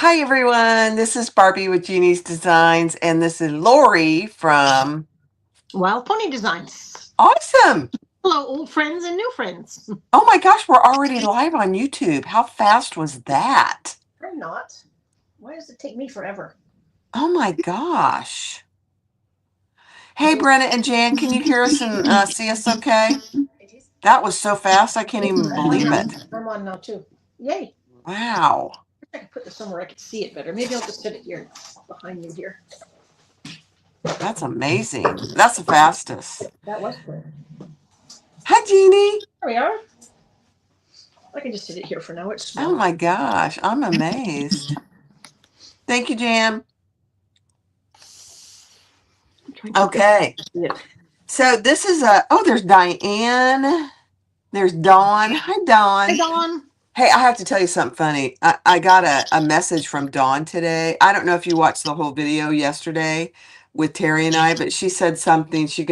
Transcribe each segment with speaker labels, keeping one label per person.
Speaker 1: Hi everyone, this is Barbie with Jeannie's Designs, and this is Lori from
Speaker 2: Wild Pony Designs.
Speaker 1: Awesome.
Speaker 2: Hello, old friends and new friends.
Speaker 1: Oh my gosh, we're already live on YouTube. How fast was that?
Speaker 2: I'm not. Why does it take me forever?
Speaker 1: Oh my gosh. Hey Brenna and Jan, can you hear us and see us okay? That was so fast, I can't even believe it.
Speaker 2: I'm on now too. Yay!
Speaker 1: Wow,
Speaker 2: I can put this somewhere I can see it better. Maybe I'll just sit it here behind me here.
Speaker 1: that's amazing. That's the fastest.
Speaker 2: That was quick.
Speaker 1: Hi Jeannie.
Speaker 2: There we are. I can just sit it here for now. It's
Speaker 1: Oh
Speaker 2: small.
Speaker 1: my gosh, I'm amazed. Thank you, Jan.
Speaker 2: I'm trying to put this.
Speaker 1: Okay.
Speaker 2: Yeah.
Speaker 1: So this is there's Diane. There's Dawn. Hi,
Speaker 2: Hey,
Speaker 1: Dawn.
Speaker 2: Dawn.
Speaker 1: Hey, I have to tell you something funny. I got a message from Dawn today. I don't know if you watched the whole video yesterday with Terry and I, but she said something. She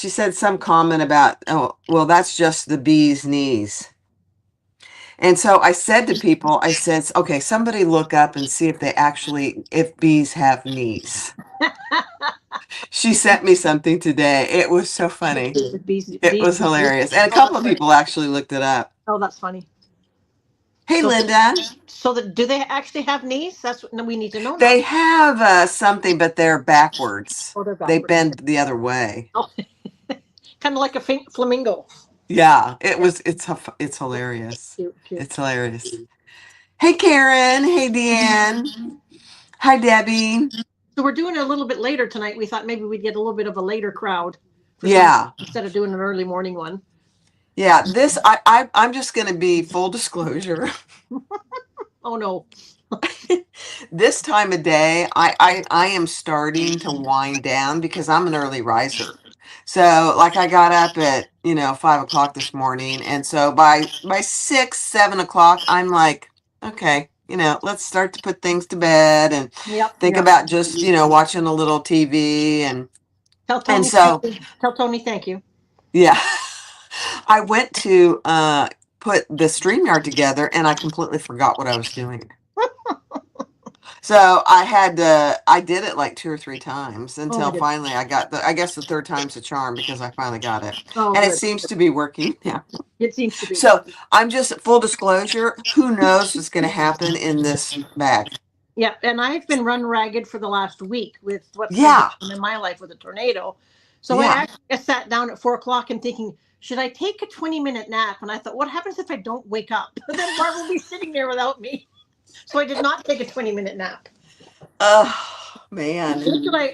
Speaker 1: said some comment about, oh, well, that's just the bee's knees. And so I said to people, I said, okay, somebody look up and see if bees have knees. She sent me something today. It was so funny. It was hilarious. And a
Speaker 2: Oh,
Speaker 1: couple
Speaker 2: that's
Speaker 1: of
Speaker 2: right.
Speaker 1: people actually looked it up.
Speaker 2: Oh, that's funny.
Speaker 1: Hey,
Speaker 2: So,
Speaker 1: Linda.
Speaker 2: do they actually have knees? That's what we need to know now.
Speaker 1: They have something, but they're backwards.
Speaker 2: Oh, they're
Speaker 1: They
Speaker 2: backwards.
Speaker 1: bend the other way.
Speaker 2: Oh, kind of like a flamingo.
Speaker 1: Yeah,
Speaker 2: Yeah.
Speaker 1: it's hilarious.
Speaker 2: Cute, cute.
Speaker 1: It's hilarious. Hey, Karen. Hey, Deanne. Hi, Debbie.
Speaker 2: So we're doing it a little bit later tonight. We thought maybe we'd get a little bit of a later crowd for some
Speaker 1: Yeah,
Speaker 2: instead of doing an early morning one.
Speaker 1: yeah. I'm just going to be full disclosure.
Speaker 2: Oh no.
Speaker 1: This time of day, I am starting to wind down because I'm an early riser. So like I got up at, 5 o'clock this morning. And so by 6, 7 o'clock, I'm like, okay, let's start to put things to bed and
Speaker 2: Yep,
Speaker 1: think
Speaker 2: yep.
Speaker 1: about just, watching a little TV
Speaker 2: Tell
Speaker 1: and
Speaker 2: Tony thank
Speaker 1: so
Speaker 2: you. Tell Tony thank you.
Speaker 1: yeah. I went to put the StreamYard together and I completely forgot what I was doing. So I did it like 2 or 3 times
Speaker 2: Oh my
Speaker 1: until
Speaker 2: goodness.
Speaker 1: finally I guess the third time's a charm because I finally got it.
Speaker 2: Oh
Speaker 1: And it
Speaker 2: good.
Speaker 1: seems to be working now.
Speaker 2: It seems to be.
Speaker 1: So I'm just full disclosure, who knows what's going to happen in this bag?
Speaker 2: Yeah, and I've been run ragged for the last week with what's been going
Speaker 1: Yeah,
Speaker 2: on in my life with a tornado. So
Speaker 1: yeah.
Speaker 2: I sat down at 4 o'clock and thinking, should I take a 20-minute nap? And I thought, what happens if I don't wake up? Then Barb will be sitting there without me. So I did not take a 20-minute nap.
Speaker 1: Oh, man.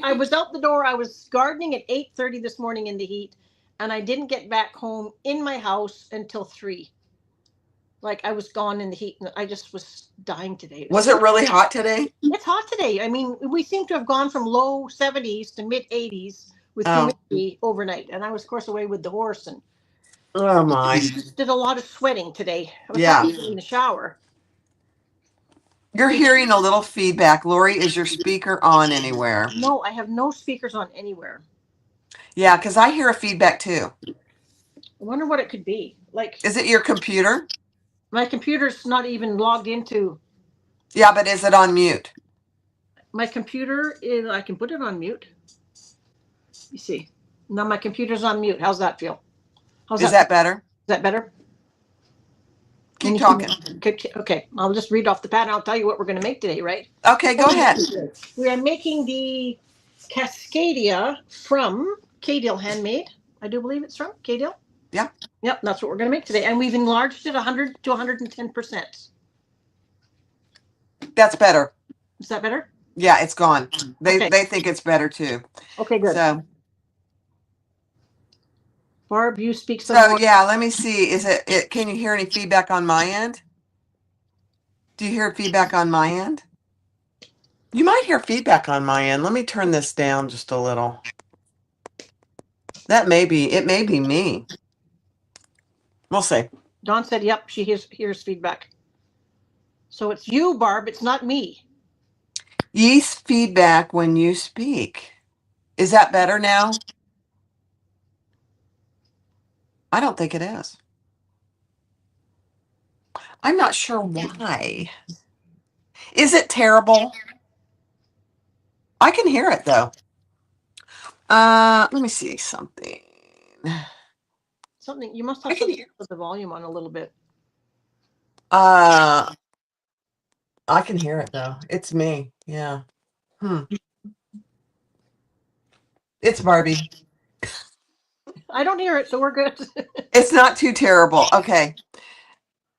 Speaker 2: I was out the door. I was gardening at 8:30 this morning in the heat, and I didn't get back home in my house until 3. Like I was gone in the heat, and I just was dying today.
Speaker 1: Was it really hot today?
Speaker 2: It's hot today. I mean, we seem to have gone from low 70s to mid 80s with
Speaker 1: Oh,
Speaker 2: humidity overnight, and I was, of course, away with the horse and
Speaker 1: oh my.
Speaker 2: did a lot of sweating today. I was
Speaker 1: Yeah.
Speaker 2: happy to be in the shower.
Speaker 1: You're hearing a little feedback. Lori, is your speaker on anywhere?
Speaker 2: No, I have no speakers on anywhere.
Speaker 1: Yeah, because I hear a feedback too.
Speaker 2: I wonder what it could be. Like
Speaker 1: Is it your computer?
Speaker 2: my computer's not even logged into
Speaker 1: Yeah, but is it on mute?
Speaker 2: my computer. I can put it on mute. You see, now my computer's on mute. How's that feel? How's
Speaker 1: Is
Speaker 2: that? Is
Speaker 1: that better?
Speaker 2: that better?
Speaker 1: Keep
Speaker 2: Anything?
Speaker 1: talking.
Speaker 2: Okay, I'll just read off the pad and I'll tell you what we're going to make today, right?
Speaker 1: Okay, go ahead.
Speaker 2: We are making the Cascadia from Kdillhandmade. I do believe it's from Kdill.
Speaker 1: Yeah,
Speaker 2: Yep, that's what we're going to make today. And we've enlarged it 100 to 110%.
Speaker 1: that's better.
Speaker 2: Is that better?
Speaker 1: Yeah, it's gone.
Speaker 2: Okay.
Speaker 1: They think it's better too.
Speaker 2: Okay, good.
Speaker 1: So
Speaker 2: Barb, you speak some
Speaker 1: so
Speaker 2: more.
Speaker 1: yeah, let me see. Can you hear any feedback on my end? Do you hear feedback on my end? You might hear feedback on my end. Let me turn this down just a little. It may be me. We'll see.
Speaker 2: Dawn said, yep, she hears feedback. So it's you, Barb. It's not me.
Speaker 1: Yeast feedback when you speak. Is that better now? I don't think it is. I'm not sure why. Is it terrible? I can hear it though. Let me see something.
Speaker 2: Something you must have
Speaker 1: I can
Speaker 2: something
Speaker 1: hear.
Speaker 2: with the volume on a little bit.
Speaker 1: Uh, I can hear it though. It's me. Yeah. Hmm. It's Barbie.
Speaker 2: I don't hear it, so we're good.
Speaker 1: It's not too terrible. Okay.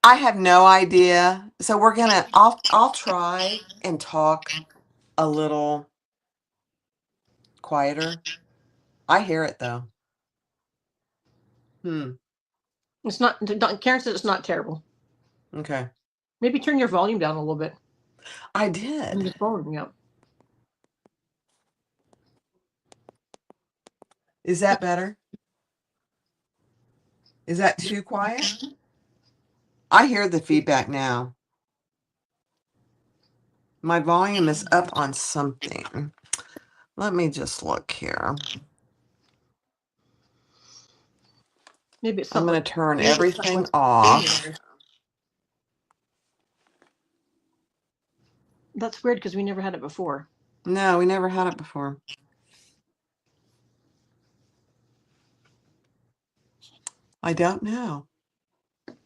Speaker 1: I have no idea. So we're gonna. I'll try and talk a little quieter. I hear it though. Hmm.
Speaker 2: It's not. Karen says it's not terrible.
Speaker 1: Okay.
Speaker 2: Maybe turn your volume down a little bit
Speaker 1: I
Speaker 2: on
Speaker 1: did.
Speaker 2: your phone. Yeah.
Speaker 1: Is that better? Is that too quiet? I hear the feedback now. My volume is up on something. Let me just look here.
Speaker 2: Maybe it's
Speaker 1: I'm
Speaker 2: something
Speaker 1: going
Speaker 2: like
Speaker 1: to turn
Speaker 2: maybe it's something
Speaker 1: everything
Speaker 2: like
Speaker 1: off.
Speaker 2: That's weird because we never had it before.
Speaker 1: No, we never had it before. I don't know.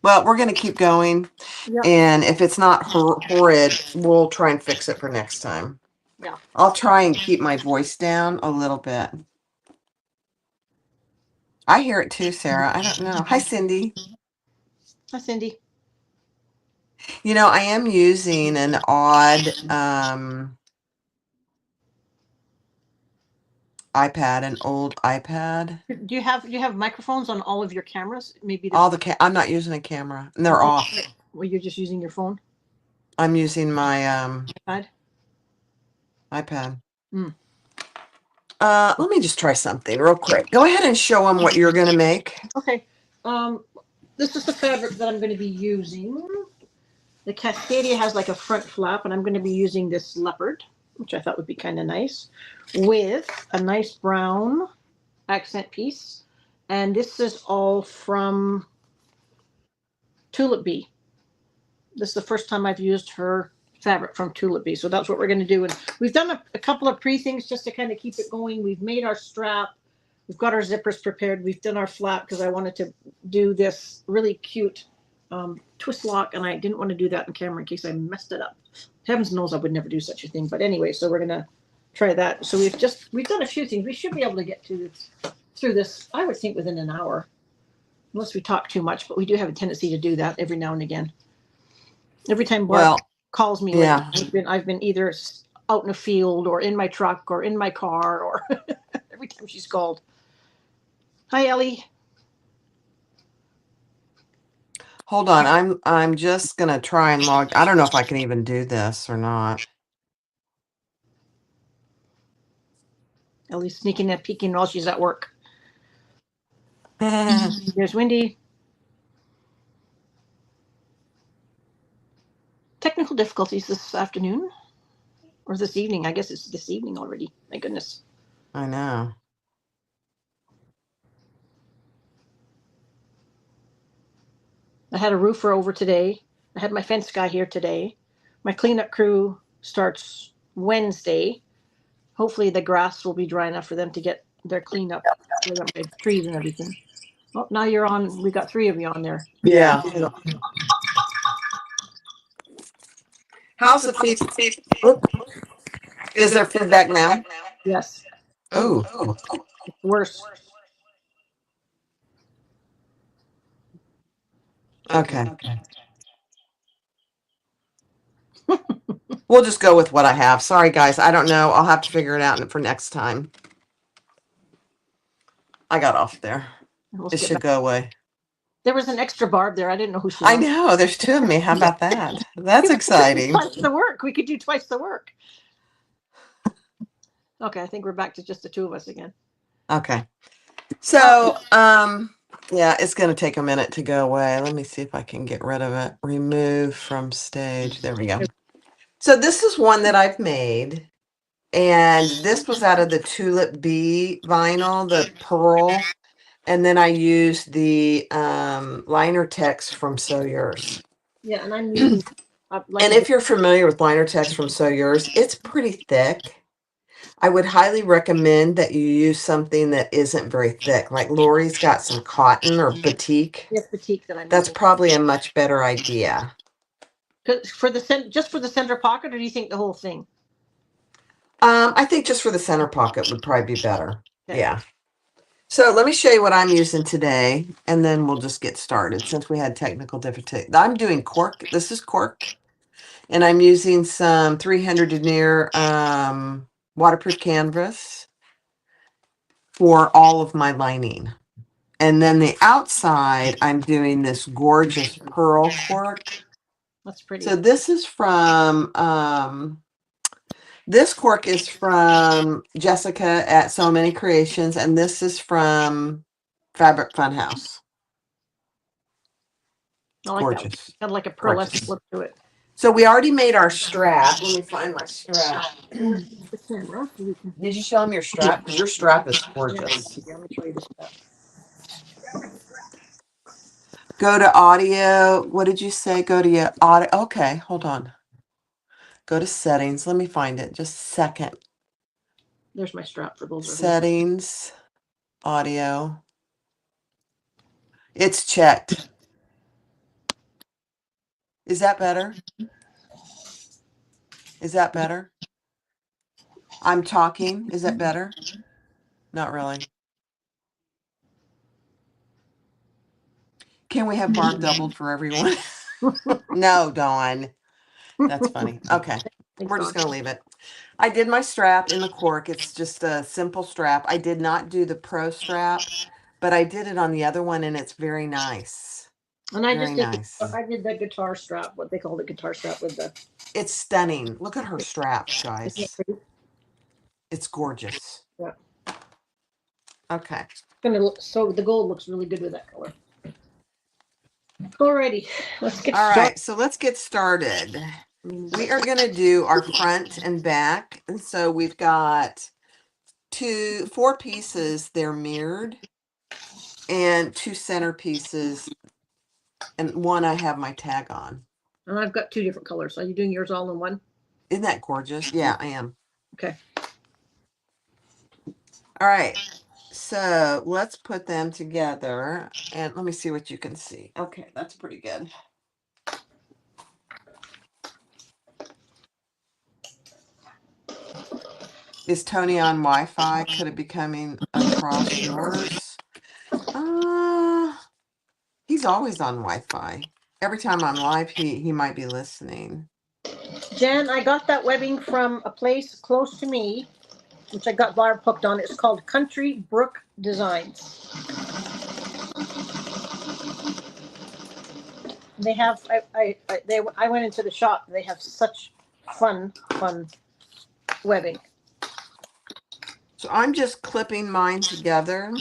Speaker 1: Well, we're going to keep going.
Speaker 2: Yeah.
Speaker 1: And if it's not horrid, we'll try and fix it for next time.
Speaker 2: Yeah.
Speaker 1: I'll try and keep my voice down a little bit. I hear it too, Sarah. I don't know. Hi, Cindy.
Speaker 2: Hi, Cindy.
Speaker 1: You know, I am using an odd iPad, an old iPad.
Speaker 2: Do you have microphones on all of your cameras? Maybe
Speaker 1: All the I'm not using a camera, and they're off.
Speaker 2: Well, you're just using your phone.
Speaker 1: I'm using my
Speaker 2: iPad.
Speaker 1: iPad.
Speaker 2: Mm.
Speaker 1: Let me just try something real quick. Go ahead and show them what you're gonna make.
Speaker 2: Okay. This is the fabric that I'm going to be using. The Cascadia has like a front flap, and I'm going to be using this leopard, which I thought would be kind of nice, with a nice brown accent piece. And this is all from Tulip Bee. This is the first time I've used her fabric from Tulip Bee. So that's what we're going to do. And we've done a couple of pre-things just to kind of keep it going. We've made our strap. We've got our zippers prepared. We've done our flap because I wanted to do this really cute twist lock, and I didn't want to do that in camera in case I messed it up. Heavens knows I would never do such a thing. But anyway, so we're going to try that. So we've done a few things. We should be able to get through this, I would think, within an hour, unless we talk too much. But we do have a tendency to do that every now and again. Every time Barb calls me,
Speaker 1: yeah,
Speaker 2: I've been either out in a field or in my truck or in my car, or every time she's called. Hi, Ellie.
Speaker 1: hold on. I'm just gonna try and log. I don't know if I can even do this or not.
Speaker 2: Ellie's sneaking and peeking while she's at work. There's Wendy. Technical difficulties this afternoon or this evening. I guess it's this evening already. My goodness.
Speaker 1: I know.
Speaker 2: I had a roofer over today. I had my fence guy here today. My cleanup crew starts Wednesday. Hopefully the grass will be dry enough for them to get their cleanup. I got my trees and everything. Oh, now you're on. We got three of you on there.
Speaker 1: Yeah. How's the feed? Is there feedback now?
Speaker 2: Yes.
Speaker 1: Oh.
Speaker 2: Worse.
Speaker 1: Okay. We'll just go with what I have. Sorry, guys. I don't know. I'll have to figure it out for next time. I got off there. It should go away.
Speaker 2: There was an extra Barb there. I didn't know who she was.
Speaker 1: I know. There's two of me. How about that? That's exciting.
Speaker 2: Twice the work. We could do twice the work. Okay, I think we're back to just the two of us again.
Speaker 1: Okay. So, yeah, it's going to take a minute to go away. Let me see if I can get rid of it. Remove from stage. There we go. So this is one that I've made. And this was out of the Tulip Bee vinyl, the pearl. And then I used the liner text from Sew Yours.
Speaker 2: Yeah, and I'm using Like
Speaker 1: And if you're familiar with liner text from Sew Yours, it's pretty thick. I would highly recommend that you use something that isn't very thick. Like Lori's got some cotton or batik.
Speaker 2: it's batik that I'm
Speaker 1: That's
Speaker 2: using.
Speaker 1: probably a much better idea.
Speaker 2: For the just for the center pocket, or do you think the whole thing?
Speaker 1: I think just for the center pocket would probably be better.
Speaker 2: Okay.
Speaker 1: Yeah. So let me show you what I'm using today, and then we'll just get started since we had technical difficulty. I'm doing cork. This is cork, and I'm using some 300 denier waterproof canvas for all of my lining. And then the outside, I'm doing this gorgeous pearl cork.
Speaker 2: That's pretty.
Speaker 1: So this is from, this cork is from Jessica at So Many Creations, and this is from Fabric Funhouse.
Speaker 2: I like that.
Speaker 1: Gorgeous.
Speaker 2: Got like a pearlesque
Speaker 1: Gorgeous.
Speaker 2: look to it.
Speaker 1: So we already made our strap. Let me find my strap.
Speaker 2: The camera.
Speaker 1: Did you show them your strap? Because your strap is gorgeous.
Speaker 2: Yeah, let me show you this stuff.
Speaker 1: Go to audio. What did you say? Go to your audio. Okay, hold on. Go to settings. Let me find it. Just a second.
Speaker 2: There's my strap for those.
Speaker 1: Settings, audio. It's checked. Is that better? Is that better? I'm talking. Is that better? Not really. Can we have Barb doubled for everyone? No, Dawn. That's funny. Okay. We're just going to leave it. I did my strap in the cork. It's just a simple strap. I did not do the pro strap, but I did it on the other one, and it's very nice.
Speaker 2: And I
Speaker 1: Very nice.
Speaker 2: I did the guitar strap, what they call the guitar strap with the.
Speaker 1: It's stunning. Look at her straps, guys.
Speaker 2: Isn't it pretty?
Speaker 1: It's gorgeous.
Speaker 2: Yeah.
Speaker 1: Okay.
Speaker 2: So the gold looks really good with that color. Alrighty, let's get
Speaker 1: All
Speaker 2: started.
Speaker 1: right, so let's get started. We are going to do our front and back. And so we've got 4 pieces, they're mirrored, and 2 center pieces, and one I have my tag on.
Speaker 2: And I've got 2 different colors. Are you doing yours all in one?
Speaker 1: Isn't that gorgeous? Yeah, I am.
Speaker 2: Okay.
Speaker 1: All right, so let's put them together, and let me see what you can see. Okay, that's pretty good. Is Tony on Wi-Fi? Could it be coming across yours? He's always on Wi-Fi. Every time I'm live, he might be listening.
Speaker 2: Jen, I got that webbing from a place close to me, which I got Barb hooked on. It's called Country Brook Designs. They have I went into the shop. They have such fun webbing.
Speaker 1: So I'm just clipping mine together.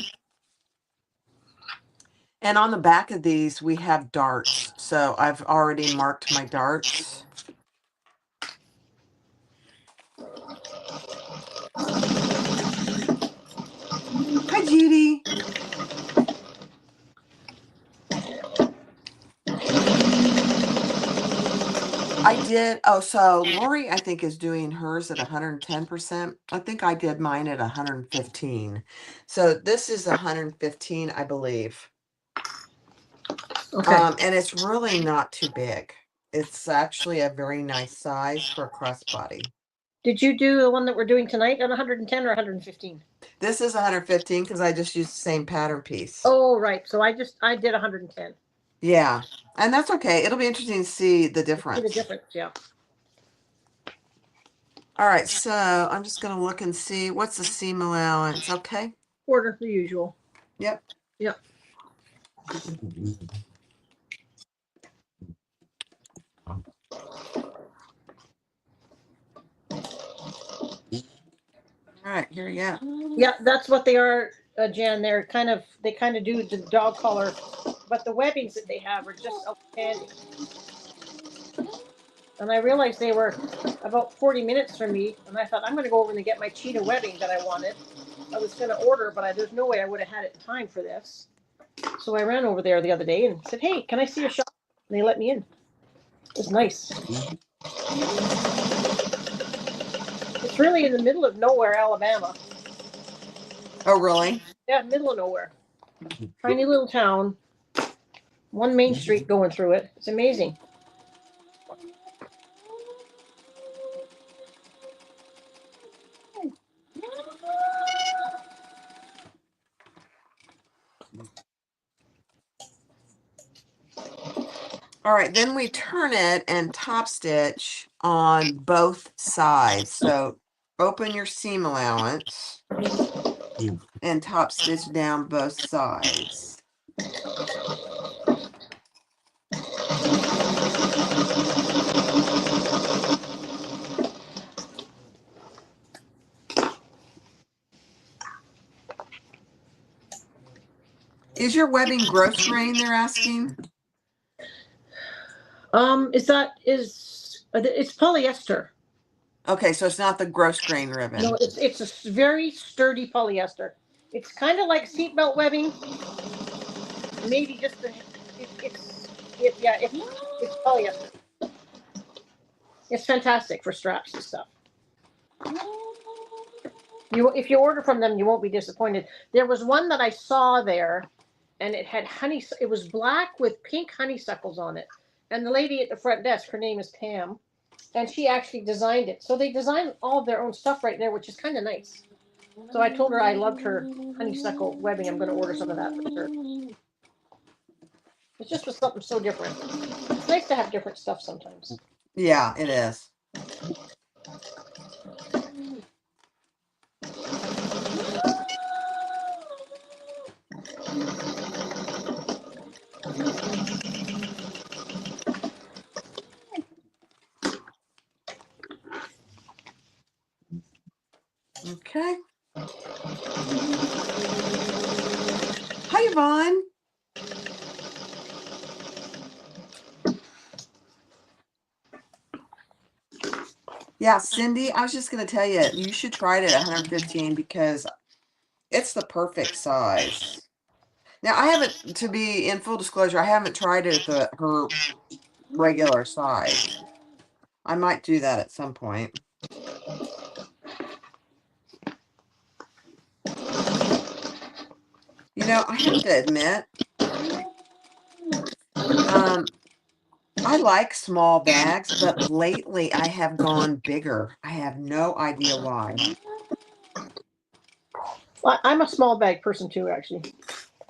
Speaker 1: And on the back of these, we have darts. So I've already marked my darts. Hi, Judy. I did. Oh, so Lori, I think, is doing hers at 110%. I think I did mine at 115. So this is 115, I believe.
Speaker 2: Okay.
Speaker 1: And it's really not too big. It's actually a very nice size for a crossbody.
Speaker 2: Did you do the one that we're doing tonight at 110 or 115?
Speaker 1: This is 115 because I just used the same pattern piece.
Speaker 2: Oh, right. So I did 110.
Speaker 1: Yeah, and that's okay. It'll be interesting to see the difference.
Speaker 2: See the difference, yeah.
Speaker 1: All right, so I'm just going to look and see what's the seam allowance. Okay.
Speaker 2: Quarter, the usual.
Speaker 1: Yep.
Speaker 2: Yep.
Speaker 1: All right, here you go.
Speaker 2: Yeah, that's what they are, Jan. They kind of do the dog collar, but the webbings that they have are just outstanding. And I realized they were about 40 minutes from me, and I thought I'm going to go over and get my cheetah webbing that I wanted. I was going to order, but there's no way I would have had it in time for this. So I ran over there the other day and said, "Hey, can I see a shop?" And they let me in. It's nice. It's really in the middle of nowhere, Alabama.
Speaker 1: Oh, really?
Speaker 2: Yeah, middle of nowhere. Tiny little town. One main street going through it. It's amazing.
Speaker 1: All right, then we turn it and top stitch on both sides. So open your seam allowance and top stitch down both sides. Is your webbing gross grain, they're asking?
Speaker 2: It's polyester.
Speaker 1: Okay, so it's not the gross grain ribbon.
Speaker 2: No, it's a very sturdy polyester. It's kind of like seatbelt webbing. Maybe just it's polyester. It's fantastic for straps and stuff. If you order from them, you won't be disappointed. There was one that I saw there, and it had it was black with pink honeysuckles on it. And the lady at the front desk, her name is Pam, and she actually designed it. So they designed all of their own stuff right there, which is kind of nice. So I told her I loved her honeysuckle webbing. I'm going to order some of that for sure. It's just was something so different. It's nice to have different stuff sometimes.
Speaker 1: Yeah, it is. Okay. Hi, Yvonne. Yeah, Cindy, I was just going to tell you, you should try it at 115 because it's the perfect size. Now, I haven't, to be in full disclosure, I haven't tried it at her regular size. I might do that at some point. You know, I have to admit, I like small bags, but lately I have gone bigger. I have no idea why.
Speaker 2: I'm a small bag person too, actually.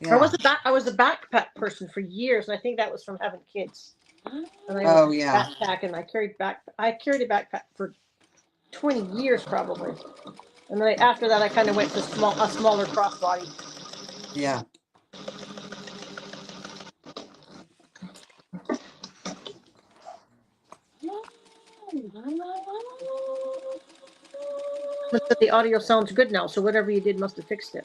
Speaker 1: Yeah.
Speaker 2: I was a backpack person for years, and I think that was from having kids. And I
Speaker 1: Oh,
Speaker 2: was
Speaker 1: yeah.
Speaker 2: backpack, and I carried a backpack for 20 years probably. And then after that, I kind of went to a smaller crossbody.
Speaker 1: Yeah.
Speaker 2: But the audio sounds good now, so whatever you did must have fixed it.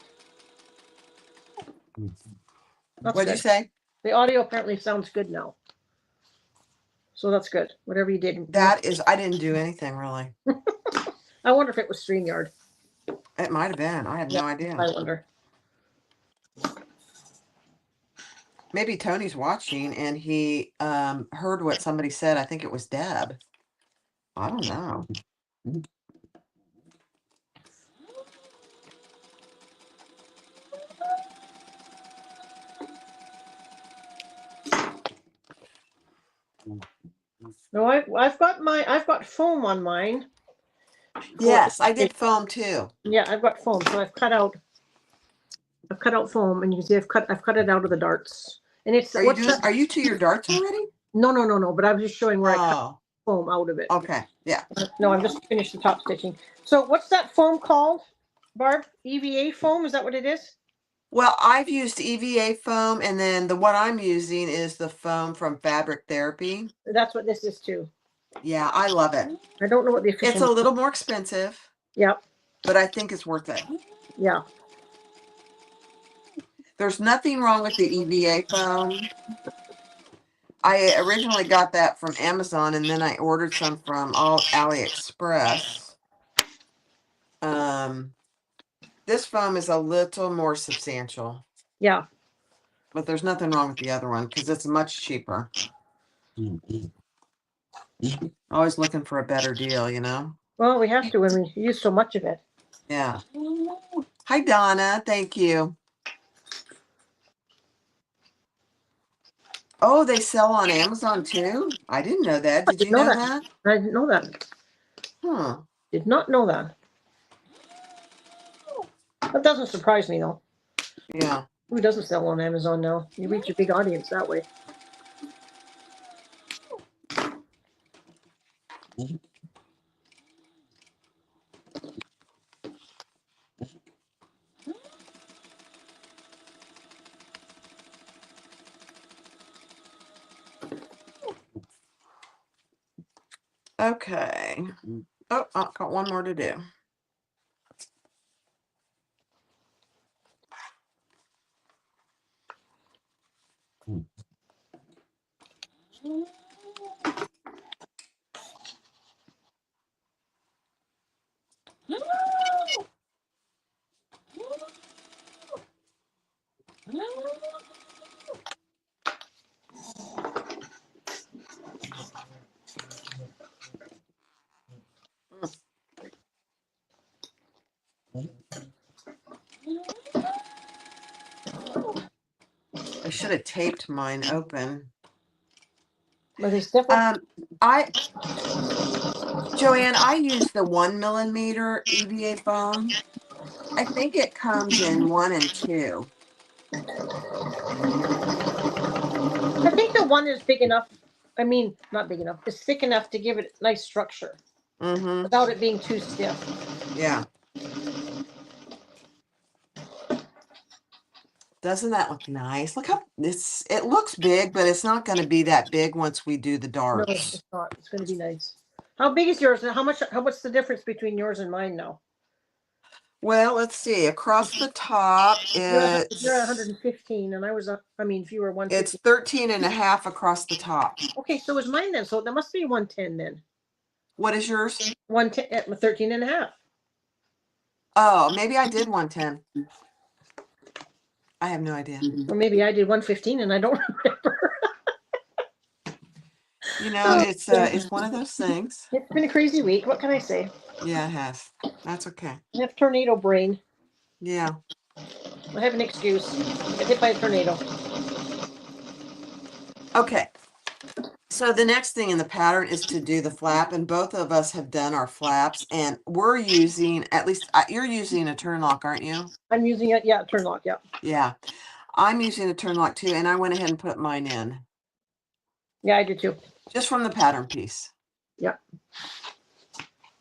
Speaker 2: That's
Speaker 1: What'd you
Speaker 2: good.
Speaker 1: say?
Speaker 2: The audio apparently sounds good now. So that's good. Whatever you did.
Speaker 1: That is, I didn't do anything really.
Speaker 2: I wonder if it was StreamYard.
Speaker 1: It might have been. I have no idea.
Speaker 2: I wonder.
Speaker 1: Maybe Tony's watching and he heard what somebody said. I think it was Deb. I don't know.
Speaker 2: No, I've got foam on mine.
Speaker 1: Yes, I did foam too.
Speaker 2: Yeah, I've got foam, so I've cut out foam, and you can see I've cut it out of the darts. And it's
Speaker 1: Are you to your darts already?
Speaker 2: No. But I was just showing where I cut
Speaker 1: Oh,
Speaker 2: foam out of it.
Speaker 1: okay. Yeah.
Speaker 2: No, I'm just finished the top stitching. So what's that foam called, Barb? EVA foam? Is that what it is?
Speaker 1: Well, I've used EVA foam, and then the one I'm using is the foam from Fabric Therapy.
Speaker 2: That's what this is too.
Speaker 1: Yeah, I love it.
Speaker 2: I don't know what the official.
Speaker 1: It's a little more expensive.
Speaker 2: Yep.
Speaker 1: But I think it's worth it.
Speaker 2: Yeah.
Speaker 1: There's nothing wrong with the EVA foam. I originally got that from Amazon, and then I ordered some from AliExpress. This foam is a little more substantial.
Speaker 2: Yeah.
Speaker 1: But there's nothing wrong with the other one because it's much cheaper. Always looking for a better deal, you know?
Speaker 2: Well, we have to when we use so much of it.
Speaker 1: Yeah. Hi, Donna. Thank you. Oh, they sell on Amazon too? I didn't know that.
Speaker 2: I
Speaker 1: Did
Speaker 2: didn't
Speaker 1: you
Speaker 2: know
Speaker 1: know
Speaker 2: that.
Speaker 1: that?
Speaker 2: I didn't know that.
Speaker 1: Huh.
Speaker 2: Did not know that. That doesn't surprise me though.
Speaker 1: Yeah.
Speaker 2: Who doesn't sell on Amazon now? You reach a big audience that way.
Speaker 1: Okay. Oh, I've got one more to do. I should have taped mine open.
Speaker 2: Are they separate?
Speaker 1: I Joanne, I use the 1 millimeter EVA foam. I think it comes in 1 and 2.
Speaker 2: I think the one is big enough. I mean, not big enough. It's thick enough to give it nice structure
Speaker 1: Mm-hmm.
Speaker 2: without it being too stiff.
Speaker 1: Yeah. Doesn't that look nice? Look how it looks big, but it's not going to be that big once we do the
Speaker 2: No,
Speaker 1: darts.
Speaker 2: it's not. It's going to be nice. How big is yours? And how much? What's the difference between yours and mine now?
Speaker 1: Well, let's see. Across the top,
Speaker 2: You're 115, and I was I mean, if you were 150.
Speaker 1: it's 13 and a half across the top.
Speaker 2: Okay, so is mine then. So that must be 110 then.
Speaker 1: What is yours?
Speaker 2: 110 at 13 and a half.
Speaker 1: Oh, maybe I did 110. I have no idea.
Speaker 2: Or maybe I did 115 and I don't remember.
Speaker 1: You know, it's one of those things.
Speaker 2: It's been a crazy week. What can I say?
Speaker 1: Yeah, it has. That's okay.
Speaker 2: I have tornado brain.
Speaker 1: Yeah.
Speaker 2: I have an excuse. Get hit by a tornado.
Speaker 1: Okay. So the next thing in the pattern is to do the flap, and both of us have done our flaps, and we're using, at least you're using a turn lock, aren't you?
Speaker 2: I'm using it. Yeah, turn lock. Yeah.
Speaker 1: Yeah. I'm using a turn lock too, and I went ahead and put mine in.
Speaker 2: Yeah, I did too.
Speaker 1: Just from the pattern piece.
Speaker 2: Yeah.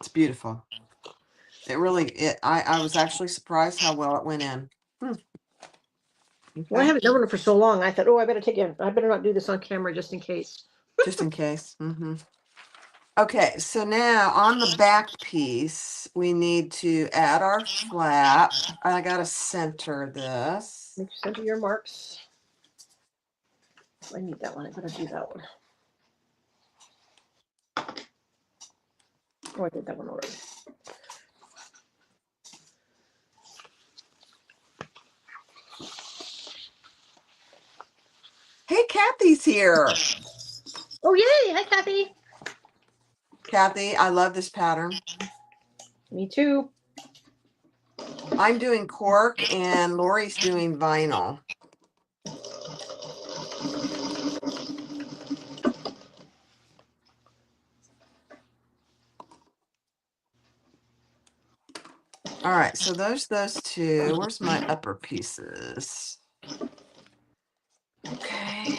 Speaker 1: It's beautiful. It really, I was actually surprised how well it went in. Okay.
Speaker 2: Well, I haven't done one for so long. I thought, oh, I better not do this on camera just in case.
Speaker 1: Just in case. Okay, so now on the back piece, we need to add our flap. I got to center this.
Speaker 2: Make sure center your marks. I need that one. I better do that one. Oh, I did that one already.
Speaker 1: Hey, Kathy's here.
Speaker 2: Oh, yay. Hi, Kathy.
Speaker 1: Kathy, I love this pattern.
Speaker 2: Me too.
Speaker 1: I'm doing cork and Lori's doing vinyl. All right, so those two. Where's my upper pieces? Okay.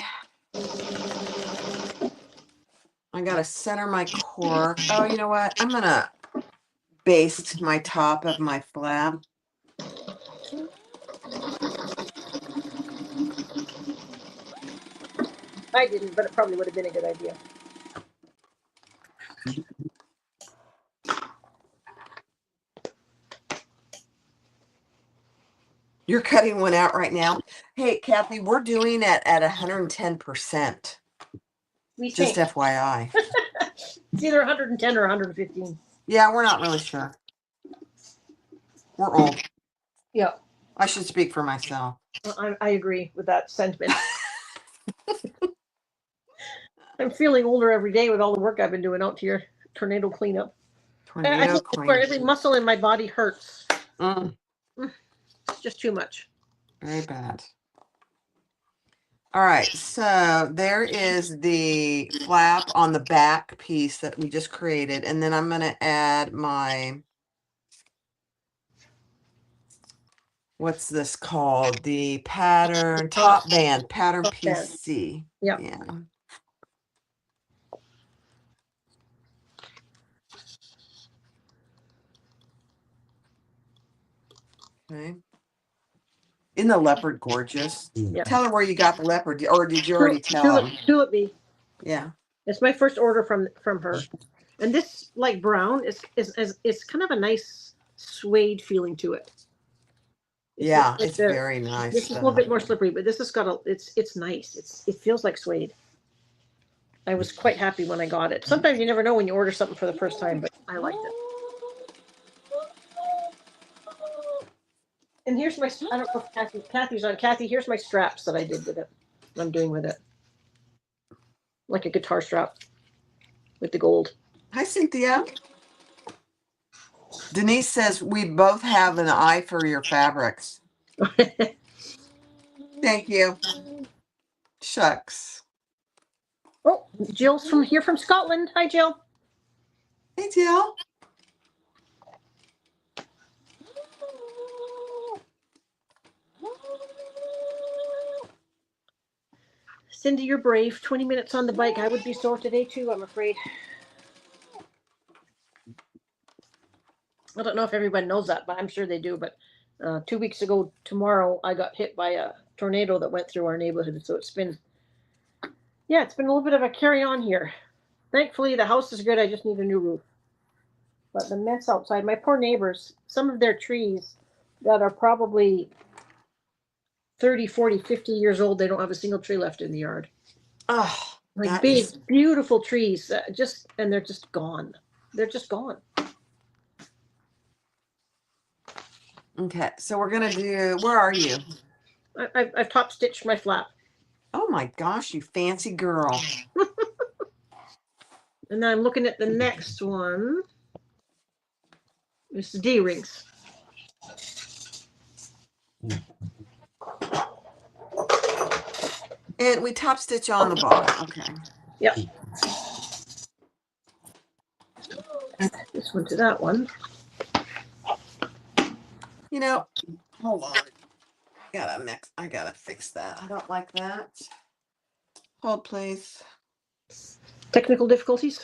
Speaker 1: I gotta center my cork. Oh, you know what? I'm gonna baste my top of my flap.
Speaker 2: I didn't, but it probably would have been a good idea.
Speaker 1: You're cutting one out right now. Hey, Kathy, we're doing it at 110%.
Speaker 2: We
Speaker 1: Just
Speaker 2: think.
Speaker 1: FYI.
Speaker 2: It's either 110 or 115.
Speaker 1: Yeah, we're not really sure. We're old.
Speaker 2: Yeah.
Speaker 1: I should speak for myself.
Speaker 2: I agree with that sentiment. I'm feeling older every day with all the work I've been doing out here. Tornado cleanup. I
Speaker 1: Tornado
Speaker 2: hate this where
Speaker 1: queen.
Speaker 2: every muscle in my body hurts.
Speaker 1: Mm,
Speaker 2: It's just too much.
Speaker 1: very bad. All right, so there is the flap on the back piece that we just created, and then I'm going to add my, what's this called? The pattern top band, pattern
Speaker 2: Top band.
Speaker 1: PC.
Speaker 2: Yeah.
Speaker 1: Yeah. Okay. Isn't the leopard gorgeous?
Speaker 2: Yeah.
Speaker 1: Tell her where you got the leopard, or did you already tell him?
Speaker 2: Tulip bee.
Speaker 1: Yeah.
Speaker 2: It's my first order from her, and this like brown is kind of a nice suede feeling to it.
Speaker 1: Yeah,
Speaker 2: like
Speaker 1: it's very nice
Speaker 2: This is a little
Speaker 1: stuff.
Speaker 2: bit more slippery, but this has got a. It's nice. It feels like suede. I was quite happy when I got it. Sometimes you never know when you order something for the first time, but I liked it. And here's my. I don't know if Kathy's on. Kathy, here's my straps that I did with it. I'm doing with it, like a guitar strap with the gold.
Speaker 1: Hi, Cynthia. Denise says we both have an eye for your fabrics. Thank you. Shucks.
Speaker 2: Oh, Jill's from Scotland. Hi, Jill.
Speaker 1: Hey, Jill.
Speaker 2: Cindy, you're brave. 20 minutes on the bike. I would be sore today too, I'm afraid. I don't know if everyone knows that, but I'm sure they do. But 2 weeks ago tomorrow, I got hit by a tornado that went through our neighborhood. So it's been a little bit of a carry on here. Thankfully, the house is good. I just need a new roof. But the mess outside, my poor neighbors, some of their trees that are probably 30, 40, 50 years old, they don't have a single tree left in the yard.
Speaker 1: Oh,
Speaker 2: Like big, beautiful trees, and they're just gone. They're just gone.
Speaker 1: Okay, so we're gonna do. Where are you?
Speaker 2: I've top stitched my flap.
Speaker 1: Oh my gosh, you fancy girl!
Speaker 2: And then I'm looking at the next one. It's the D rings.
Speaker 1: And we top stitch on the bottom. Okay.
Speaker 2: Yep. This one to that one.
Speaker 1: You know, hold on. I gotta fix that. I don't like that. Hold, please.
Speaker 2: Technical difficulties.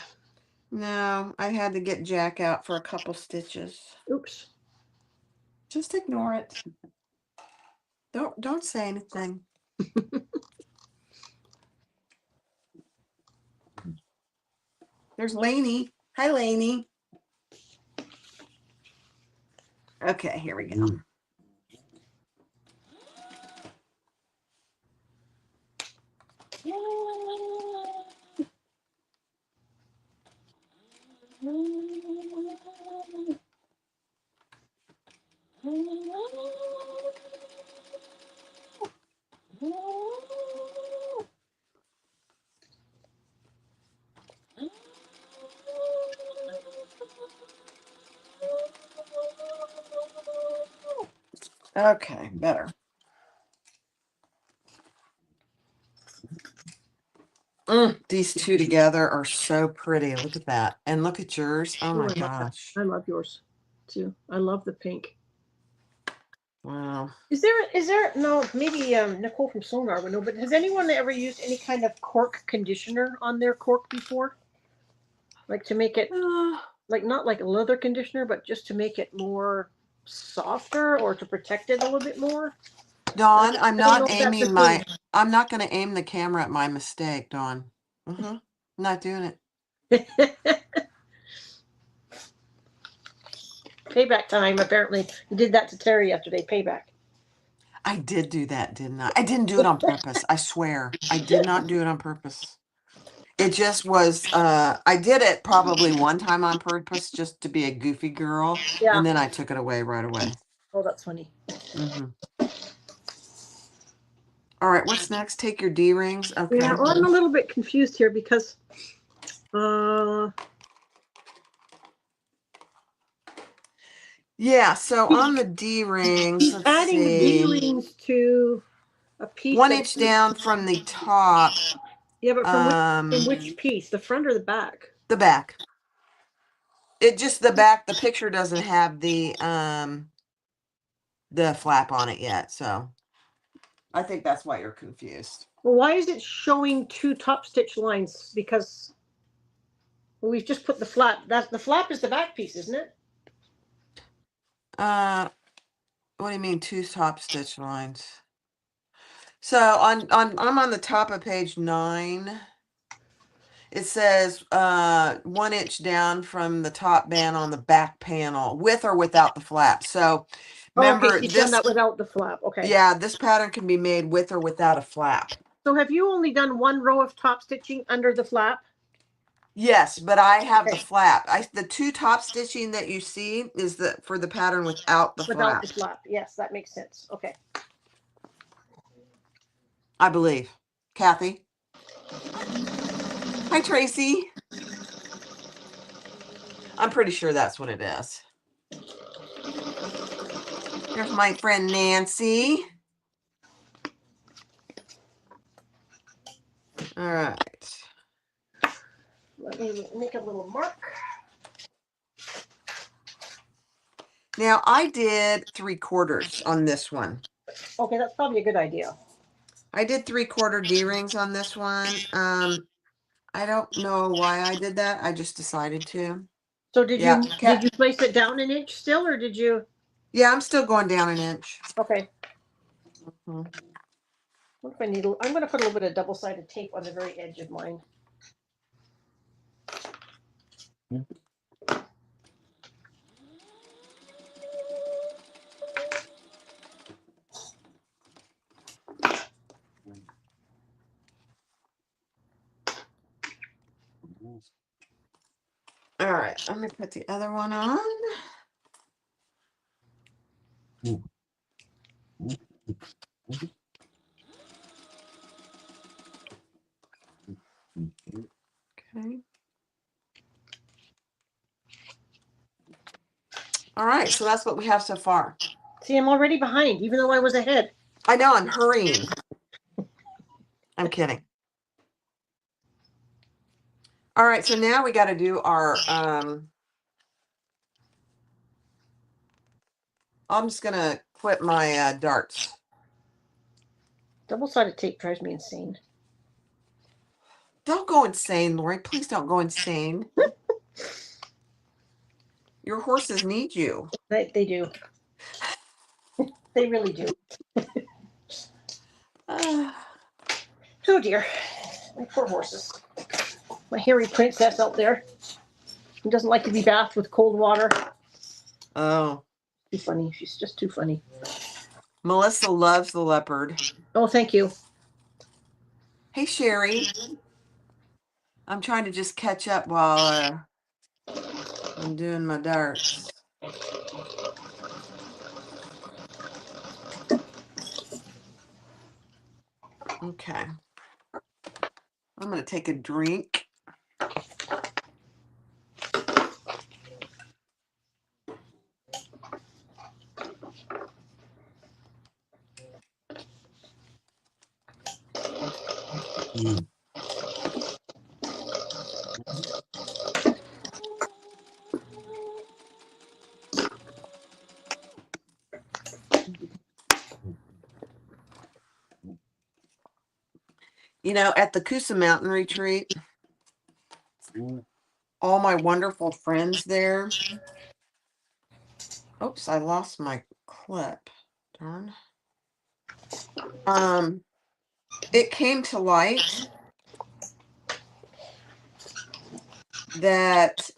Speaker 1: No, I had to get Jack out for a couple stitches.
Speaker 2: Oops.
Speaker 1: Just ignore it. Don't say anything. There's Lainey. Hi, Lainey. Okay, here we go. Okay, better. These two together are so pretty. Look at that. And look at yours. Oh my gosh.
Speaker 2: I love yours too. I love the pink.
Speaker 1: Wow.
Speaker 2: Is there no, maybe Nicole from Sonar would know, but has anyone ever used any kind of cork conditioner on their cork before? Like to make it like not like a leather conditioner, but just to make it more softer or to protect it a little bit more?
Speaker 1: Dawn, I'm not gonna aim the camera at my mistake, Dawn. I'm not doing it.
Speaker 2: Payback time, apparently. You did that to Terry yesterday, payback.
Speaker 1: I did do that, didn't I? I didn't do it on purpose. I swear. I did not do it on purpose. It just was, I did it probably one time on purpose just to be a goofy girl.
Speaker 2: Yeah.
Speaker 1: And then I took it away right away.
Speaker 2: Oh, that's funny.
Speaker 1: All right, what's next? Take your D-rings. Okay.
Speaker 2: Yeah, well, I'm a little bit confused here because
Speaker 1: yeah, so on the D-rings, let's
Speaker 2: adding the
Speaker 1: see.
Speaker 2: D-rings to a piece
Speaker 1: 1 inch down from the top.
Speaker 2: Yeah, but from which piece? The front or the back?
Speaker 1: The back. It just the back, the picture doesn't have the flap on it yet, so I think that's why you're confused.
Speaker 2: Well, why is it showing 2 top stitch lines? Because we've just put the flap. The flap is the back piece, isn't it?
Speaker 1: What do you mean 2 top stitch lines? So I'm on the top of page 9. It says 1 inch down from the top band on the back panel, with or without the flap. So remember,
Speaker 2: okay, you've done that without the flap. Okay.
Speaker 1: Yeah, this pattern can be made with or without a flap.
Speaker 2: So have you only done 1 row of top stitching under the flap?
Speaker 1: Yes, but I have the flap. The 2 top stitching that you see is for the pattern without the flap.
Speaker 2: Without the flap. Yes, that makes sense. Okay.
Speaker 1: I believe. Kathy. Hi, Tracy. I'm pretty sure that's what it is. There's my friend Nancy. All right.
Speaker 2: Let me make a little mark.
Speaker 1: Now, I did 3/4 on this one.
Speaker 2: Okay, that's probably a good idea.
Speaker 1: I did 3/4 D-rings on this one. I don't know why I did that. I just decided to.
Speaker 2: So did you place it down an inch still, or did you?
Speaker 1: Yeah, I'm still going down an inch.
Speaker 2: Okay. What if I need? I'm going to put a little bit of double-sided tape on the very edge of mine.
Speaker 1: All right, I'm going to put the other one on. Okay. All right, so that's what we have so far.
Speaker 2: See, I'm already behind, even though I was ahead.
Speaker 1: I know, I'm hurrying. I'm kidding. All right, so now we got to do our, I'm just going to clip my darts.
Speaker 2: Double-sided tape drives me insane.
Speaker 1: Don't go insane, Lori. Please don't go insane. Your horses need you.
Speaker 2: They do. They really do. Oh dear. My poor horses. My hairy princess out there who doesn't like to be bathed with cold water.
Speaker 1: Oh.
Speaker 2: Too funny. She's just too funny.
Speaker 1: Melissa loves the leopard.
Speaker 2: Oh, thank you.
Speaker 1: Hey, Sherry. I'm trying to just catch up while I'm doing my darts. Okay. I'm going to take a drink. You know, at the Coosa Mountain Retreat, all my wonderful friends there. Oops, I lost my clip. Darn. It came to light that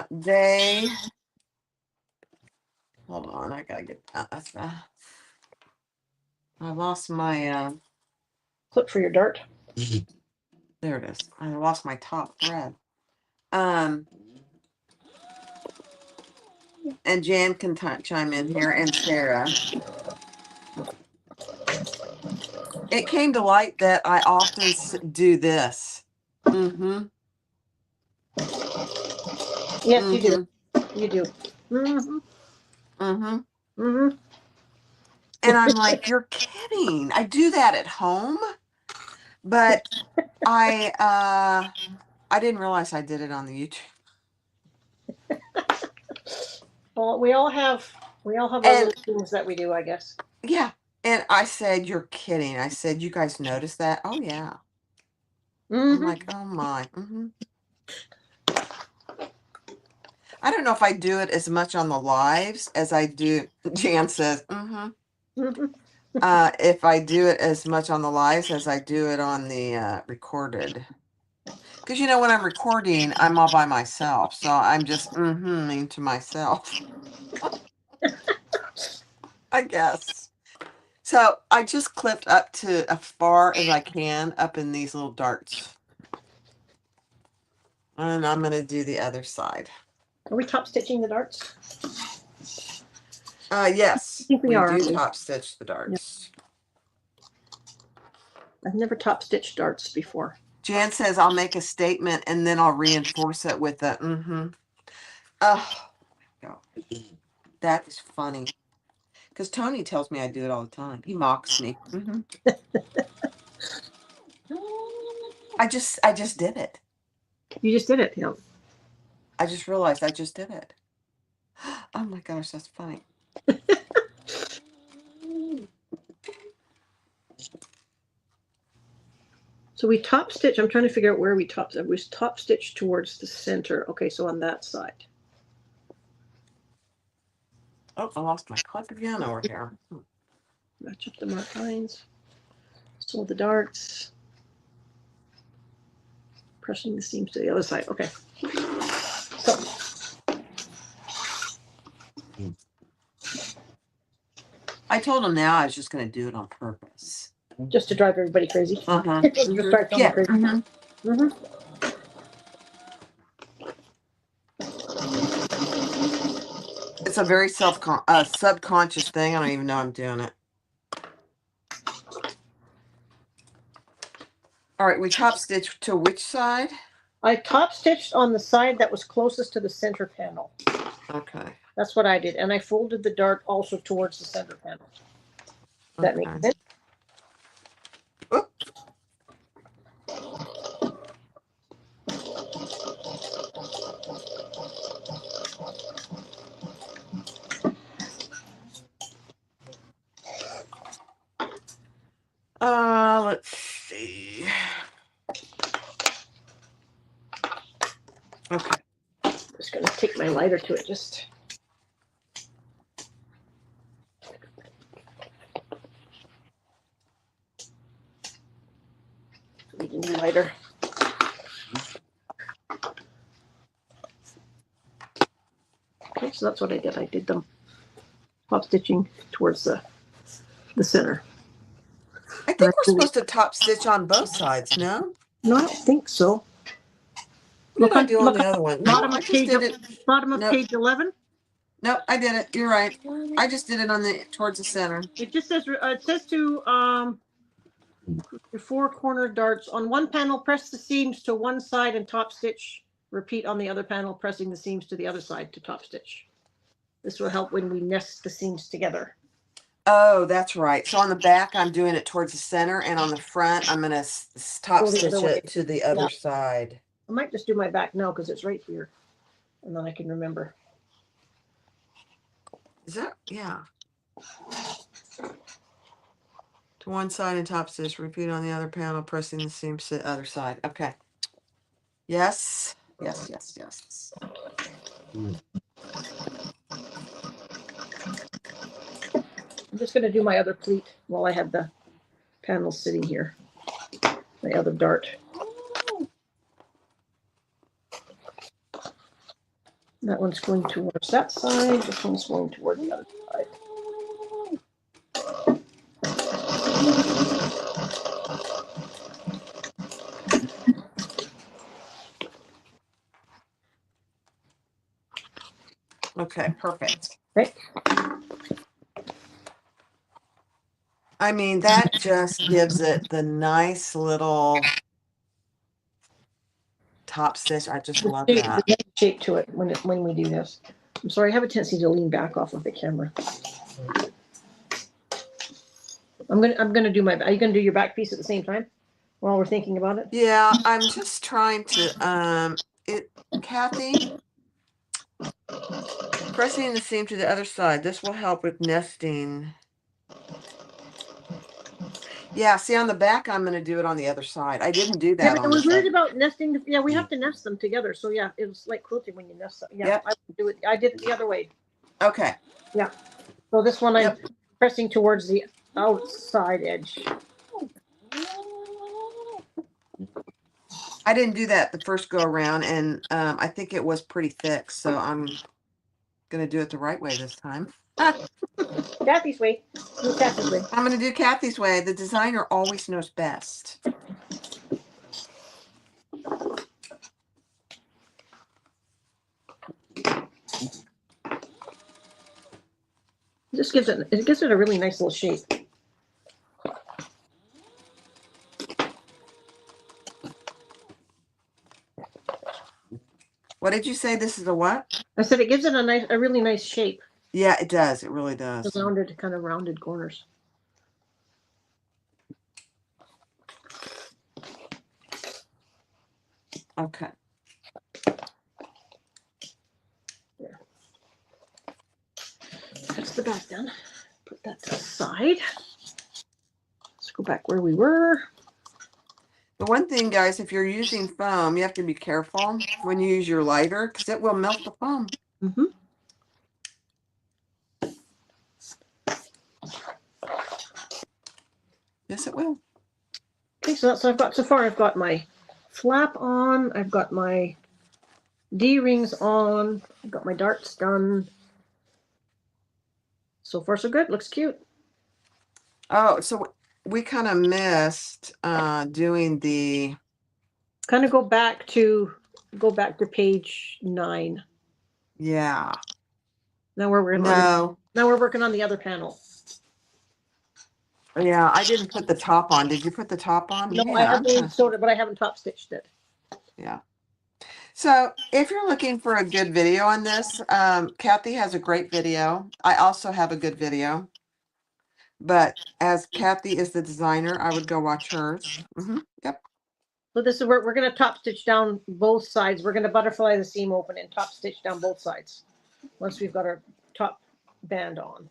Speaker 1: they, hold on, I gotta get that. I lost my
Speaker 2: Clip for your dart.
Speaker 1: there it is. I lost my top thread. And Jan can chime in here, and Sarah. it came to light that I often do this. Mm-hmm.
Speaker 2: Yes, you do.
Speaker 1: Mm-hmm.
Speaker 2: You do. Mm-hmm.
Speaker 1: Mm-hmm.
Speaker 2: Mm-hmm.
Speaker 1: And I'm like, you're kidding. I do that at home, but I didn't realize I did it on the YouTube.
Speaker 2: Well, we all have our little
Speaker 1: And
Speaker 2: things that we do, I guess.
Speaker 1: yeah. And I said, you're kidding. I said, you guys noticed that? Oh yeah. I'm
Speaker 2: Mm-hmm.
Speaker 1: like, oh my. Mm-hmm. I don't know if I do it as much on the lives as I do. Jan says, mm-hmm.
Speaker 2: Mm-hmm.
Speaker 1: If I do it as much on the lives as I do it on the recorded. Because, you know, when I'm recording, I'm all by myself. So I'm just mm-hmm-ing to myself, I guess. So I just clipped up to as far as I can up in these little darts. And I'm going to do the other side.
Speaker 2: Are we top stitching the darts?
Speaker 1: Yes,
Speaker 2: I think we
Speaker 1: we
Speaker 2: are.
Speaker 1: do top stitch the darts.
Speaker 2: I've never top stitched darts before.
Speaker 1: Jan says I'll make a statement and then I'll reinforce it with a mm-hmm. Oh, that is funny. Because Tony tells me I do it all the time. He mocks me. Mm-hmm. I just did it.
Speaker 2: You just did it, yeah.
Speaker 1: I just realized I just did it. Oh my gosh, that's funny.
Speaker 2: So we top stitch. I'm trying to figure out where we top. We top stitch towards the center. Okay, so on that side.
Speaker 1: Oh, I lost my clip again over here.
Speaker 2: Match up the mark lines. Sew the darts. Pressing the seams to the other side. Okay. So
Speaker 1: I told him now I was just going to do it on purpose.
Speaker 2: just to drive everybody crazy.
Speaker 1: Uh-huh.
Speaker 2: Just drive Tony
Speaker 1: Yeah.
Speaker 2: crazy.
Speaker 1: Mm-hmm.
Speaker 2: Mm-hmm.
Speaker 1: It's a very subconscious thing. I don't even know I'm doing it. All right, we top stitch to which side?
Speaker 2: I top stitched on the side that was closest to the center panel.
Speaker 1: Okay.
Speaker 2: That's what I did, and I folded the dart also towards the center panel. That makes sense.
Speaker 1: Oop. Let's see. Okay.
Speaker 2: I'm just gonna take my lighter to it. Just need a new lighter. Okay, so that's what I did. I did them top stitching towards the center.
Speaker 1: I think we're supposed to top stitch on both sides, no?
Speaker 2: No, I don't think so.
Speaker 1: What did I do on the other one? No,
Speaker 2: Bottom
Speaker 1: I
Speaker 2: of
Speaker 1: just
Speaker 2: page,
Speaker 1: did it.
Speaker 2: bottom of
Speaker 1: Nope.
Speaker 2: page 11.
Speaker 1: Nope, I did it. You're right. I just did it on the towards the center.
Speaker 2: It just says to the four corner darts on one panel. Press the seams to one side and top stitch. Repeat on the other panel, pressing the seams to the other side to top stitch. This will help when we nest the seams together.
Speaker 1: Oh, that's right. So on the back, I'm doing it towards the center, and on the front, I'm going to top
Speaker 2: Go the
Speaker 1: stitch
Speaker 2: other way.
Speaker 1: it to the other side.
Speaker 2: I might just do my back now because it's right here, and then I can remember.
Speaker 1: Is that? Yeah. To one side and top stitch. Repeat on the other panel, pressing the seams to the other side. Okay. Yes. Yes, yes, yes.
Speaker 2: I'm just going to do my other pleat while I have the panels sitting here. My other dart. That one's going towards that side. This one's going toward the other side.
Speaker 1: Okay, perfect.
Speaker 2: Okay.
Speaker 1: I mean, that just gives it the nice little top stitch. I just love that.
Speaker 2: The shape to it when we do this. I'm sorry, I have a tendency to lean back off of the camera. I'm gonna do my. Are you gonna do your back piece at the same time while we're thinking about it?
Speaker 1: Yeah, I'm just trying to Kathy, pressing the seam to the other side. This will help with nesting. Yeah, see on the back, I'm going to do it on the other side. I didn't do
Speaker 2: Yeah,
Speaker 1: that
Speaker 2: but
Speaker 1: on
Speaker 2: we're
Speaker 1: this
Speaker 2: worried
Speaker 1: side.
Speaker 2: about nesting. Yeah, we have to nest them together. So yeah, it was like quilting when you nest them. Yeah,
Speaker 1: Yep.
Speaker 2: I would do it. I did it the other way.
Speaker 1: Okay.
Speaker 2: Yeah. So this one I'm
Speaker 1: Yep.
Speaker 2: pressing towards the outside edge.
Speaker 1: I didn't do that the first go around, and I think it was pretty thick, so I'm going to do it the right way this time.
Speaker 2: Kathy's way. Do Kathy's way.
Speaker 1: I'm going to do Kathy's way. The designer always knows best.
Speaker 2: This gives it a really nice little shape.
Speaker 1: What did you say? This is a what?
Speaker 2: I said it gives it a really nice shape.
Speaker 1: Yeah, it does. It really does.
Speaker 2: The kind of rounded corners.
Speaker 1: Okay.
Speaker 2: There. That's the back done. Put that to the side. Let's go back where we were.
Speaker 1: The one thing, guys, if you're using foam, you have to be careful when you use your lighter because it will melt the foam.
Speaker 2: Mm-hmm.
Speaker 1: Yes, it will.
Speaker 2: Okay, so that's what I've got so far. I've got my flap on. I've got my D-rings on. I've got my darts done. So far, so good. Looks cute.
Speaker 1: Oh, so we kind of missed doing the.
Speaker 2: Kind of go back to page 9.
Speaker 1: Yeah.
Speaker 2: Now we're working
Speaker 1: No.
Speaker 2: now we're working on the other panel.
Speaker 1: Yeah, I didn't put the top on. Did you put the top on?
Speaker 2: No,
Speaker 1: Yeah,
Speaker 2: I haven't sewed it, but I haven't top stitched it.
Speaker 1: Yeah. So if you're looking for a good video on this, Kathy has a great video. I also have a good video. But as Kathy is the designer, I would go watch hers. Yep.
Speaker 2: So this is where we're going to top stitch down both sides. We're going to butterfly the seam open and top stitch down both sides once we've got our top band on.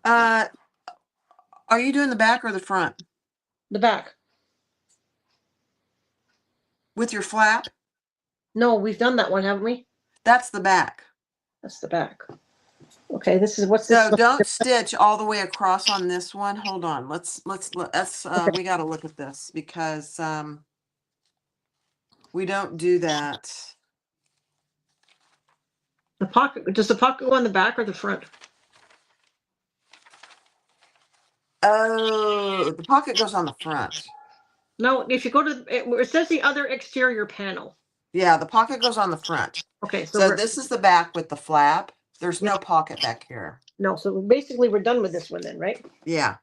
Speaker 1: Are you doing the back or the front?
Speaker 2: The back.
Speaker 1: With your flap?
Speaker 2: No, we've done that one, haven't we?
Speaker 1: That's the back.
Speaker 2: That's the back. Okay, this is what's
Speaker 1: So
Speaker 2: this?
Speaker 1: don't stitch all the way across on this one. Hold on. Let's
Speaker 2: Okay.
Speaker 1: we got to look at this because we don't do that.
Speaker 2: The pocket, does the pocket go on the back or the front?
Speaker 1: Oh, the pocket goes on the front.
Speaker 2: No, if you go to it says the other exterior panel.
Speaker 1: Yeah, the pocket goes on the front.
Speaker 2: Okay,
Speaker 1: so this is the back with the flap. There's no pocket back here.
Speaker 2: No, so basically we're done with this one then, right?
Speaker 1: Yeah.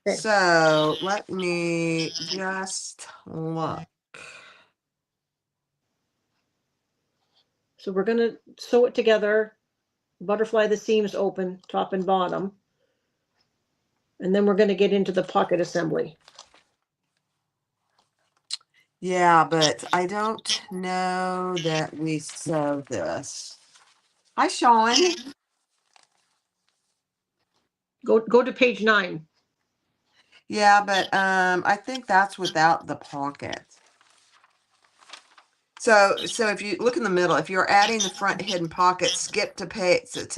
Speaker 1: Okay. So let me just look.
Speaker 2: So we're going to sew it together, butterfly the seams open, top and bottom. And then we're going to get into the pocket assembly.
Speaker 1: Yeah, but I don't know that we sew this. Hi, Sean.
Speaker 2: Go to page 9.
Speaker 1: Yeah, but I think that's without the pocket. So if you look in the middle, if you're adding the front hidden pocket, skip to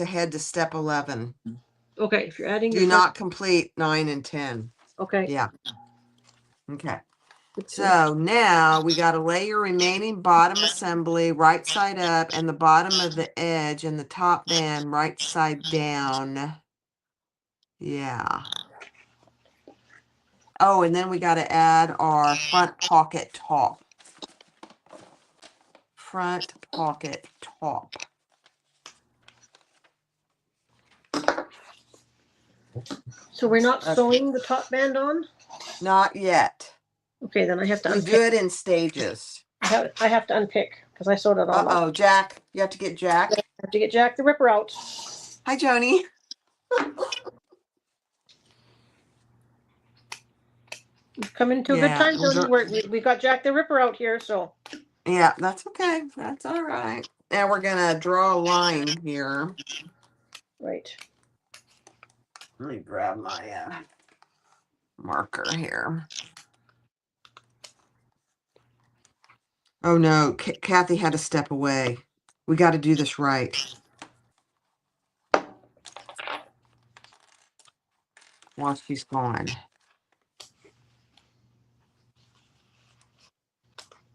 Speaker 1: head to step 11.
Speaker 2: Okay, if you're adding
Speaker 1: do not complete 9 and 10.
Speaker 2: Okay.
Speaker 1: Yeah. Okay. So now we got to lay your remaining bottom assembly right side up and the bottom of the edge and the top band right side down. Yeah. Oh, and then we got to add our front pocket top. Front pocket top.
Speaker 2: So we're not sewing the top band on?
Speaker 1: Not yet.
Speaker 2: Okay, then I have to
Speaker 1: We
Speaker 2: unpick.
Speaker 1: do it in stages.
Speaker 2: I have to unpick because I sewed it all up.
Speaker 1: Uh-oh, Jack. You have to get Jack.
Speaker 2: I have to get Jack the Ripper out.
Speaker 1: Hi, Joni.
Speaker 2: We've come into a good time, Joni. We've got Jack the Ripper out here, so.
Speaker 1: Yeah, that's okay. That's all right. Now we're going to draw a line here.
Speaker 2: Right.
Speaker 1: Let me grab my marker here. Oh, no. Kathy had to step away. We got to do this right. While she's gone.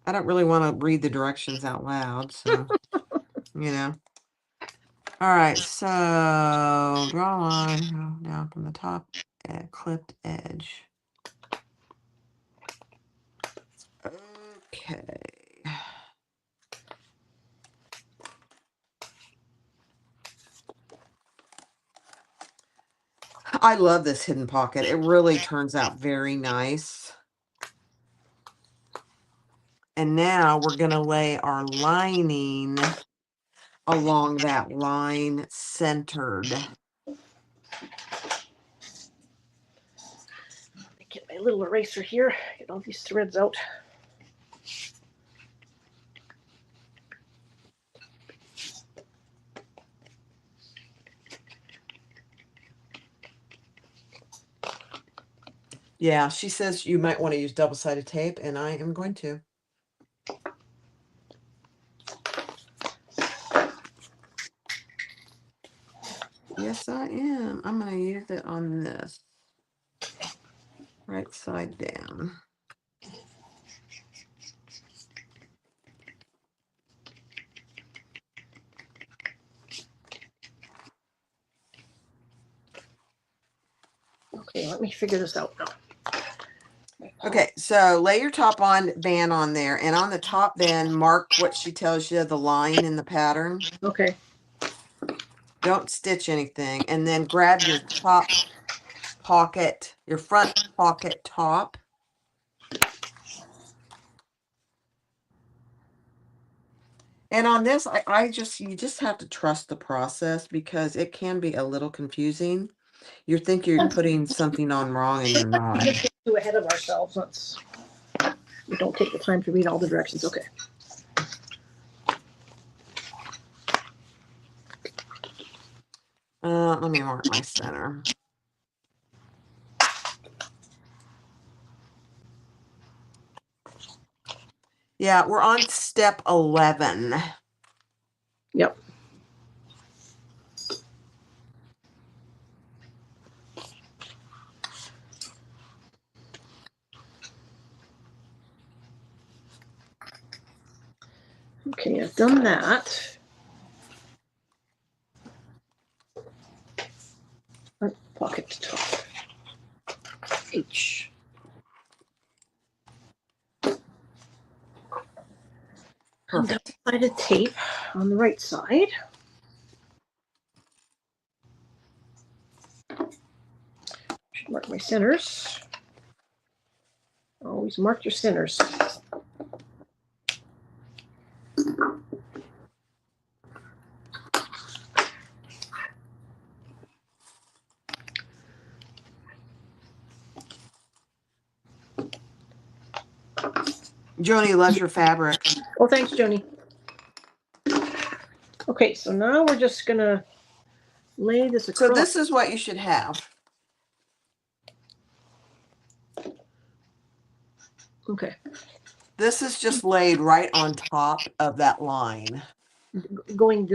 Speaker 1: I don't really want to read the directions out loud, so, you know. All right, so draw a line down from the top clipped edge. Okay. I love this hidden pocket. It really turns out very nice. And now we're going to lay our lining along that line centered.
Speaker 2: Get my little eraser here. Get all these threads out.
Speaker 1: Yeah, she says you might want to use double-sided tape, and I am going to. Yes, I am. I'm going to use it on this. Right side down.
Speaker 2: Okay, let me figure this out now.
Speaker 1: Okay, so lay your top band on there, and on the top band, mark what she tells you, the line in the pattern.
Speaker 2: Okay.
Speaker 1: Don't stitch anything, and then grab your top pocket, your front pocket top. And on this, you just have to trust the process because it can be a little confusing. You think you're putting something on wrong and you're not.
Speaker 2: Let's get too ahead of ourselves. We don't take the time to read all the directions. Okay.
Speaker 1: Let me mark my center. Yeah, we're on step 11.
Speaker 2: Yep. Okay, I've done that. Pocket top. H.
Speaker 1: Perfect.
Speaker 2: Double-sided tape on the right side. Should mark my centers. Always mark your centers.
Speaker 1: Joni loves your fabric.
Speaker 2: Oh, thanks, Joni. Okay, so now we're just gonna lay this across.
Speaker 1: So this is what you should have.
Speaker 2: Okay.
Speaker 1: This is just laid right on top of that line.
Speaker 2: Going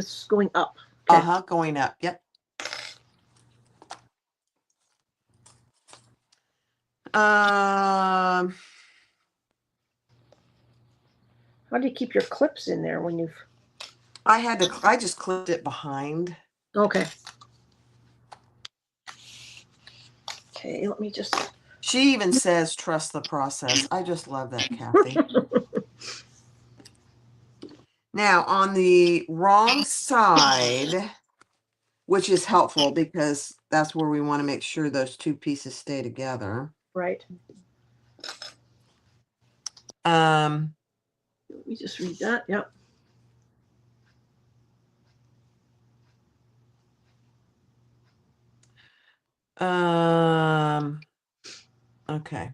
Speaker 2: up. Okay.
Speaker 1: Going up. Yep.
Speaker 2: How do you keep your clips in there when you've?
Speaker 1: I just clipped it behind.
Speaker 2: Okay. Okay, let me just.
Speaker 1: She even says, trust the process. I just love that, Kathy. Now, on the wrong side, which is helpful because that's where we want to make sure those two pieces stay together.
Speaker 2: Right.
Speaker 1: Um,
Speaker 2: Let me just read that. Yep.
Speaker 1: Okay.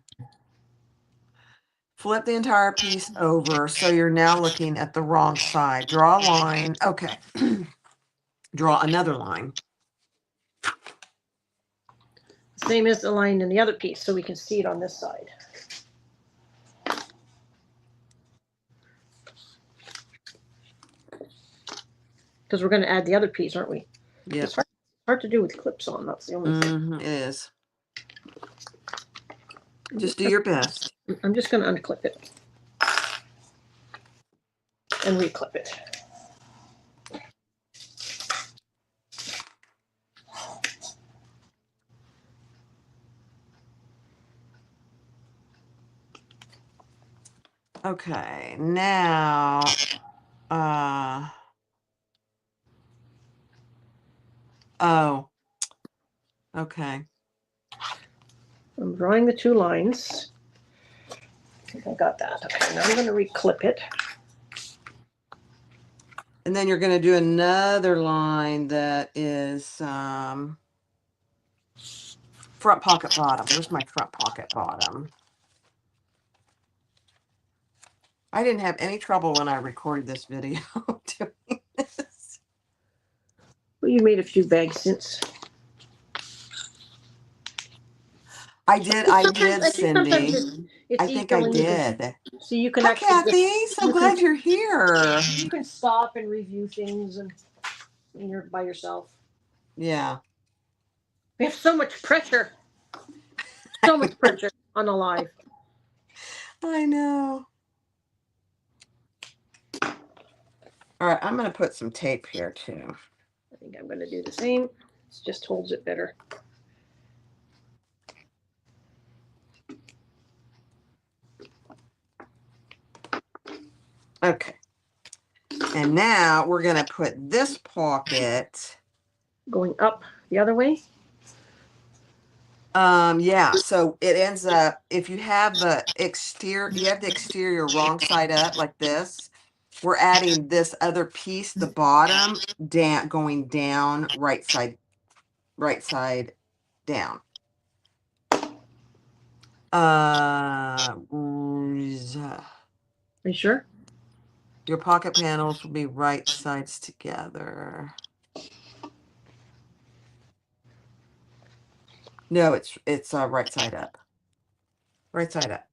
Speaker 1: Flip the entire piece over. So you're now looking at the wrong side. Draw a line. Okay. Draw another line.
Speaker 2: Same as the line in the other piece, so we can see it on this side. Because we're going to add the other piece, aren't we?
Speaker 1: Yeah.
Speaker 2: It's hard to do with clips on. That's the only thing.
Speaker 1: It is. Just do your best.
Speaker 2: I'm just going to unclip it and reclip it.
Speaker 1: Okay, now, oh, okay.
Speaker 2: I'm drawing the two lines. I think I got that. Okay, now I'm going to reclip it.
Speaker 1: And then you're going to do another line that is front pocket bottom. Where's my front pocket bottom? I didn't have any trouble when I recorded this video doing this.
Speaker 2: Well, you made a few bags since.
Speaker 1: I did, Cindy.
Speaker 2: It's
Speaker 1: I think I did.
Speaker 2: So you can
Speaker 1: Hi,
Speaker 2: actually
Speaker 1: Kathy. So glad you're here.
Speaker 2: You can stop and review things and you're by yourself.
Speaker 1: Yeah.
Speaker 2: We have so much pressure. So much pressure on the live.
Speaker 1: I know. All right, I'm going to put some tape here too.
Speaker 2: I think I'm going to do the same. It just holds it better.
Speaker 1: Okay. And now we're going to put this pocket
Speaker 2: going up the other way.
Speaker 1: Yeah, so it ends up, if you have the exterior wrong side up like this, we're adding this other piece, the bottom, down, going down, right side down.
Speaker 2: Are you sure?
Speaker 1: Your pocket panels will be right sides together. No, it's right side up. Right side up.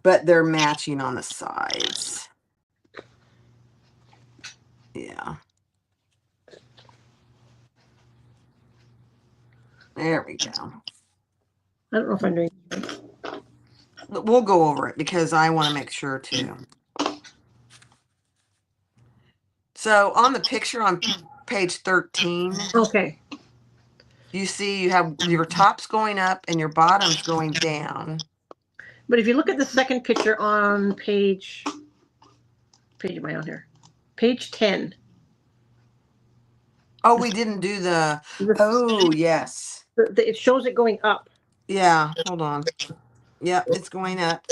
Speaker 1: But they're matching on the sides. Yeah. There we go.
Speaker 2: I don't know if I'm doing.
Speaker 1: We'll go over it because I want to make sure too. So on the picture on page 13,
Speaker 2: okay,
Speaker 1: you see you have your tops going up and your bottoms going down.
Speaker 2: But if you look at the second picture on page am I on here? Page 10.
Speaker 1: Oh, we didn't do the oh, yes.
Speaker 2: It shows it going up.
Speaker 1: Yeah, hold on. Yep, it's going up.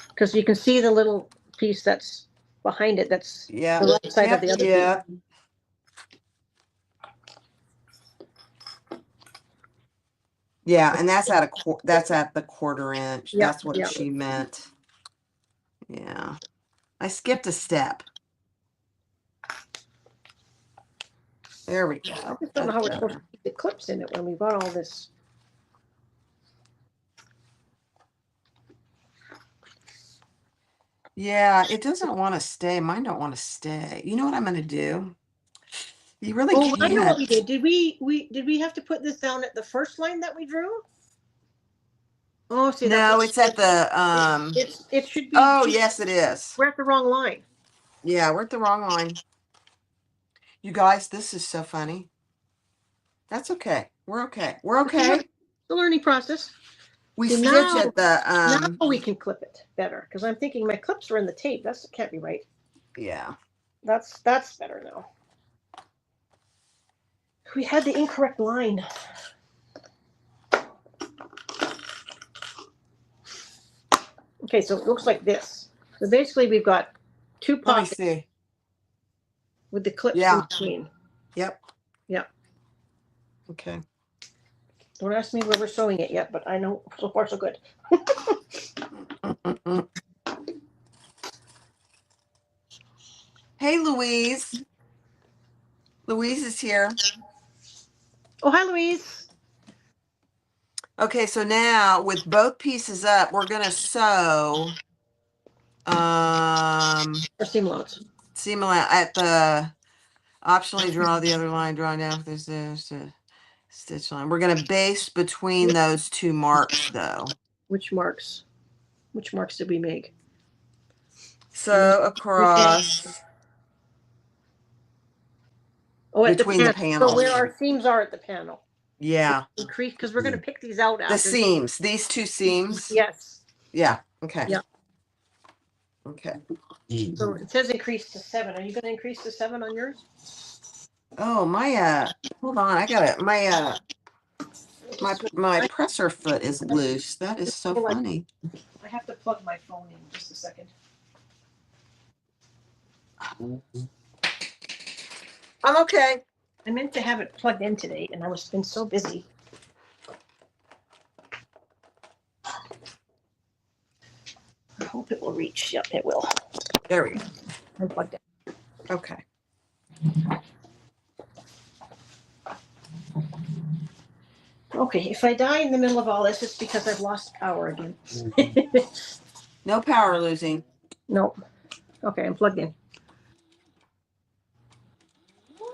Speaker 2: Because you can see the little piece that's behind it. That's the right side of the other piece.
Speaker 1: Yeah, and that's at the 1/4 inch. That's what she meant. Yeah. I skipped a step. There we go.
Speaker 2: I just don't know how we're supposed to keep the clips in it when we got all this.
Speaker 1: Yeah, it doesn't want to stay. Mine don't want to stay. You know what I'm going to do? You really can't.
Speaker 2: I know what we did. Did we have to put this down at the first line that we drew? Oh, see,
Speaker 1: no, it's at the
Speaker 2: it should be.
Speaker 1: Oh, yes, it is.
Speaker 2: We're at the wrong line.
Speaker 1: Yeah, we're at the wrong line. You guys, this is so funny. That's okay. We're okay. We're okay.
Speaker 2: It's the learning process.
Speaker 1: We stitch at the
Speaker 2: now we can clip it better because I'm thinking my clips are in the tape. That can't be right.
Speaker 1: Yeah.
Speaker 2: That's better now. We had the incorrect line. Okay, so it looks like this. So basically, we've got two
Speaker 1: Let me
Speaker 2: pockets
Speaker 1: see.
Speaker 2: with the clips in
Speaker 1: Yeah.
Speaker 2: between.
Speaker 1: Yep.
Speaker 2: Yeah.
Speaker 1: Okay.
Speaker 2: Don't ask me where we're sewing it yet, but I know so far so good.
Speaker 1: Hey, Louise. Louise is here.
Speaker 2: Oh, hi, Louise.
Speaker 1: Okay, so now with both pieces up, we're gonna sew
Speaker 2: Or seam allowance.
Speaker 1: seam at the optionally draw the other line, draw down if there's a stitch line. We're gonna base between those two marks though.
Speaker 2: Which marks? Which marks did we make?
Speaker 1: So across
Speaker 2: Oh, at the
Speaker 1: between the
Speaker 2: panel. So
Speaker 1: panels.
Speaker 2: where our seams are at the panel.
Speaker 1: Yeah.
Speaker 2: Increase, because we're going to pick these out
Speaker 1: The
Speaker 2: after.
Speaker 1: seams, these two seams.
Speaker 2: Yes.
Speaker 1: Yeah. Okay.
Speaker 2: Yeah.
Speaker 1: Okay.
Speaker 2: So it says increase to 7. Are you going to increase to 7 on yours?
Speaker 1: Oh, my hold on, I got it. My presser foot is loose. That is so funny.
Speaker 2: I have to plug my phone in just a second.
Speaker 1: I'm okay.
Speaker 2: I meant to have it plugged in today, and I was been so busy. I hope it will reach. Yep, it will.
Speaker 1: There we go.
Speaker 2: I'm plugged in.
Speaker 1: Okay.
Speaker 2: Okay, if I die in the middle of all this, it's because I've lost power again.
Speaker 1: No power losing.
Speaker 2: Nope. Okay, I'm plugged in.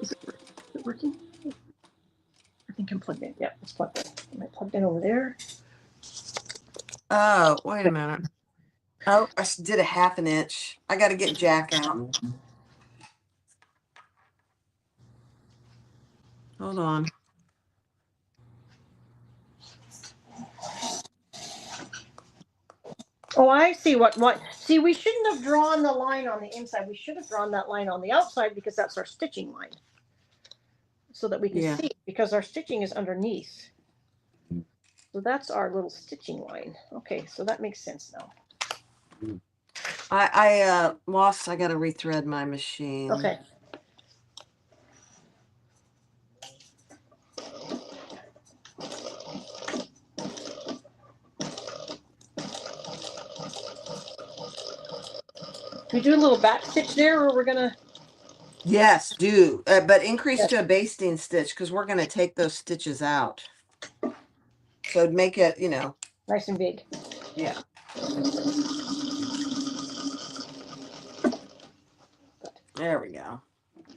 Speaker 2: Is it working? I think I'm plugged in. Yep, it's plugged in. Am I plugged in over there?
Speaker 1: Oh, wait a minute. Oh, I did a 1/2 inch. I got to get Jack out. Hold on.
Speaker 2: Oh, I see what. See, we shouldn't have drawn the line on the inside. We should have drawn that line on the outside because that's our stitching line. So that we can see, because our stitching is underneath. So that's our little stitching line. Okay, so that makes sense now.
Speaker 1: I lost. I got to rethread my machine.
Speaker 2: Okay. We do a little back stitch there, or we're gonna.
Speaker 1: Yes, do. But increase to a basting stitch because we're going to take those stitches out. So make it,
Speaker 2: Nice and big.
Speaker 1: Yeah. There we go.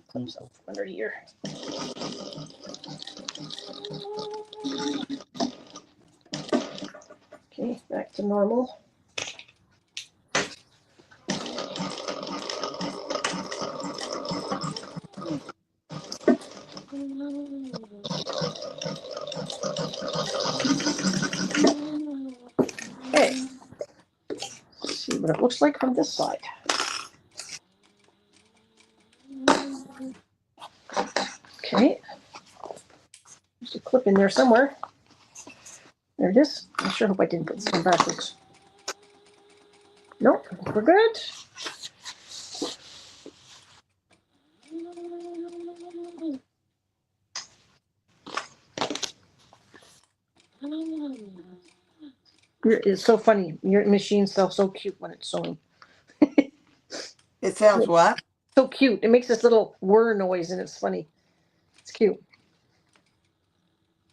Speaker 2: Clips up under here. Okay, back to normal. Okay. Let's see what it looks like from this side. Okay. There's a clip in there somewhere. There it is. I sure hope I didn't put this one backwards. Nope, we're good. It's so funny. Your machine sounds so cute when it's sewing.
Speaker 1: It sounds what?
Speaker 2: So cute. It makes this little whir noise and it's funny. It's cute.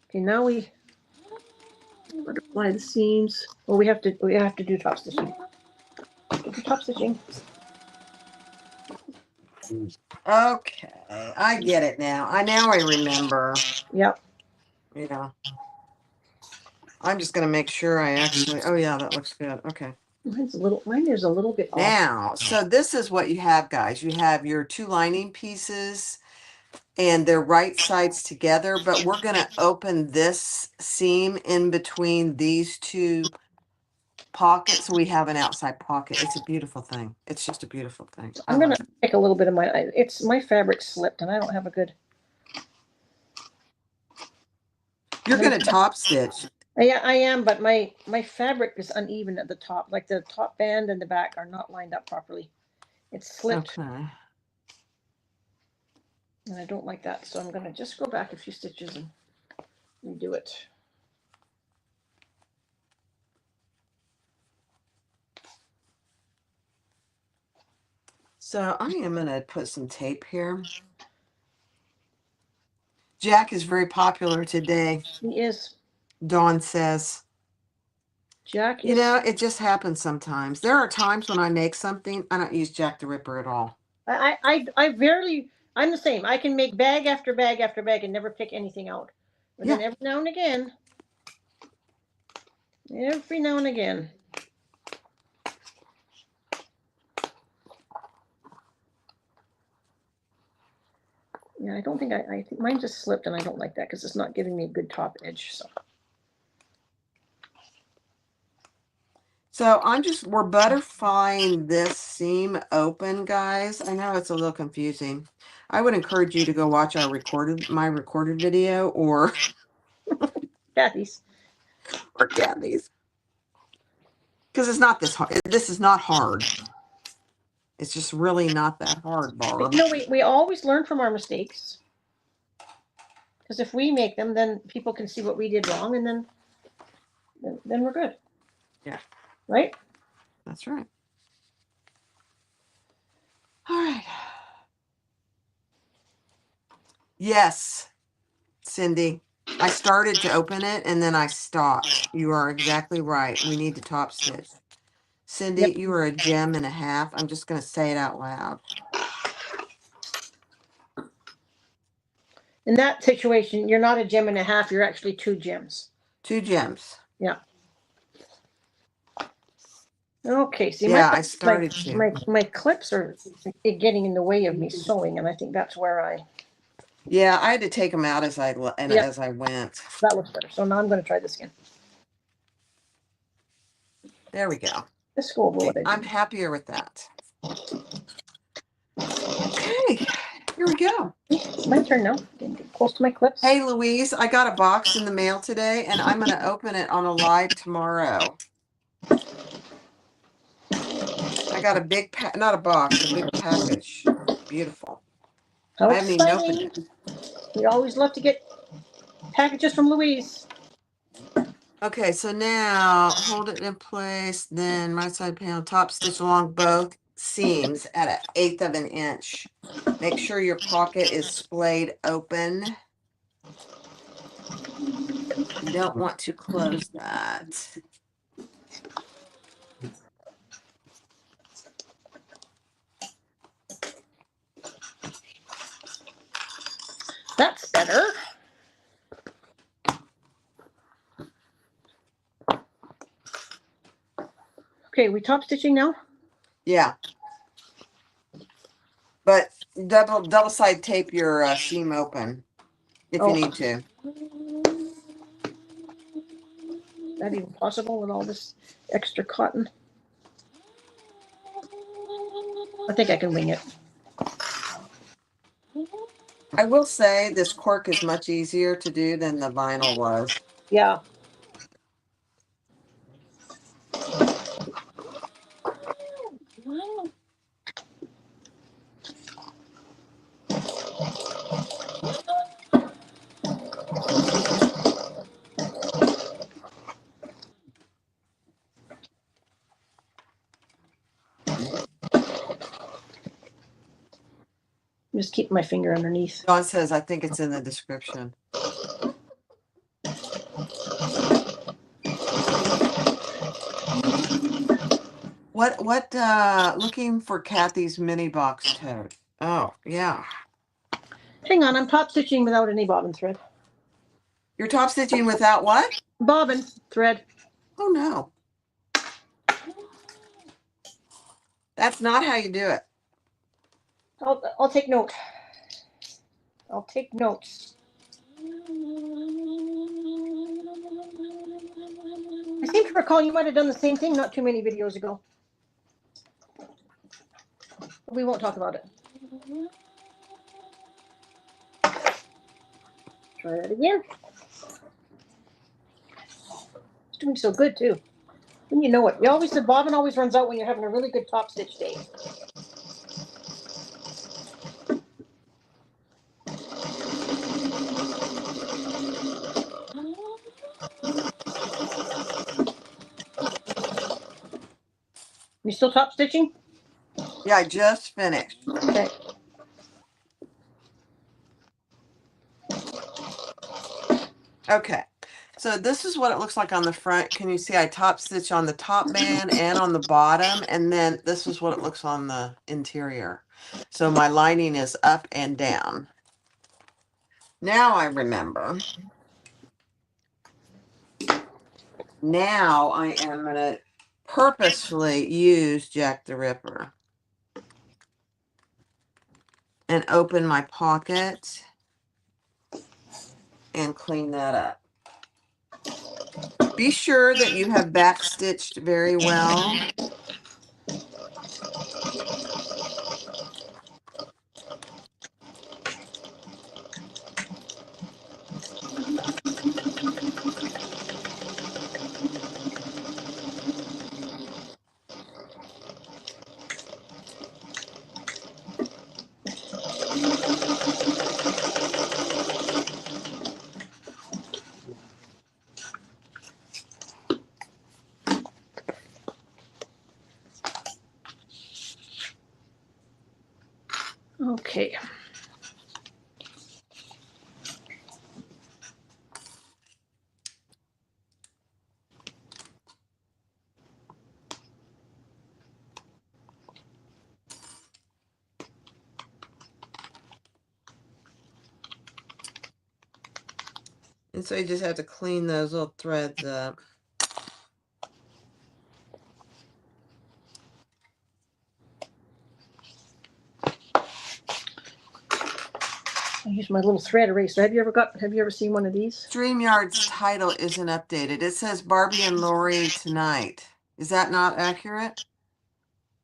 Speaker 2: Okay, now we butterfly the seams. Well, we have to do top stitching. Do top stitching.
Speaker 1: Okay, I get it now. I remember.
Speaker 2: Yep.
Speaker 1: Yeah. I'm just gonna make sure I actually. Oh yeah, that looks good. Okay.
Speaker 2: Mine is a little bit off.
Speaker 1: Now, so this is what you have, guys. You have your two lining pieces, and they're right sides together. But we're gonna open this seam in between these two pocket, so we have an outside pocket. It's a beautiful thing. It's just a beautiful thing. I
Speaker 2: I'm gonna
Speaker 1: love it.
Speaker 2: take a little bit of it's my fabric slipped, and I don't have a good.
Speaker 1: You're going to top stitch.
Speaker 2: Yeah, I am, but my fabric is uneven at the top. Like the top band and the back are not lined up properly. It's slipped,
Speaker 1: Okay.
Speaker 2: and I don't like that. So I'm gonna just go back a few stitches and redo it.
Speaker 1: So I am going to put some tape here. Jack is very popular today.
Speaker 2: He is.
Speaker 1: Dawn says.
Speaker 2: Jack
Speaker 1: You
Speaker 2: is.
Speaker 1: know, it just happens sometimes. There are times when I make something, I don't use Jack the Ripper at all.
Speaker 2: I barely. I'm the same. I can make bag after bag after bag and never pick anything out. But
Speaker 1: Yeah.
Speaker 2: then every now and again. Every now and again. Yeah, I don't think I think mine just slipped, and I don't like that because it's not giving me a good top edge.
Speaker 1: So we're butterflying this seam open, guys. I know it's a little confusing. I would encourage you to go watch my recorded video or
Speaker 2: Kathy's.
Speaker 1: Kathy's. Because it's not this hard. This is not hard. It's just really not that hard, Barb.
Speaker 2: No, we always learn from our mistakes. Because if we make them, then people can see what we did wrong, and then we're good.
Speaker 1: Yeah.
Speaker 2: Right?
Speaker 1: That's right. All right. Yes, Cindy. I started to open it and then I stopped. You are exactly right. We need to top stitch. Cindy,
Speaker 2: Yep.
Speaker 1: you are a gem and a half. I'm just going to say it out loud.
Speaker 2: In that situation, you're not a gem and a half. You're actually 2 gems.
Speaker 1: 2 gems.
Speaker 2: Yeah. Okay. See,
Speaker 1: yeah, I started
Speaker 2: my clips are getting in the way of me sewing, and I think that's where I.
Speaker 1: Yeah, I had to take them out as I went.
Speaker 2: That looks better. So now I'm going to try this again.
Speaker 1: There we go.
Speaker 2: Let's go over what I did.
Speaker 1: I'm happier with that. Okay, here we go.
Speaker 2: It's my turn now. Get close to my clips.
Speaker 1: Hey, Louise, I got a box in the mail today, and I'm going to open it on a live tomorrow. I got a big not a box, a big package. Beautiful.
Speaker 2: How
Speaker 1: I haven't even opened
Speaker 2: exciting.
Speaker 1: it.
Speaker 2: We always love to get packages from Louise.
Speaker 1: Okay, so now hold it in place, then right side panel, top stitch along both seams at 1/8 of an inch. Make sure your pocket is splayed open. You don't want to close that.
Speaker 2: That's better. Okay, we top stitching now?
Speaker 1: Yeah. But double side tape your seam open if you need to.
Speaker 2: Is that even possible with all this extra cotton? I think I can wing it.
Speaker 1: I will say this cork is much easier to do than the vinyl was.
Speaker 2: Yeah. Just keep my finger underneath.
Speaker 1: Dawn says, I think it's in the description. What looking for Kathy's mini box tote. Oh, yeah.
Speaker 2: Hang on, I'm top stitching without any bobbin thread.
Speaker 1: You're top stitching without what?
Speaker 2: Bobbin thread.
Speaker 1: Oh no. That's not how you do it.
Speaker 2: I'll take note. I'll take notes. I seem to recall you might have done the same thing not too many videos ago. We won't talk about it. Try that again. It's doing so good too. And you know it. You always said bobbin always runs out when you're having a really good top stitch day. You still top stitching?
Speaker 1: Yeah, I just finished.
Speaker 2: Okay.
Speaker 1: Okay. So this is what it looks like on the front. Can you see I top stitch on the top band and on the bottom? And then this is what it looks on the interior. So my lining is up and down. Now I remember. Now I am going to purposely use Jack the Ripper and open my pocket and clean that up. Be sure that you have back stitched very well.
Speaker 2: Okay.
Speaker 1: And so you just have to clean those little threads up.
Speaker 2: I use my little thread eraser. Have you ever seen one of these?
Speaker 1: StreamYard's title isn't updated. It says Barbie and Lori tonight. Is that not accurate?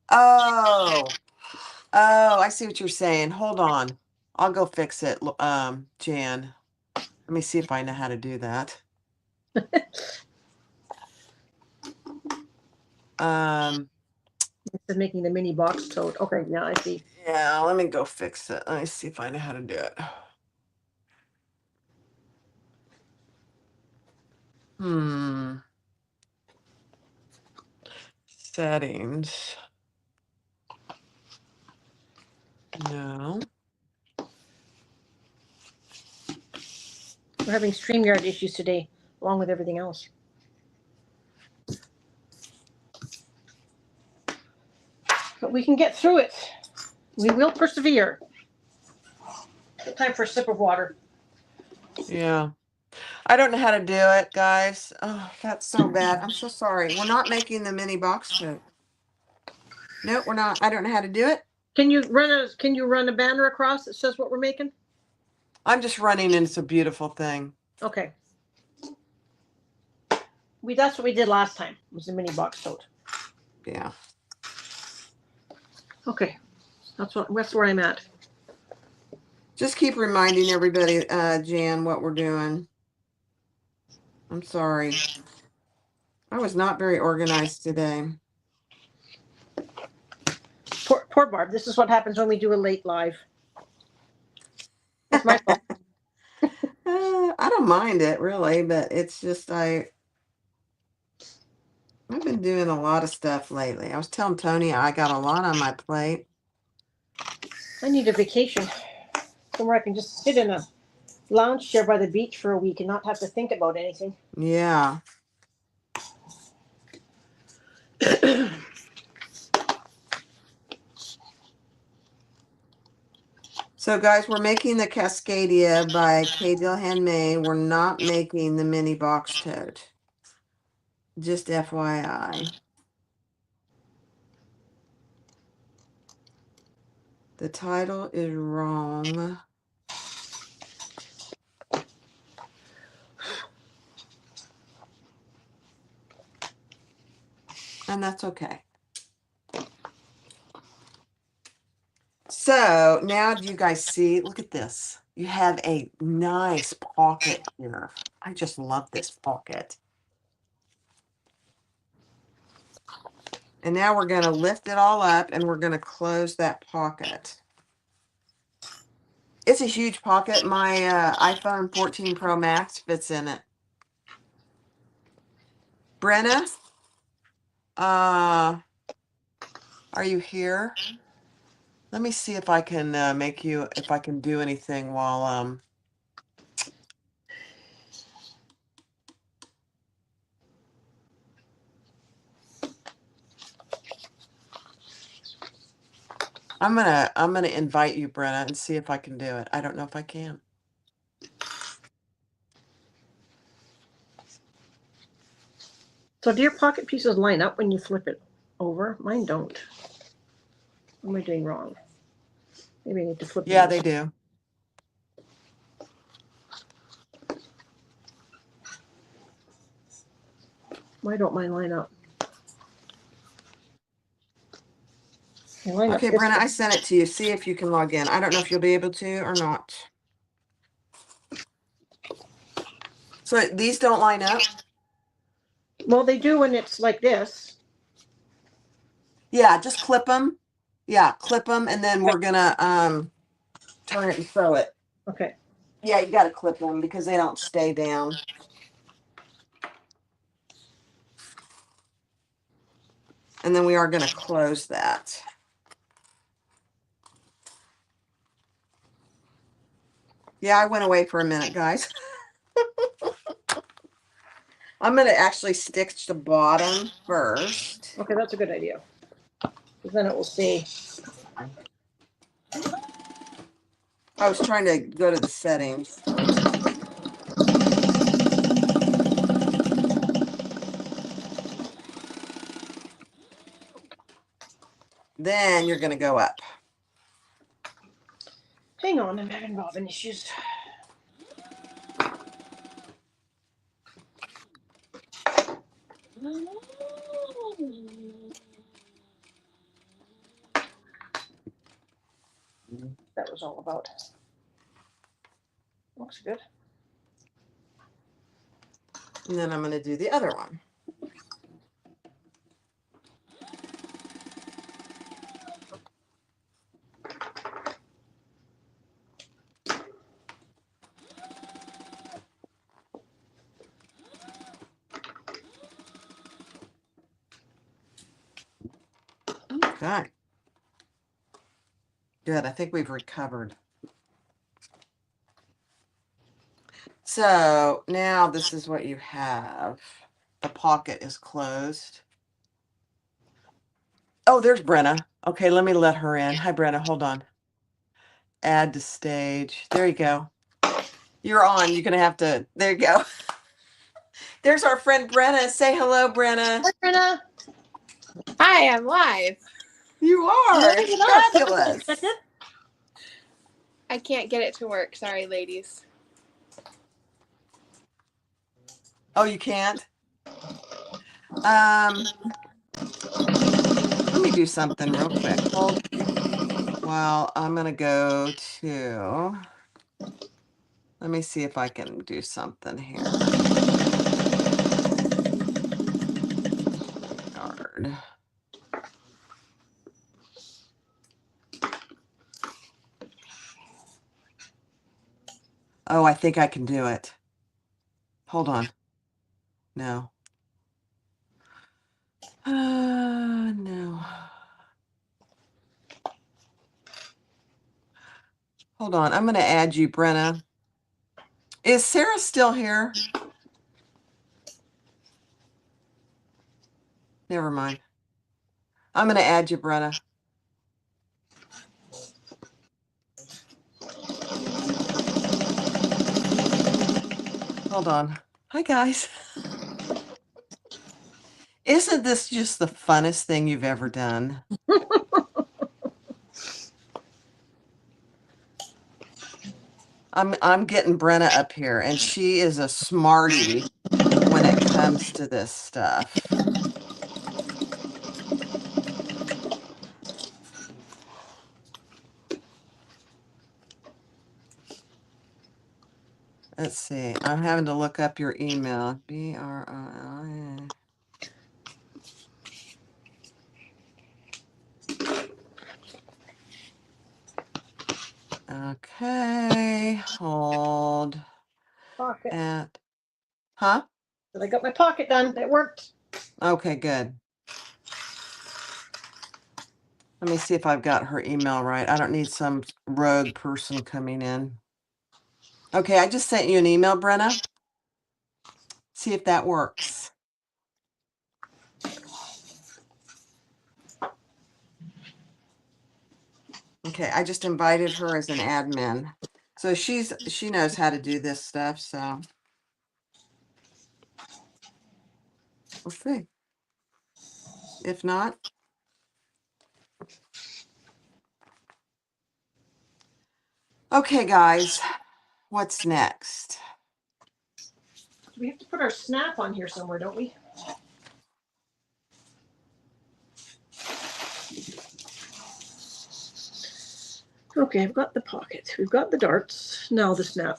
Speaker 1: Oh, I see what you're saying. Hold on. I'll go fix it, Jan. Let me see if I know how to do that.
Speaker 2: Instead of making the mini box tote. Okay, yeah, I see.
Speaker 1: Yeah, let me go fix it. Let me see if I know how to do it. Settings. No.
Speaker 2: We're having StreamYard issues today, along with everything else. But we can get through it. We will persevere. Time for a sip of water.
Speaker 1: Yeah. I don't know how to do it, guys. Oh, that's so bad. I'm so sorry. We're not making the mini box tote. Nope, we're not. I don't know how to do it.
Speaker 2: Can you run a banner across that says what we're making?
Speaker 1: I'm just running and it's a beautiful thing.
Speaker 2: Okay. That's what we did last time. Was the mini box tote.
Speaker 1: Yeah.
Speaker 2: Okay. That's where I'm at.
Speaker 1: Just keep reminding everybody, Jan, what we're doing. I'm sorry. I was not very organized today.
Speaker 2: Poor Barb. This is what happens when we do a late live. It's my fault.
Speaker 1: I don't mind it really, but it's just I've been doing a lot of stuff lately. I was telling Tony I got a lot on my plate.
Speaker 2: I need a vacation somewhere I can just sit in a lounge chair by the beach for a week and not have to think about anything.
Speaker 1: Yeah. So guys, we're making the Cascadia by Kdillhandmade. We're not making the mini box tote. Just FYI. The title is wrong. And that's okay. So now do you guys see, look at this. You have a nice pocket here. I just love this pocket. And now we're going to lift it all up and we're going to close that pocket. It's a huge pocket. My iPhone 14 Pro Max fits in it. Brenna, are you here? Let me see if I can if I can do anything while I'm gonna invite you, Brenna, and see if I can do it. I don't know if I can.
Speaker 2: So do your pocket pieces line up when you flip it over? Mine don't. What am I doing wrong? Maybe I need to flip it.
Speaker 1: Yeah, they do.
Speaker 2: Why don't mine line up? Line
Speaker 1: Okay,
Speaker 2: up
Speaker 1: Brenna, I sent it to you. See if you can log in. I don't know if you'll be able to or not. So these don't line up?
Speaker 2: Well, they do when it's like this.
Speaker 1: Yeah, just clip them. Yeah, clip them, and then we're gonna turn it and throw it.
Speaker 2: Okay.
Speaker 1: Yeah, you got to clip them because they don't stay down. And then we are going to close that. Yeah, I went away for a minute, guys. I'm going to actually stitch the bottom first.
Speaker 2: Okay, that's a good idea. Because then it will stay.
Speaker 1: I was trying to go to the settings. Then you're going to go up.
Speaker 2: Hang on, I'm having bobbin issues. That was all about. Looks good.
Speaker 1: And then I'm going to do the other one. Okay. Good. I think we've recovered. So now this is what you have. The pocket is closed. Oh, there's Brenna. Okay, let me let her in. Hi, Brenna. Hold on. Add to stage. There you go. You're on. You're going to have to. There you go. There's our friend Brenna. Say hello, Brenna.
Speaker 2: Hi, Brenna.
Speaker 3: Hi, I'm live.
Speaker 1: You are. Fabulous.
Speaker 3: I can't get it to work. Sorry, ladies.
Speaker 1: Oh, you can't? Let me do something real quick. Hold. Well, I'm going to go to. Let me see if I can do something here. Yard. Oh, I think I can do it. Hold on. No. No. Hold on. I'm going to add you, Brenna. Is Sarah still here? Never mind. I'm going to add you, Brenna. Hold on. Hi, guys. Isn't this just the funnest thing you've ever done? I'm getting Brenna up here, and she is a smarty when it comes to this stuff. Let's see. I'm having to look up your email. BRI. Okay. Hold
Speaker 2: Pocket.
Speaker 1: at. Huh?
Speaker 2: But I got my pocket done. It worked.
Speaker 1: Okay, good. Let me see if I've got her email right. I don't need some rogue person coming in. Okay, I just sent you an email, Brenna. See if that works. Okay, I just invited her as an admin. So she knows how to do this stuff, so we'll see. If not, okay, guys, what's next?
Speaker 2: We have to put our snap on here somewhere, don't we? Okay, I've got the pocket. We've got the darts. Now the snap.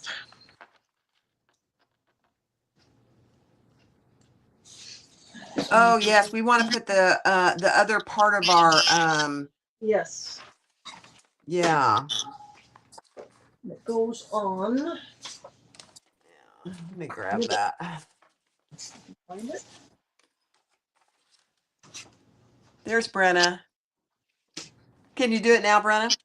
Speaker 1: Oh yes, we want to put the other part of our
Speaker 2: Yes.
Speaker 1: yeah.
Speaker 2: It goes on.
Speaker 1: Let me grab that.
Speaker 2: Find it.
Speaker 1: There's Brenna. Can you do it now, Brenna?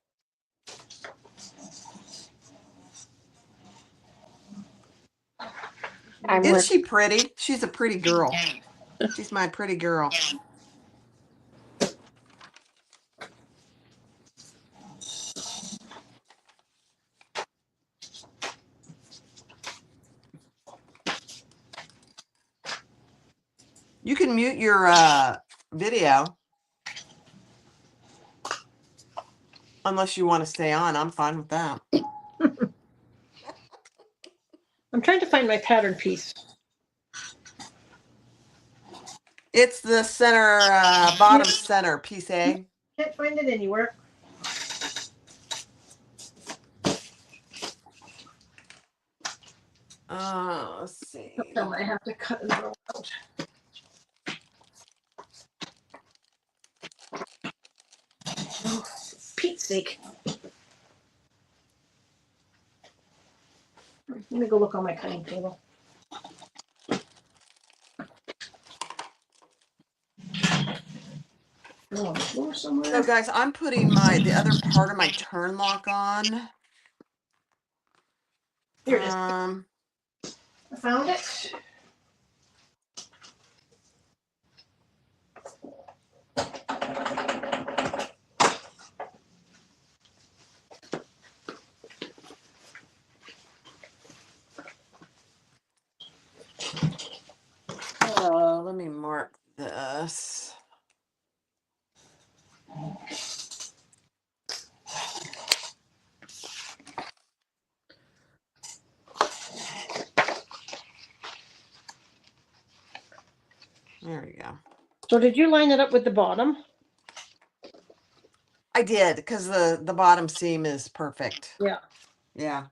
Speaker 1: Isn't she pretty? She's a pretty girl. She's my pretty girl. You can mute your video. Unless you want to stay on, I'm fine with that.
Speaker 2: I'm trying to find my pattern piece.
Speaker 1: It's the center, bottom center, piece A.
Speaker 2: Can't find it anywhere.
Speaker 1: Let's see.
Speaker 2: I have to cut and roll out. Oh, for Pete's sake. Let me go look on my cutting table. Oh, on the floor somewhere.
Speaker 1: So guys, I'm putting the other part of my turn lock on.
Speaker 2: Here it is. I found it.
Speaker 1: Let me mark this. There we go.
Speaker 2: So did you line it up with the bottom?
Speaker 1: I did, because the bottom seam is perfect.
Speaker 2: Yeah.
Speaker 1: Yeah.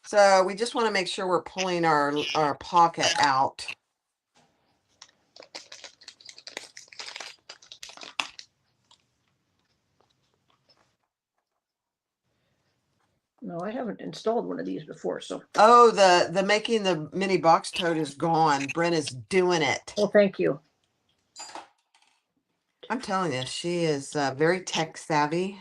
Speaker 1: So we just want to make sure we're pulling our pocket out.
Speaker 2: No, I haven't installed one of these before, so.
Speaker 1: Oh, the making the mini box tote is gone. Brenna's doing it.
Speaker 2: Well, thank you.
Speaker 1: I'm telling you, she is very tech savvy.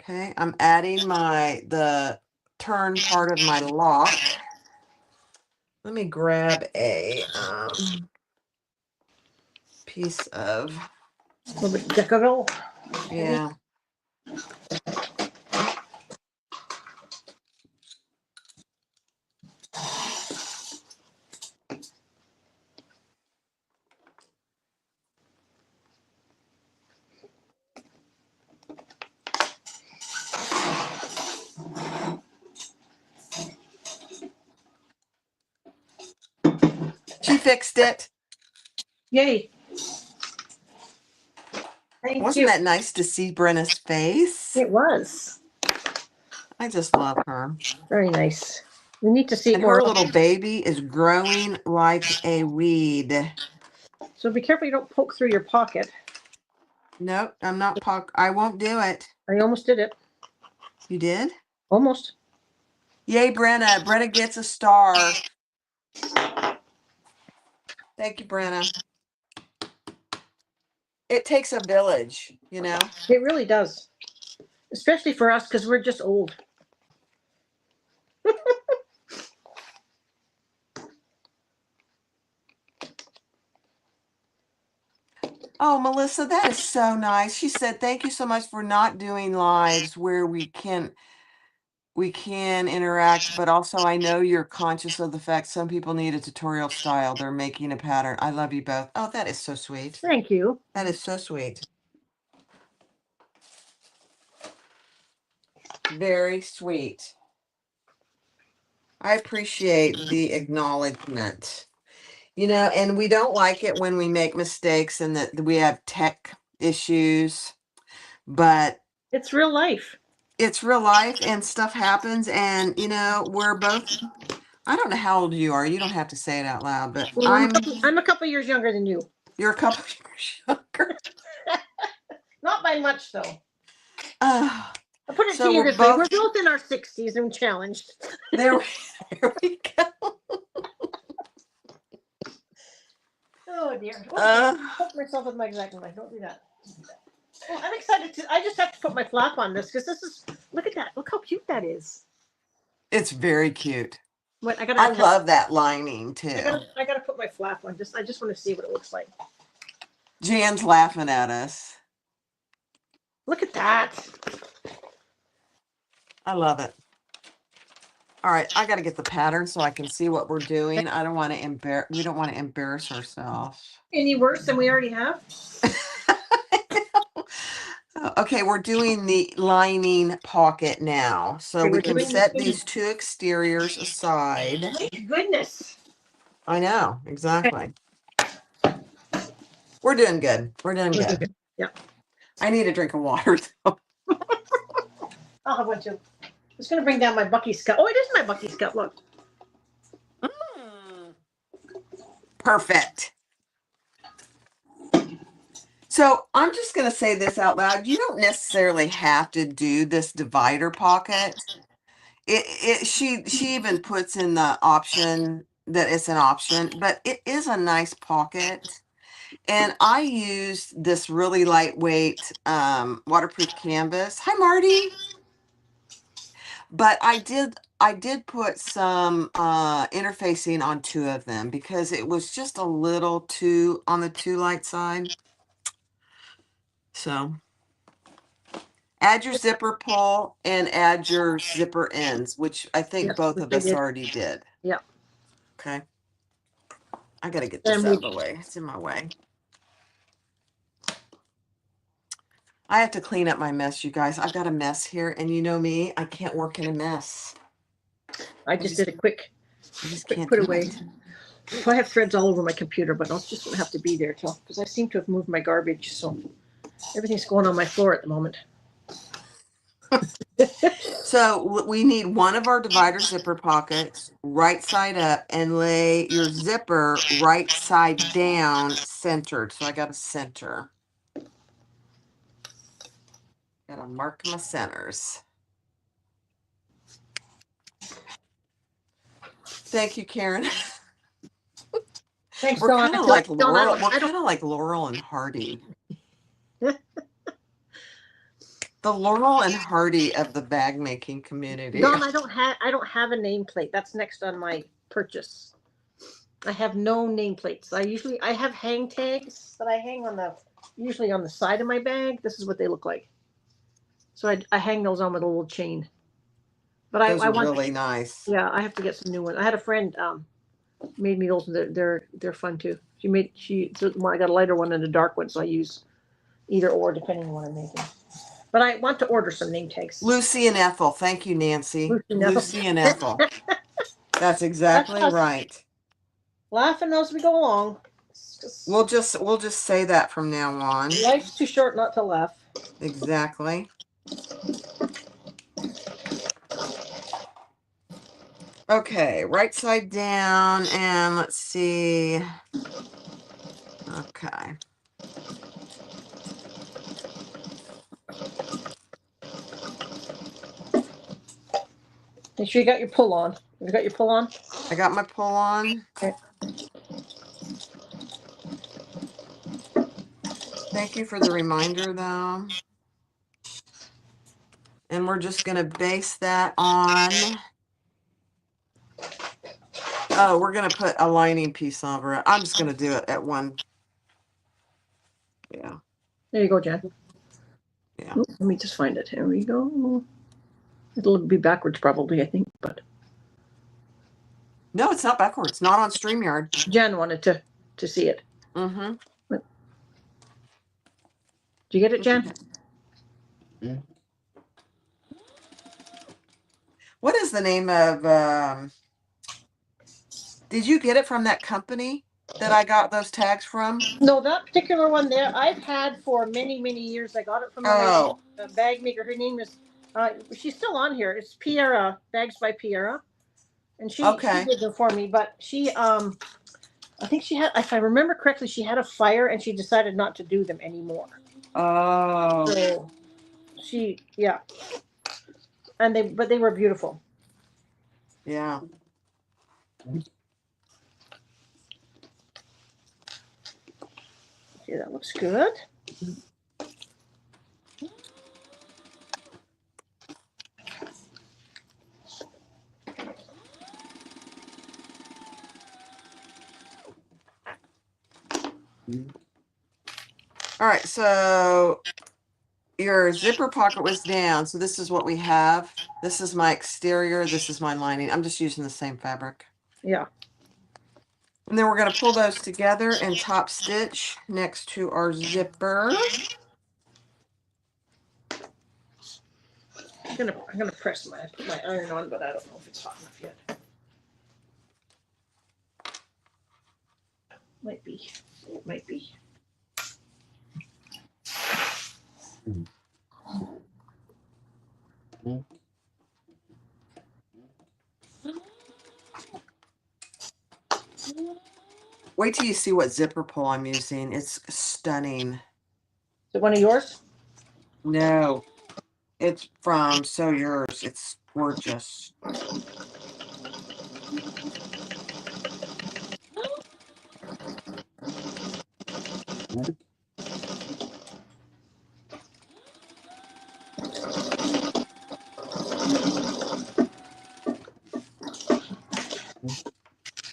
Speaker 1: Okay, I'm adding the turn part of my lock. Let me grab a piece of,
Speaker 2: A little bit Decaville.
Speaker 1: yeah. She fixed it.
Speaker 2: Yay. Thank
Speaker 1: Wasn't
Speaker 2: you.
Speaker 1: that nice to see Brenna's face?
Speaker 2: It was
Speaker 1: I just love her.
Speaker 2: very nice. We need to see it
Speaker 1: And her
Speaker 2: more.
Speaker 1: little baby is growing like a weed.
Speaker 2: So be careful you don't poke through your pocket.
Speaker 1: Nope, I'm not I won't do it.
Speaker 2: I almost did it.
Speaker 1: You did?
Speaker 2: Almost.
Speaker 1: Yay, Brenna. Brenna gets a star. Thank you, Brenna. It takes a village, you know?
Speaker 2: It really does. Especially for us because we're just old.
Speaker 1: Oh, Melissa, that is so nice. She said, thank you so much for not doing lives where we can interact, but also I know you're conscious of the fact some people need a tutorial style. They're making a pattern. I love you both. Oh, that is so sweet.
Speaker 2: Thank you.
Speaker 1: That is so sweet. Very sweet. I appreciate the acknowledgement. You know, and we don't like it when we make mistakes and that we have tech issues, but
Speaker 2: It's real life.
Speaker 1: it's real life and stuff happens. And, you know, we're both, I don't know how old you are. You don't have to say it out loud, but
Speaker 2: Well, I'm a couple years younger than you.
Speaker 1: you're a couple years younger.
Speaker 2: Not by much, though.
Speaker 1: Uh,
Speaker 2: I'll put it
Speaker 1: So
Speaker 2: to you
Speaker 1: we're
Speaker 2: this way.
Speaker 1: both-
Speaker 2: We're both in our 60s and challenged.
Speaker 1: there we go.
Speaker 2: Oh, dear.
Speaker 1: Uh,
Speaker 2: I poke myself with my exact knife. Don't do that. Oh, I'm excited to. I just have to put my flap on this because this is. Look at that. Look how cute that is.
Speaker 1: it's very cute.
Speaker 2: What I
Speaker 1: I love that lining too.
Speaker 2: I gotta put my flap on. I just want to see what it looks like.
Speaker 1: Jan's laughing at us.
Speaker 2: Look at that.
Speaker 1: I love it. All right, I got to get the pattern so I can see what we're doing. I don't want to we don't want to embarrass ourselves.
Speaker 2: Any worse than we already have?
Speaker 1: Okay, we're doing the lining pocket now. So
Speaker 2: Okay,
Speaker 1: we
Speaker 2: we're
Speaker 1: can
Speaker 2: doing
Speaker 1: set
Speaker 2: the-
Speaker 1: these two exteriors aside.
Speaker 2: Thank goodness.
Speaker 1: I know, exactly. We're doing good. We're doing good.
Speaker 2: Yeah.
Speaker 1: I need a drink of water though.
Speaker 2: I'll have one too. It's gonna bring down my Bucky's cup. Oh, it is my Bucky's cup. Look.
Speaker 1: Perfect. So I'm just going to say this out loud. You don't necessarily have to do this divider pocket. She even puts in the option that it's an option, but it is a nice pocket. And I used this really lightweight waterproof canvas. Hi, Marty. But I did put some interfacing on two of them because it was just a little too on the too light side. So add your zipper pull and add your zipper ends, which I think both of us already did.
Speaker 2: Yeah.
Speaker 1: Okay. I got to get this out of the way. It's in my way. I have to clean up my mess, you guys. I've got a mess here, and you know me, I can't work in a mess.
Speaker 2: I just did a quick
Speaker 1: can't
Speaker 2: put
Speaker 1: do
Speaker 2: away.
Speaker 1: it.
Speaker 2: So I have threads all over my computer, but I'll just have to be there till because I seem to have moved my garbage, so everything's going on my floor at the moment.
Speaker 1: So we need one of our divider zipper pockets right side up and lay your zipper right side down centered. So I got a center. Gotta mark my centers. Thank you, Karen.
Speaker 2: Thanks,
Speaker 1: We're
Speaker 2: Dawn.
Speaker 1: kind of like Laurel. We're kind of like Laurel and Hardy. The Laurel and Hardy of the bag making community.
Speaker 2: Dawn, I don't have a nameplate. That's next on my purchase. I have no nameplates. I have hang tags that I hang usually on the side of my bag. This is what they look like. So I hang those on with a little chain. But
Speaker 1: Those
Speaker 2: I
Speaker 1: are
Speaker 2: want
Speaker 1: really nice.
Speaker 2: Yeah, I have to get some new ones. I had a friend made me those. They're fun too. Well, I got a lighter one and a dark one, so I use either or depending on what I'm making. But I want to order some name tags.
Speaker 1: Lucy and Ethel. Thank you, Nancy.
Speaker 2: Lucy
Speaker 1: and Ethel. That's exactly right.
Speaker 2: Laughing as we go along.
Speaker 1: We'll just say that from now on.
Speaker 2: Life's too short not to laugh.
Speaker 1: Exactly. Okay, right side down, and let's see. Okay.
Speaker 2: Make sure you got your pull on. You got your pull on?
Speaker 1: I got my pull on.
Speaker 2: Okay.
Speaker 1: Thank you for the reminder, though. And we're just going to base that on... Oh, we're going to put a lining piece over it. I'm just going to do it at one. Yeah.
Speaker 2: There you go, Jen.
Speaker 1: Yeah.
Speaker 2: Ooh, let me just find it. Here we go. It'll be backwards probably, I think, but...
Speaker 1: No, it's not backwards. Not on StreamYard.
Speaker 2: Jen wanted to see it.
Speaker 1: Mm-hmm.
Speaker 2: Did you get it, Jen?
Speaker 1: Yeah. What is the name of... Did you get it from that company that I got those tags from?
Speaker 2: No, that particular one there I've had for many, many years. I got it from a bag maker. Her name is, she's still on here. It's Piera, Bags by Piera. And she did them for me, but she, I think she had, if I remember correctly, she had a fire and she decided not to do them anymore.
Speaker 1: Oh.
Speaker 2: So she, yeah. But they were beautiful.
Speaker 1: Yeah.
Speaker 2: Okay, that looks good.
Speaker 1: All right, so your zipper pocket was down. So this is what we have. This is my exterior. This is my lining. I'm just using the same fabric.
Speaker 2: Yeah.
Speaker 1: And then we're going to pull those together and top stitch next to our zipper.
Speaker 2: I'm gonna press put my iron on, but I don't know if it's hot enough yet. Might be. It might be.
Speaker 1: Wait till you see what zipper pull I'm using. It's stunning.
Speaker 2: Is it one of yours?
Speaker 1: No, it's from So Yours. It's gorgeous.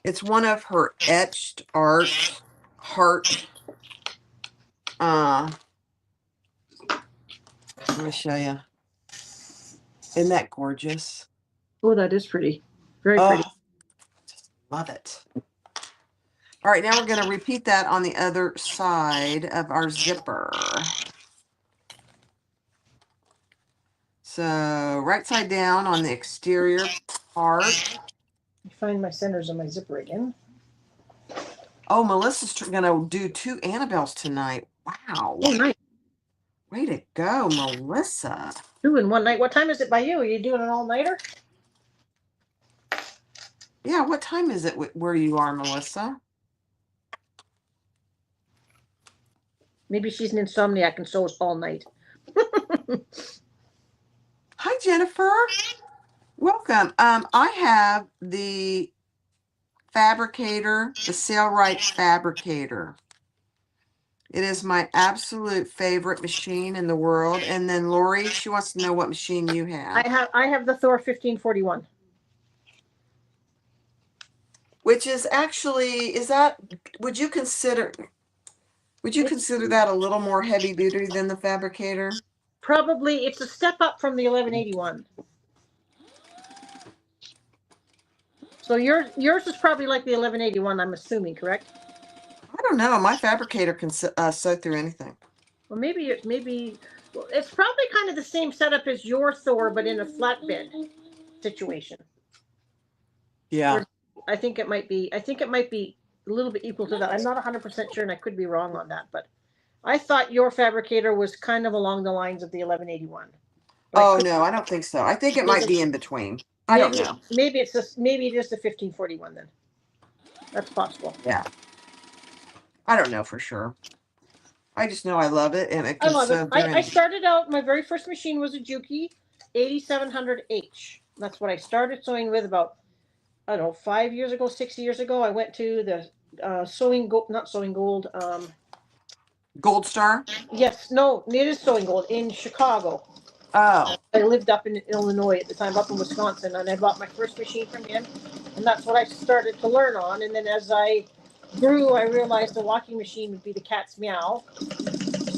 Speaker 1: It's one of her etched art heart. Let me show you. Isn't that gorgeous?
Speaker 2: Oh, that is pretty. Very pretty.
Speaker 1: Just love it. All right, now we're going to repeat that on the other side of our zipper. So right side down on the exterior part.
Speaker 2: Let me find my centers on my zipper again.
Speaker 1: Oh, Melissa's going to do 2 Annabelles tonight. Wow.
Speaker 2: Oh, nice.
Speaker 1: Way to go, Melissa.
Speaker 2: 2 in one night. What time is it by you? Are you doing an all-nighter?
Speaker 1: Yeah, what time is it where you are, Melissa?
Speaker 2: Maybe she's an insomniac and sews all night.
Speaker 1: Hi, Jennifer. Welcome. I have the Fabricator, the Sailrite Fabricator. It is my absolute favorite machine in the world. And then Lori, she wants to know what machine you have.
Speaker 2: I have the Thor 1541.
Speaker 1: Which is actually, would you consider that a little more heavy duty than the Fabricator?
Speaker 2: Probably, it's a step up from the 1181. So yours is probably like the 1181, I'm assuming, correct?
Speaker 1: I don't know. My Fabricator can sew through anything.
Speaker 2: Well, maybe it's probably kind of the same setup as your Thor, but in a flatbed situation.
Speaker 1: Yeah.
Speaker 2: I think it might be a little bit equal to that. I'm not 100% sure, and I could be wrong on that, but I thought your fabricator was kind of along the lines of the 1181. But
Speaker 1: Oh no, I don't think so. I think it might be in between. I don't know.
Speaker 2: Maybe it's just a 1541 then. That's possible.
Speaker 1: Yeah. I don't know for sure. I just know I love it, and it
Speaker 2: I
Speaker 1: can
Speaker 2: love it.
Speaker 1: sew
Speaker 2: I
Speaker 1: very.
Speaker 2: started out, my very first machine was a Juki 8700H. That's what I started sewing with about, I don't know, 5 years ago, 6 years ago. I went to the sewing gold, not sewing gold.
Speaker 1: Gold Star?
Speaker 2: Yes, no, it is sewing gold in Chicago.
Speaker 1: Oh,
Speaker 2: I lived up in Illinois at the time, up in Wisconsin, and I bought my first machine from him, and that's what I started to learn on. And then as I grew, I realized the walking machine would be the cat's meow.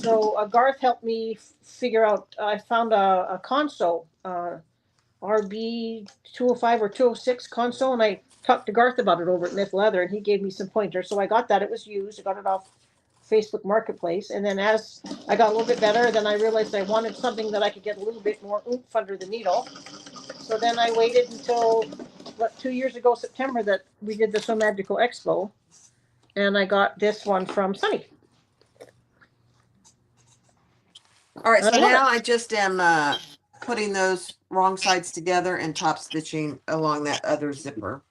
Speaker 2: So Garth helped me figure out. I found a console, RB 205 or 206 console, and I talked to Garth about it over at Myth Leather, and he gave me some pointers. So I got that. It was used. I got it off Facebook Marketplace, and then as I got a little bit better, then I realized I wanted something that I could get a little bit more oomph under the needle. So then I waited until 2 years ago, September, that we did the So Magical Expo, and I got this one from Sunny.
Speaker 1: all right. So
Speaker 2: I love
Speaker 1: now
Speaker 2: it.
Speaker 1: I just am putting those wrong sides together and top stitching along that other zipper.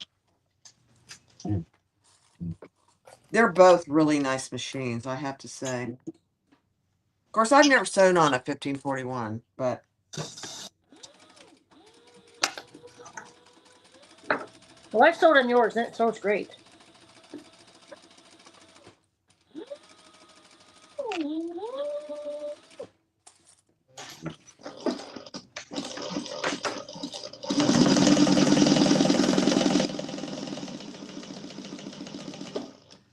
Speaker 1: They're both really nice machines, I have to say. Of course, I've never sewn on a 1541, but
Speaker 2: Well, I've sewed on yours, and it sews great.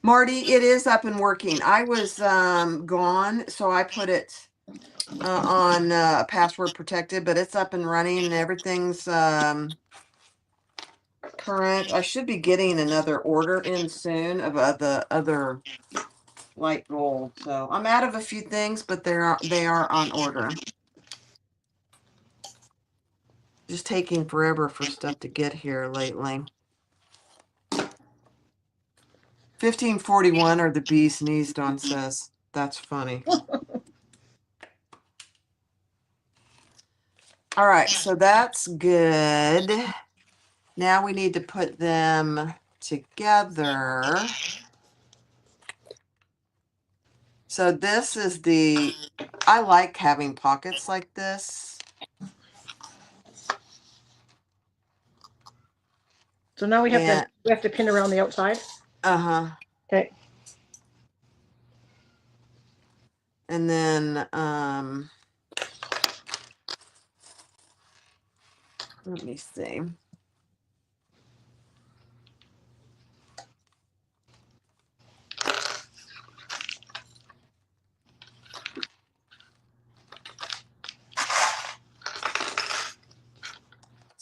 Speaker 1: Marty, it is up and working. I was gone, so I put it on password protected, but it's up and running and everything's current. I should be getting another order in soon of the other light gold. So I'm out of a few things, but they are on order. Just taking forever for stuff to get here lately. 1541 or the bee's knees, Dawn says. That's funny. All right, so that's good. Now we need to put them together. So this is I like having pockets like this.
Speaker 2: So now we have to pin around the outside.
Speaker 1: Uh-huh.
Speaker 2: Okay.
Speaker 1: And then let me see.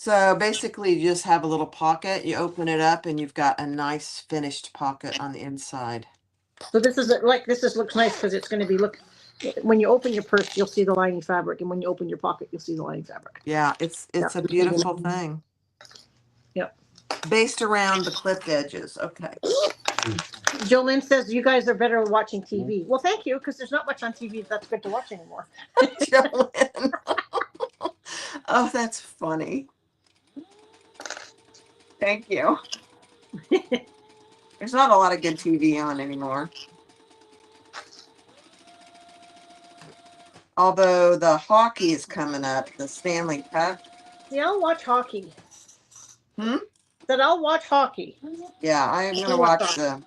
Speaker 1: So basically you just have a little pocket, you open it up and you've got a nice finished pocket on the inside.
Speaker 2: So this looks nice because it's going to be when you open your purse, you'll see the lining fabric, and when you open your pocket, you'll see the lining fabric.
Speaker 1: Yeah, it's a beautiful thing.
Speaker 2: Yep.
Speaker 1: Based around the clipped edges. Okay.
Speaker 2: Jolynn says you guys are better at watching TV. Well, thank you, because there's not much on TV that's good to watch anymore.
Speaker 1: Jolynn. Oh, that's funny. Thank you. There's not a lot of good TV on anymore. Although the hockey is coming up, the Stanley Cup.
Speaker 2: See, I'll watch hockey.
Speaker 1: Hmm?
Speaker 2: Said I'll watch hockey.
Speaker 1: Yeah, I am going to watch the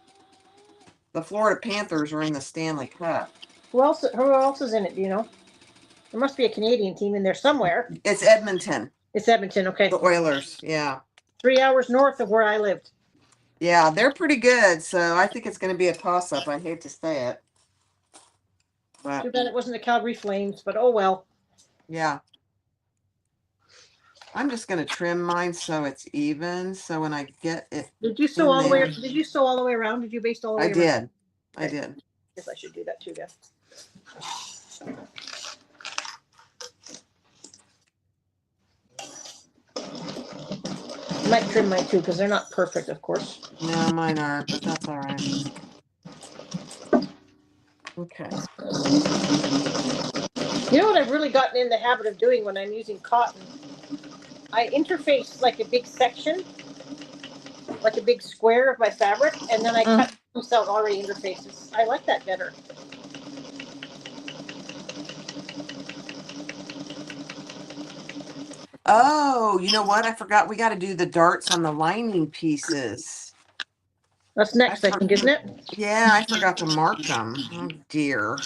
Speaker 1: Florida Panthers are in the Stanley Cup.
Speaker 2: Who else is in it, do you know? There must be a Canadian team in there somewhere.
Speaker 1: It's Edmonton.
Speaker 2: It's Edmonton, okay.
Speaker 1: The Oilers, yeah.
Speaker 2: 3 hours north of where I lived.
Speaker 1: Yeah, they're pretty good, so I think it's going to be a toss-up. I hate to say it. But,
Speaker 2: too bad it wasn't the Calgary Flames, but oh well.
Speaker 1: Yeah. I'm just going to trim mine so it's even, so when I get it
Speaker 2: Did you sew all the way? Did you sew all the way around? Did you baste all the way around?
Speaker 1: I did.
Speaker 2: Guess I should do that too, then. might trim mine too because they're not perfect, of course.
Speaker 1: No, mine aren't, but that's all right. Okay.
Speaker 2: You know what I've really gotten in the habit of doing when I'm using cotton? I interface like a big section, like a big square of my fabric, and then I cut these out already interfaces. I like that better.
Speaker 1: Oh, you know what? I forgot we got to do the darts on the lining pieces.
Speaker 2: That's next, I think, isn't it?
Speaker 1: Yeah, I forgot to mark them. Oh, dear.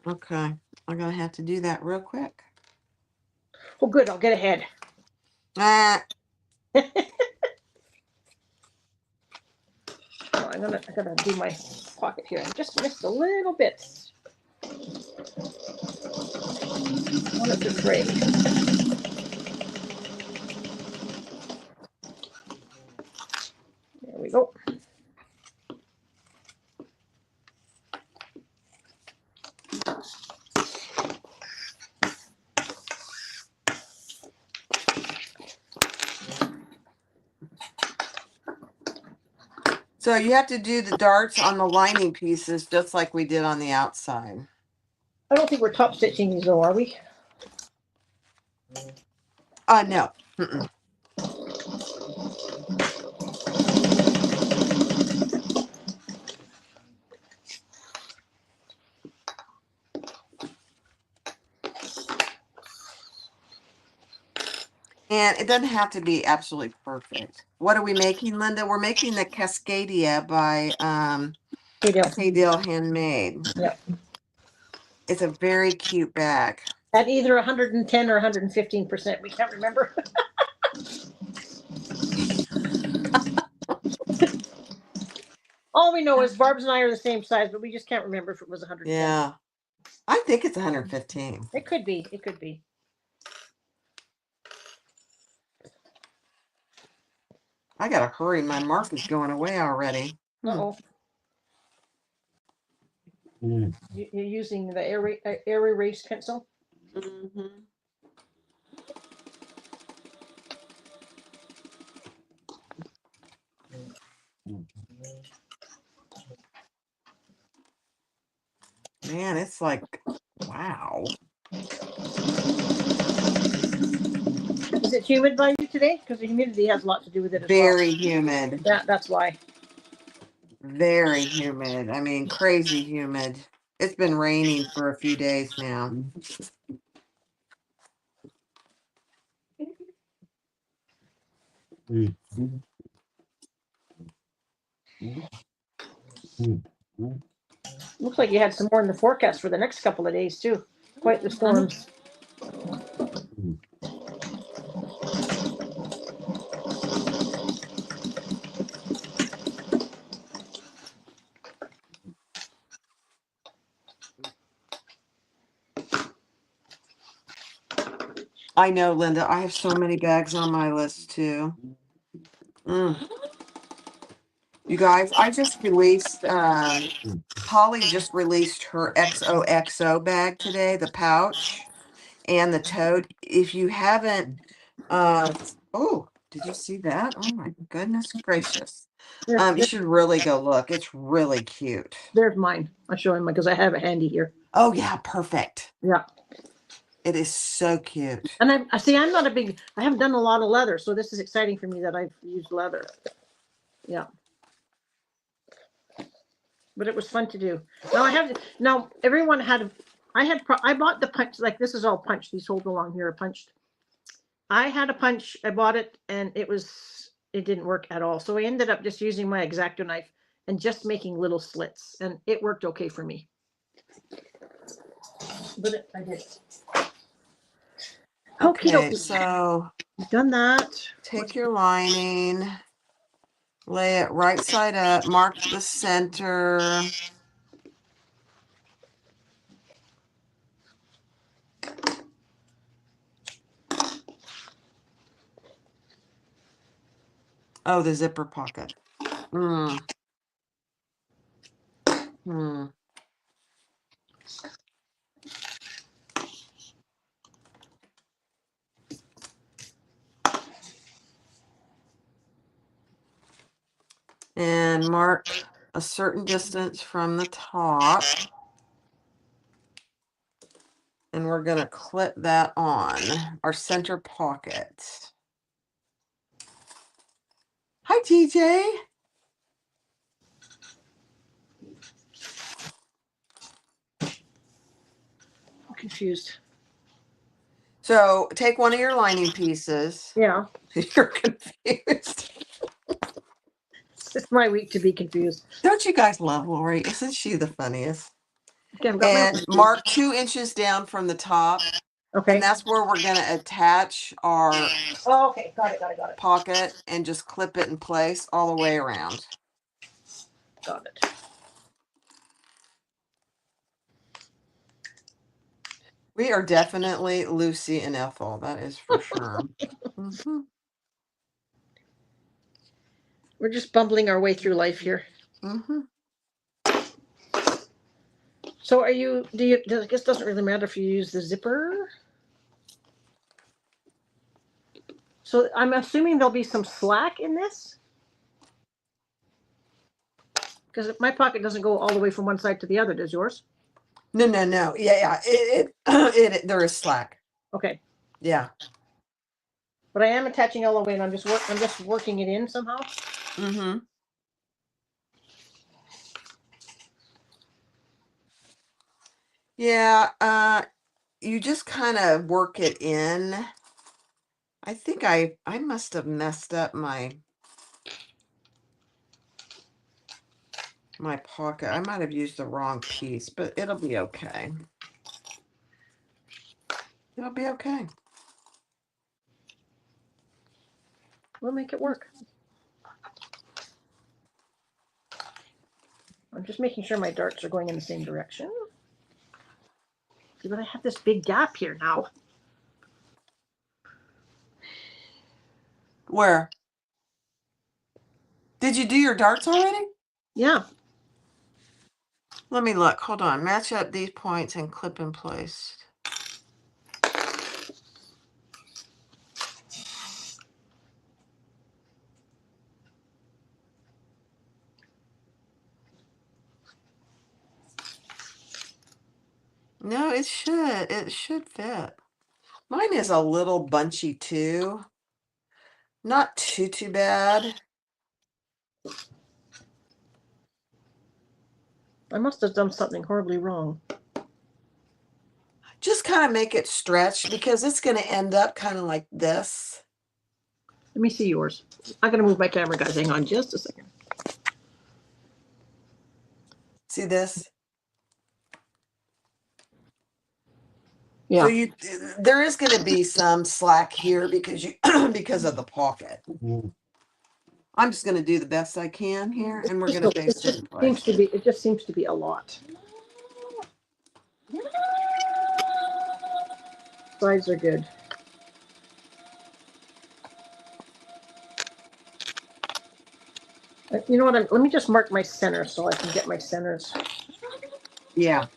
Speaker 1: Okay. I'm going to have to do that real quick.
Speaker 2: Oh, good. I'll get ahead.
Speaker 1: Ah.
Speaker 2: I gotta do my pocket here. I just missed a little bit. Wanted to trade. There we go.
Speaker 1: So you have to do the darts on the lining pieces just like we did on the outside.
Speaker 2: I don't think we're top stitching these though, are we?
Speaker 1: No. Mm-mm. And it doesn't have to be absolutely perfect. What are we making, Linda? We're making the Cascadia by Kdillhandmade.
Speaker 2: Yep.
Speaker 1: It's a very cute bag.
Speaker 2: At either 110 or 115%. We can't remember. All we know is Barb's and I are the same size, but we just can't remember if it was 110.
Speaker 1: Yeah. I think it's 115.
Speaker 2: It could be. It could be.
Speaker 1: I gotta hurry. My mark is going away already.
Speaker 2: Uh-oh. You're using the air erase pencil?
Speaker 1: Mm-hmm. Man, it's like, wow.
Speaker 2: Is it humid by you today? Because the humidity has a lot to do with it as
Speaker 1: Very humid.
Speaker 2: well. That's why.
Speaker 1: Very humid. I mean, crazy humid. It's been raining for a few days now.
Speaker 2: Looks like you had some more in the forecast for the next couple of days too. Quite the storms.
Speaker 1: I know, Linda. I have so many bags on my list too. You guys, I just released, Polly just released her XOXO bag today, the pouch and the tote. If you haven't, oh, did you see that? Oh my goodness gracious. You should really go look. It's really cute.
Speaker 2: There's mine. I'll show him because I have it handy here.
Speaker 1: Oh yeah, perfect.
Speaker 2: Yeah.
Speaker 1: It is so cute.
Speaker 2: And I see I'm not a big, I haven't done a lot of leather, so this is exciting for me that I've used leather. Yeah. But it was fun to do. Now everyone had, I bought the punch, like this is all punched. These holes along here are punched. I had a punch, I bought it and it didn't work at all. So I ended up just using my X-Acto knife and just making little slits and it worked okay for me. But I did.
Speaker 1: Okay, so
Speaker 2: you've done that.
Speaker 1: Take your lining, lay it right side up, mark the center. Oh, the zipper pocket. and mark a certain distance from the top. And we're going to clip that on our center pocket. Hi, TJ.
Speaker 2: I'm confused.
Speaker 1: So take one of your lining pieces.
Speaker 2: Yeah.
Speaker 1: You're confused.
Speaker 2: It's my week to be confused.
Speaker 1: Don't you guys love Lori? Isn't she the funniest?
Speaker 2: Okay, I've got
Speaker 1: And mark 2 inches down from the top.
Speaker 2: Okay.
Speaker 1: And that's where we're going to attach our
Speaker 2: okay. Got it.
Speaker 1: pocket and just clip it in place all the way around.
Speaker 2: Got it.
Speaker 1: We are definitely Lucy and Ethel. That is for sure. Mm-hmm.
Speaker 2: We're just bumbling our way through life here.
Speaker 1: Mm-hmm.
Speaker 2: So I guess it doesn't really matter if you use the zipper. So I'm assuming there'll be some slack in this? Because my pocket doesn't go all the way from one side to the other, does yours?
Speaker 1: No. Yeah. There is slack.
Speaker 2: Okay.
Speaker 1: Yeah.
Speaker 2: But I am attaching all the way, and I'm just working it in somehow.
Speaker 1: Mm-hmm. Yeah. You just kind of work it in. I think I must have messed up my pocket. I might have used the wrong piece, but it'll be okay. It'll be okay.
Speaker 2: We'll make it work. I'm just making sure my darts are going in the same direction. See, but I have this big gap here now.
Speaker 1: Where? Did you do your darts already?
Speaker 2: Yeah.
Speaker 1: Let me look. Hold on. Match up these points and clip in place. No, it should. It should fit. Mine is a little bunchy too. Not too bad.
Speaker 2: I must have done something horribly wrong.
Speaker 1: Just kind of make it stretch because it's going to end up kind of like this.
Speaker 2: Let me see yours. I'm going to move my camera, guys. Hang on just a second.
Speaker 1: See this?
Speaker 2: Yeah.
Speaker 1: So there is going to be some slack here because because of the pocket. I'm just going to do the best I can here, and we're going to paste it in place.
Speaker 2: It just seems to be a lot. Sides are good. You know what? Let me just mark my center so I can get my centers.
Speaker 1: Yeah.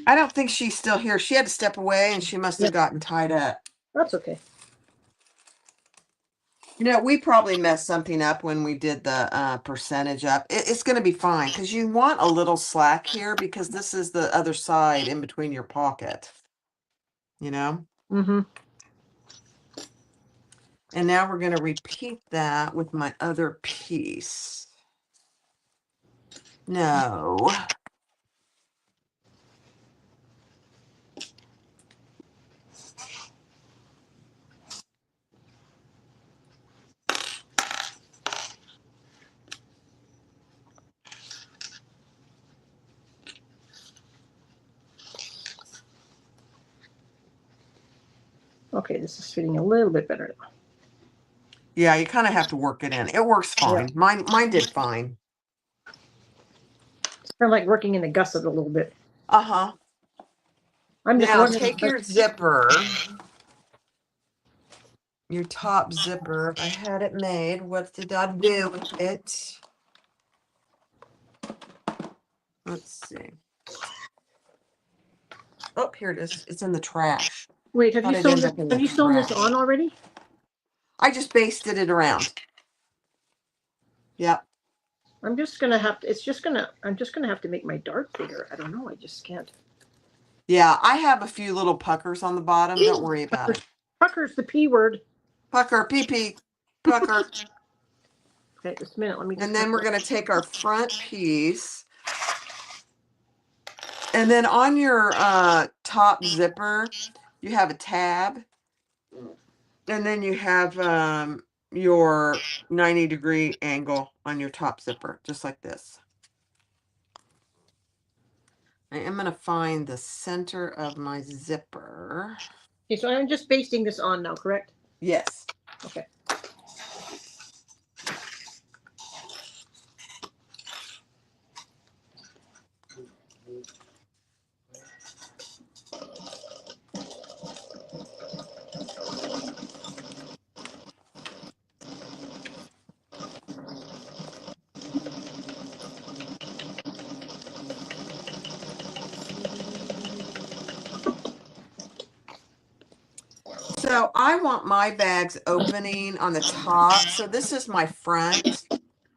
Speaker 1: I don't think she's still here. She had to step away, and she must have gotten tied up.
Speaker 2: That's okay.
Speaker 1: You know, we probably messed something up when we did the percentage up. It's going to be fine because you want a little slack here because this is the other side in between your pocket. You know?
Speaker 2: Mm-hmm.
Speaker 1: And now we're going to repeat that with my other piece. No.
Speaker 2: Okay, this is fitting a little bit better.
Speaker 1: Yeah, you kind of have to work it in. It works fine. Yeah. Mine did fine.
Speaker 2: It's kind of like working in the gusset a little bit.
Speaker 1: Uh-huh. Now take your zipper, your top zipper. I had it made. What did I do with it? Let's see. Oh, here it is. It's in the trash.
Speaker 2: Wait, have
Speaker 1: Thought
Speaker 2: you
Speaker 1: it
Speaker 2: sewn
Speaker 1: ended
Speaker 2: this?
Speaker 1: up in
Speaker 2: Have
Speaker 1: the
Speaker 2: you sewn this
Speaker 1: trash.
Speaker 2: on already?
Speaker 1: I just basted it around. Yep.
Speaker 2: I'm just gonna have to. I'm just gonna have to make my dart bigger. I don't know. I just can't.
Speaker 1: Yeah, I have a few little puckers on the bottom. Don't worry about it.
Speaker 2: Pucker's the P word.
Speaker 1: Pucker, pee-pee, pucker.
Speaker 2: Okay, just a minute. Let me just.
Speaker 1: And then we're going to take our front piece. And then on your top zipper, you have a tab. And then you have your 90-degree angle on your top zipper, just like this. I am going to find the center of my zipper.
Speaker 2: Okay, so I'm just basting this on now, correct?
Speaker 1: Yes.
Speaker 2: Okay.
Speaker 1: So I want my bags opening on the top. So this is my front.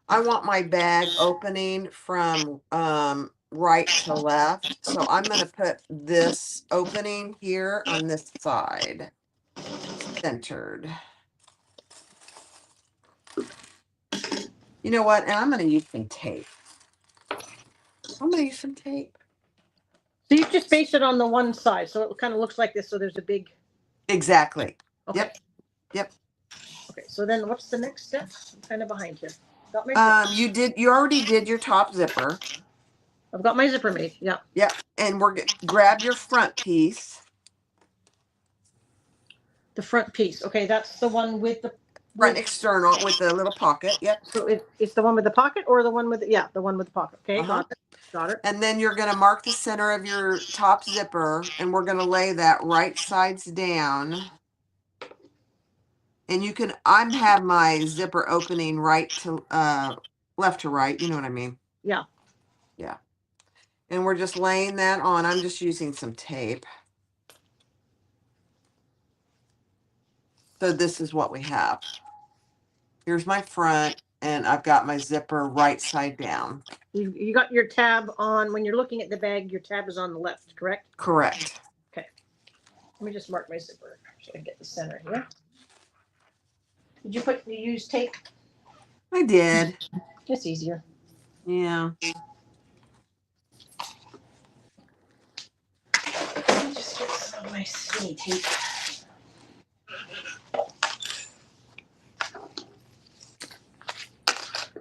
Speaker 1: I want my bag opening from right to left. So I'm going to put this opening here on this side, centered. You know what? And I'm going to use some tape. I'm going to use some tape.
Speaker 2: So you just based it on the one side, so it kind of looks like this. So there's a big.
Speaker 1: Exactly.
Speaker 2: Okay.
Speaker 1: Yep. Yep.
Speaker 2: Okay. So then, what's the next step? I'm kind of behind here. Got my.
Speaker 1: You already did your top zipper.
Speaker 2: I've got my zipper made. Yeah.
Speaker 1: Yep. And grab your front piece.
Speaker 2: The front piece. Okay, that's the one with the
Speaker 1: Front external with the little pocket. Yep.
Speaker 2: So it's the one with the pocket or the one with the one with the pocket. Okay, got it. Got it.
Speaker 1: And then you're going to mark the center of your top zipper, and we're going to lay that right sides down. And you can, have my zipper opening right to, left to right. You know what I mean?
Speaker 2: Yeah.
Speaker 1: Yeah. And we're just laying that on. I'm just using some tape. So this is what we have. Here's my front, and I've got my zipper right side down.
Speaker 2: You got your tab on when you're looking at the bag. Your tab is on the left, correct?
Speaker 1: Correct.
Speaker 2: Okay. Let me just mark my zipper so I can get the center here. Did you use tape?
Speaker 1: I did.
Speaker 2: It's easier.
Speaker 1: Yeah.
Speaker 2: Let me just get some of my skinny tape.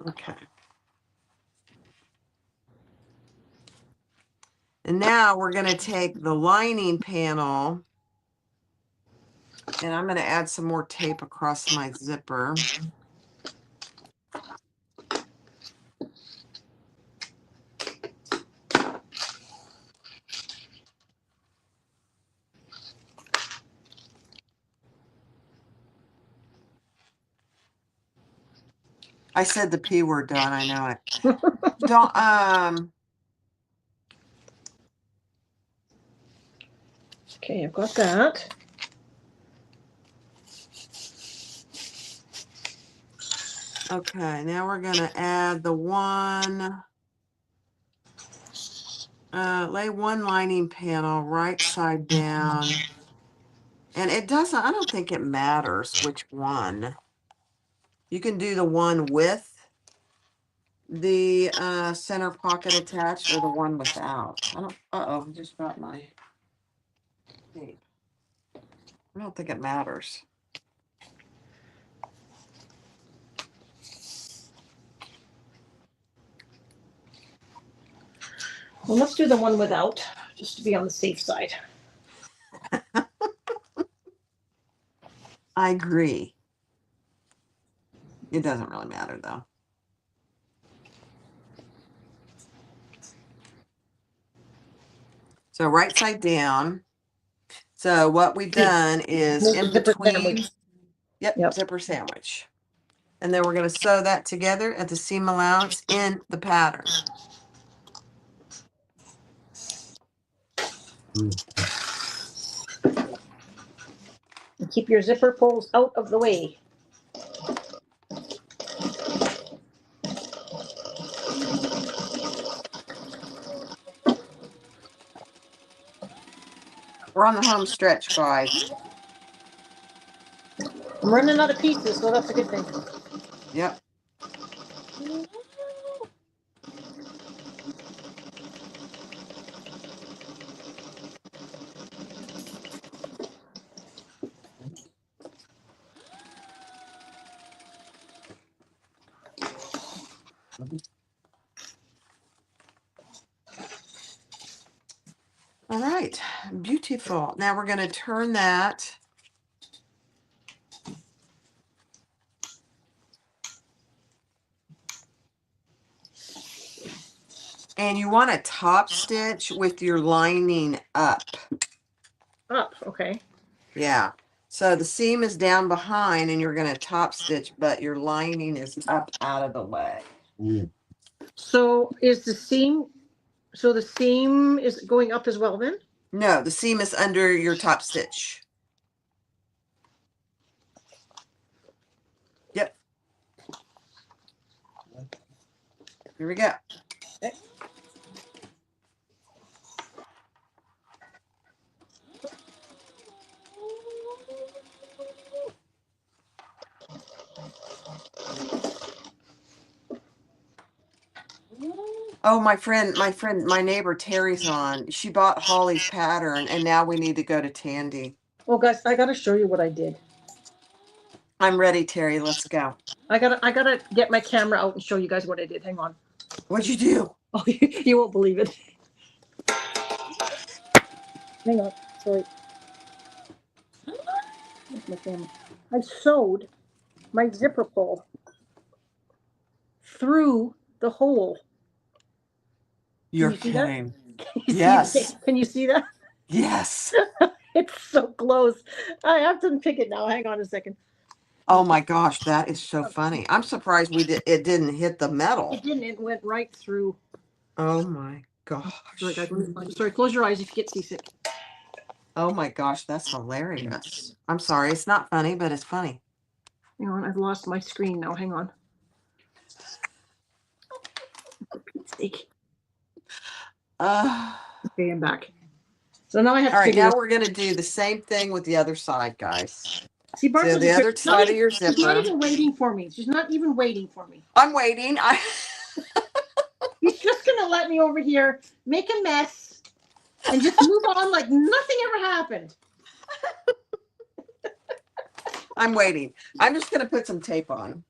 Speaker 1: Okay. And now we're going to take the lining panel, and I'm going to add some more tape across my zipper. I said the P word, Dawn. I know it. Dawn,
Speaker 2: Okay, I've got that.
Speaker 1: okay, now we're going to add the one, lay one lining panel right side down. And it doesn't, I don't think it matters which one. You can do the one with the center pocket attached or the one without. Uh-oh, I just got my tape. I don't think it matters.
Speaker 2: Well, let's do the one without, just to be on the safe side.
Speaker 1: I agree. It doesn't really matter though. So right side down. So what we've done is in between, yep, zipper sandwich. And then we're going to sew that together at the seam allowance in the pattern.
Speaker 2: And keep your zipper pulls out of the way.
Speaker 1: We're on the home stretch, guys.
Speaker 2: I'm running out of pieces, so that's a good thing.
Speaker 1: Yep. All right, beautiful. Now we're going to turn that. And you want to top stitch with your lining up.
Speaker 2: Up, okay.
Speaker 1: Yeah. So the seam is down behind and you're going to top stitch, but your lining is up out of the way.
Speaker 2: So is the seam, so the seam is going up as well then?
Speaker 1: No, the seam is under your top stitch. Yep. Here we go.
Speaker 2: Okay.
Speaker 1: Oh, my neighbor Terry's on. She bought Holly's pattern and now we need to go to Tandy.
Speaker 2: Oh guys, I gotta show you what I did.
Speaker 1: I'm ready, Terry. Let's go.
Speaker 2: I gotta get my camera out and show you guys what I did. Hang on.
Speaker 1: What'd you do?
Speaker 2: Oh, you won't believe it. Hang on, sorry. Where's my camera? I sewed my zipper pull through the hole.
Speaker 1: You're
Speaker 2: you see that?
Speaker 1: kidding.
Speaker 2: You
Speaker 1: Yes.
Speaker 2: see, can you see that?
Speaker 1: Yes.
Speaker 2: It's so close. I have to pick it now. Hang on a second.
Speaker 1: Oh my gosh, that is so funny. I'm surprised it didn't hit the metal.
Speaker 2: It didn't. It went right through.
Speaker 1: Oh my gosh.
Speaker 2: Sorry, close your eyes if you get seasick.
Speaker 1: Oh my gosh, that's hilarious. I'm sorry, it's not funny, but it's funny.
Speaker 2: Hang on, I've lost my screen now. Hang on. For Pete's sake. Okay, I'm back. So now I have
Speaker 1: all
Speaker 2: to
Speaker 1: right, now
Speaker 2: figure.
Speaker 1: we're going to do the same thing with the other side, guys.
Speaker 2: See, Bart
Speaker 1: So the other side of your zipper.
Speaker 2: She's not even waiting for me. She's not even waiting for me.
Speaker 1: I'm waiting.
Speaker 2: He's just gonna let me over here make a mess and just move on like nothing ever happened.
Speaker 1: I'm waiting. I'm just going to put some tape on.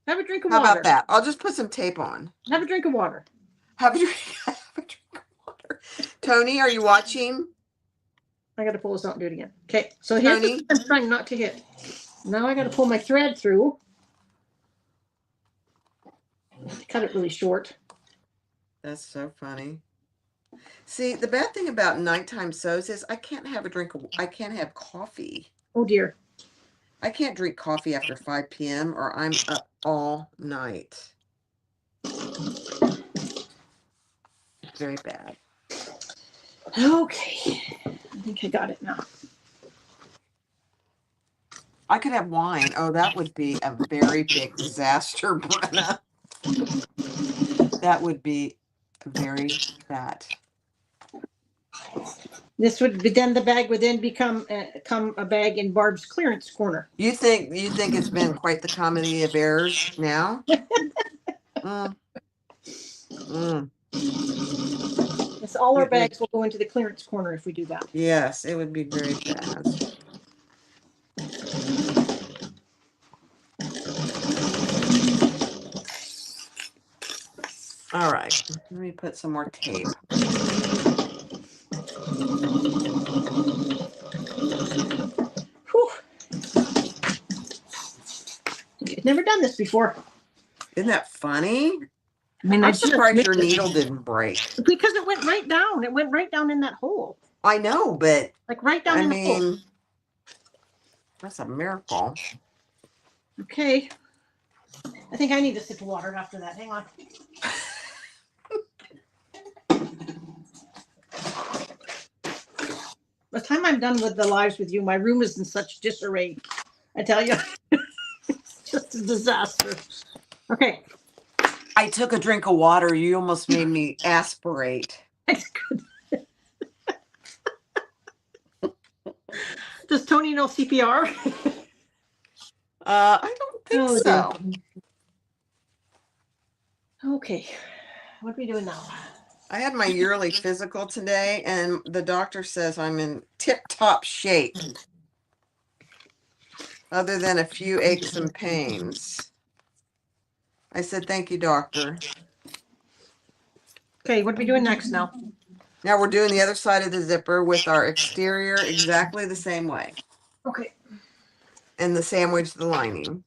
Speaker 2: Have a drink of
Speaker 1: How
Speaker 2: water.
Speaker 1: about that? I'll just put some tape on.
Speaker 2: Have a drink of water.
Speaker 1: Have a drink, have a drink of water. Tony, are you watching?
Speaker 2: I gotta pull this out and do it again. Okay, so here's
Speaker 1: Tony?
Speaker 2: the I'm trying not to hit. Now I gotta pull my thread through. Cut it really short.
Speaker 1: That's so funny. See, the bad thing about nighttime sews is I can't have coffee.
Speaker 2: Oh dear.
Speaker 1: I can't drink coffee after 5 p.m. or I'm up all night. Very bad.
Speaker 2: Okay. I think I got it now.
Speaker 1: I could have wine. Oh, that would be a very big disaster, Brenna. That would be very bad.
Speaker 2: This would be then the bag would then become a bag in Barb's clearance corner.
Speaker 1: You think it's been quite the comedy of errors now?
Speaker 2: Yes, all our bags will go into the clearance corner if we do that.
Speaker 1: Yes, it would be very bad. All right, let me put some more tape.
Speaker 2: Whew. I've never done this before.
Speaker 1: Isn't that funny?
Speaker 2: I mean,
Speaker 1: I'm surprised your needle didn't break.
Speaker 2: Because it went right down. It went right down in that hole.
Speaker 1: I know, but
Speaker 2: like right down in the hole.
Speaker 1: That's a miracle.
Speaker 2: Okay. I think I need a sip of water after that. Hang on. By the time I'm done with the lives with you, my room is in such disarray. I tell you, it's just a disaster. Okay.
Speaker 1: I took a drink of water. You almost made me aspirate.
Speaker 2: That's good. Does Tony know CPR?
Speaker 1: I don't think
Speaker 2: Oh,
Speaker 1: so.
Speaker 2: Okay. What are we doing now?
Speaker 1: I had my yearly physical today, and the doctor says I'm in tip-top shape, other than a few aches and pains. I said, thank you, doctor.
Speaker 2: Okay, what are we doing next now?
Speaker 1: Now we're doing the other side of the zipper with our exterior exactly the same way.
Speaker 2: Okay.
Speaker 1: And the sandwich, the lining.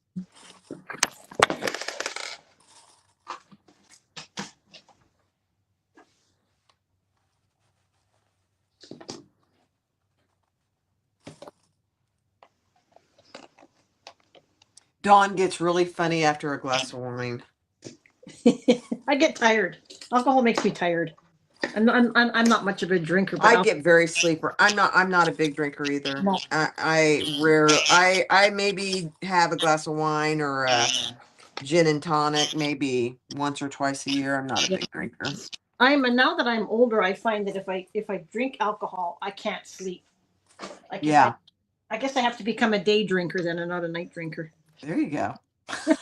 Speaker 1: Dawn gets really funny after a glass of wine.
Speaker 2: I get tired. Alcohol makes me tired. I'm not much of a drinker, but
Speaker 1: I get very sleeper. I'm not a big drinker either.
Speaker 2: No.
Speaker 1: I maybe have a glass of wine or a gin and tonic maybe once or twice a year. I'm not a big drinker.
Speaker 2: Now that I'm older, I find that if I drink alcohol, I can't sleep. Like
Speaker 1: Yeah.
Speaker 2: I guess I have to become a day drinker then and not a night drinker.
Speaker 1: There you go.
Speaker 2: But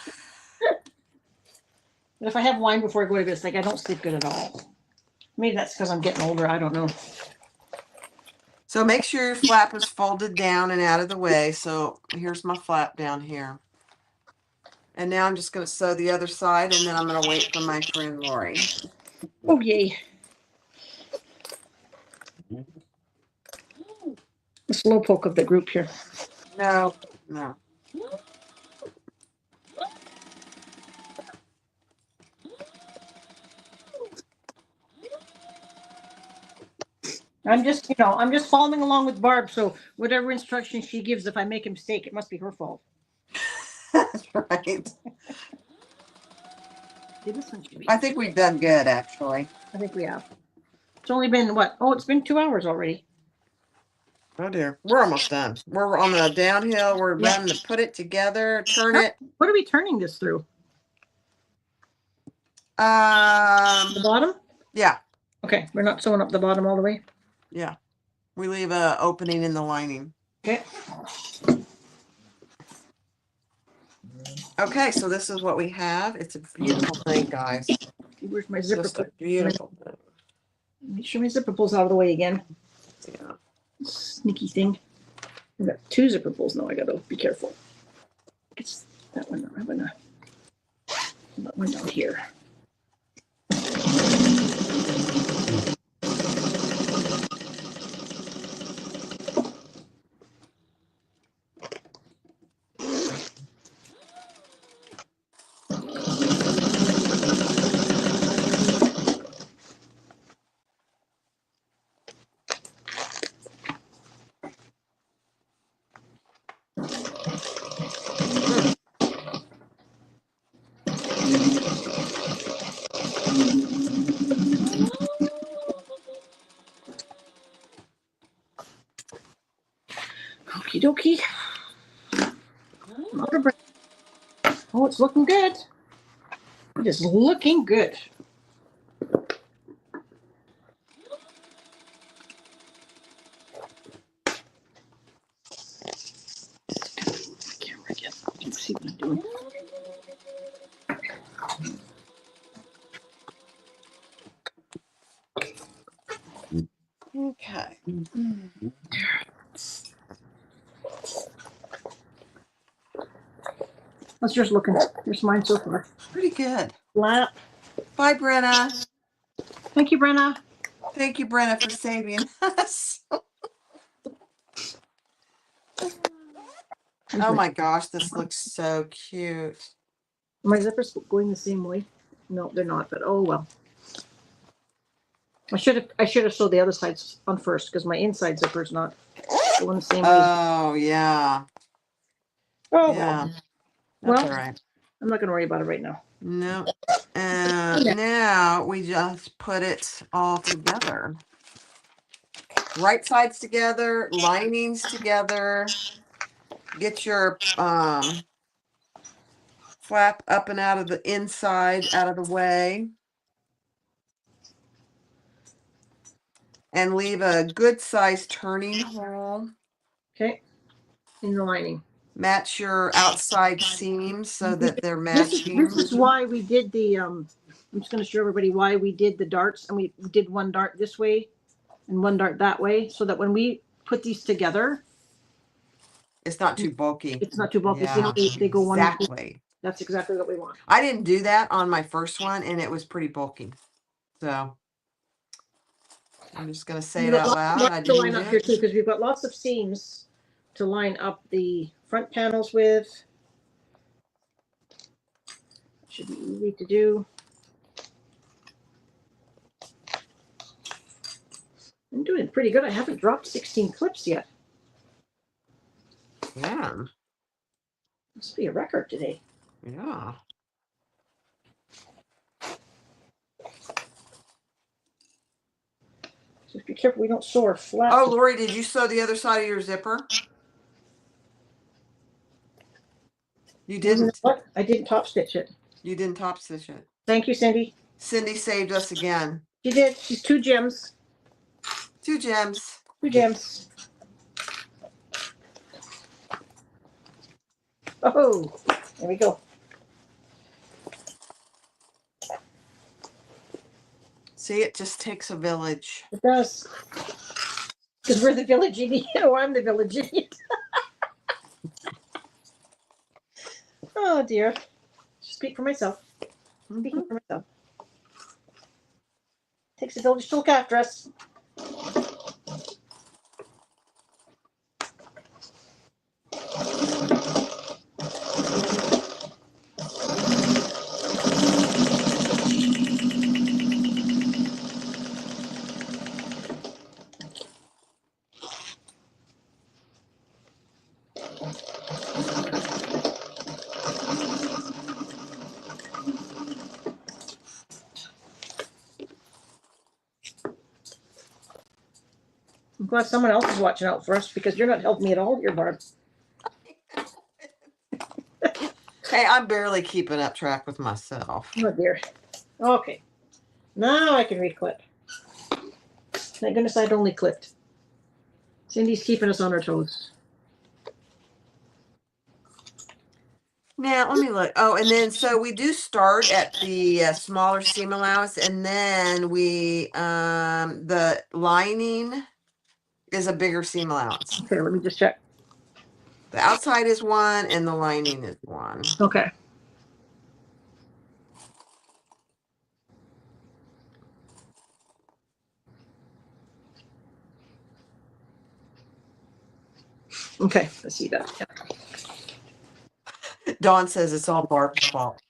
Speaker 2: if I have wine before I go to bed, it's like I don't sleep good at all. Maybe that's because I'm getting older. I don't know.
Speaker 1: So make sure your flap is folded down and out of the way. So here's my flap down here. And now I'm just going to sew the other side, and then I'm going to wait for my friend Lori.
Speaker 2: Oh, yay. The slow poke of the group here.
Speaker 1: No.
Speaker 2: I'm just following along with Barb. So whatever instruction she gives, if I make a mistake, it must be her fault.
Speaker 1: That's right.
Speaker 2: This one should be.
Speaker 1: I think we've done good, actually.
Speaker 2: I think we have. It's only been what? Oh, it's been 2 hours already.
Speaker 1: Oh dear. We're almost done. We're on the downhill. We're running to put it together, turn it.
Speaker 2: What are we turning this through? The
Speaker 1: The
Speaker 2: bottom?
Speaker 1: Yeah.
Speaker 2: Okay, we're not sewing up the bottom all the way.
Speaker 1: Yeah. We leave a opening in the lining.
Speaker 2: Okay.
Speaker 1: Okay, so this is what we have. It's a beautiful thing, guys.
Speaker 2: Where's my
Speaker 1: It's
Speaker 2: zipper?
Speaker 1: just a beautiful thing.
Speaker 2: Make sure my zipper pulls out of the way again.
Speaker 1: Yeah.
Speaker 2: Sneaky thing. I've got 2 zipper pulls now. I gotta be careful. It's that one. I'm gonna that one down here. Okie dokie. Oh, it's looking good. It is looking good. Camera again. Let's see what I'm doing.
Speaker 1: Okay.
Speaker 2: How's yours looking? Here's mine so far.
Speaker 1: Pretty good.
Speaker 2: Lap.
Speaker 1: Bye, Brenna.
Speaker 2: Thank you, Brenna.
Speaker 1: Thank you, Brenna, for saving us. Oh my gosh, this looks so cute.
Speaker 2: My zippers going the same way. No, they're not, but oh well. I should have sewed the other sides on first because my inside zipper's not going the same way.
Speaker 1: Oh yeah.
Speaker 2: Oh
Speaker 1: Yeah.
Speaker 2: well.
Speaker 1: That's all right.
Speaker 2: I'm not gonna worry about it right now.
Speaker 1: No. And now we just put it all together. right sides together, linings together. Get your flap up and out of the inside, out of the way. And leave a good sized turning hole.
Speaker 2: Okay. In the lining.
Speaker 1: Match your outside seams so that they're matching.
Speaker 2: This is why we did the, I'm just going to show everybody why we did the darts, and we did one dart this way and one dart that way, so that when we put these together,
Speaker 1: it's not too bulky.
Speaker 2: It's not too bulky.
Speaker 1: Yeah,
Speaker 2: See how they go one.
Speaker 1: exactly.
Speaker 2: That's exactly what we want.
Speaker 1: I didn't do that on my first one, and it was pretty bulky. So I'm just going to say it out loud. I
Speaker 2: to line
Speaker 1: didn't
Speaker 2: up here too, because we've got lots of seams to line up the front panels with. Should be easy to do. I'm doing pretty good. I haven't dropped 16 clips yet.
Speaker 1: Yeah.
Speaker 2: Must be a record today.
Speaker 1: Yeah.
Speaker 2: So be careful we don't sew our flat.
Speaker 1: Oh, Lori, did you sew the other side of your zipper? You didn't.
Speaker 2: What? I didn't top stitch it.
Speaker 1: You didn't top stitch it.
Speaker 2: Thank you, Cindy.
Speaker 1: Cindy saved us again.
Speaker 2: She did. She's 2 gems.
Speaker 1: 2 gems.
Speaker 2: 2 gems. Oh, there we go.
Speaker 1: See, it just takes a village.
Speaker 2: It does. Because we're the village idiot, or I'm the village idiot. Oh dear. Speak for myself. Speaking for myself. Takes a village to look after us. I'm glad someone else is watching out for us, because you're not helping me at all here, Barb.
Speaker 1: Hey, I'm barely keeping up track with myself.
Speaker 2: Oh dear. Okay. Now I can reclip. Thank goodness I'd only clipped. Cindy's keeping us on our toes.
Speaker 1: Now, let me look. Oh, and then, so we do start at the smaller seam allowance, and then we, the lining is a bigger seam allowance.
Speaker 2: Okay, let me just check.
Speaker 1: The outside is 1, and the lining is 1.
Speaker 2: Okay. Okay, I see that. Yeah.
Speaker 1: Dawn says it's all Barb's fault.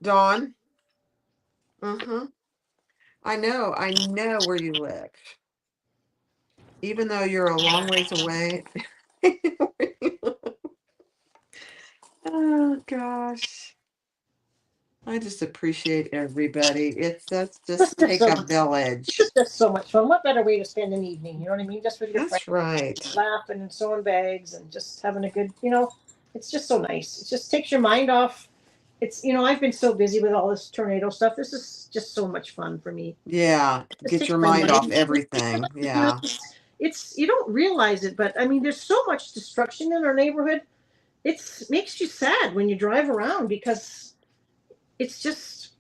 Speaker 1: Dawn? Mm-hmm. I know where you live. Even though you're a long ways away. Oh, gosh. I just appreciate everybody. That's just take a village.
Speaker 2: It's just so much fun. What better way to spend an evening? You know what I mean? Just with your
Speaker 1: That's
Speaker 2: friends,
Speaker 1: right.
Speaker 2: laughing and sewing bags and just having a good, it's just so nice. It just takes your mind off. It's, I've been so busy with all this tornado stuff. This is just so much fun for me.
Speaker 1: Yeah, get your mind off everything. Yeah.
Speaker 2: It's you don't realize it, but I mean, there's so much destruction in our neighborhood. It makes you sad when you drive around, because it's just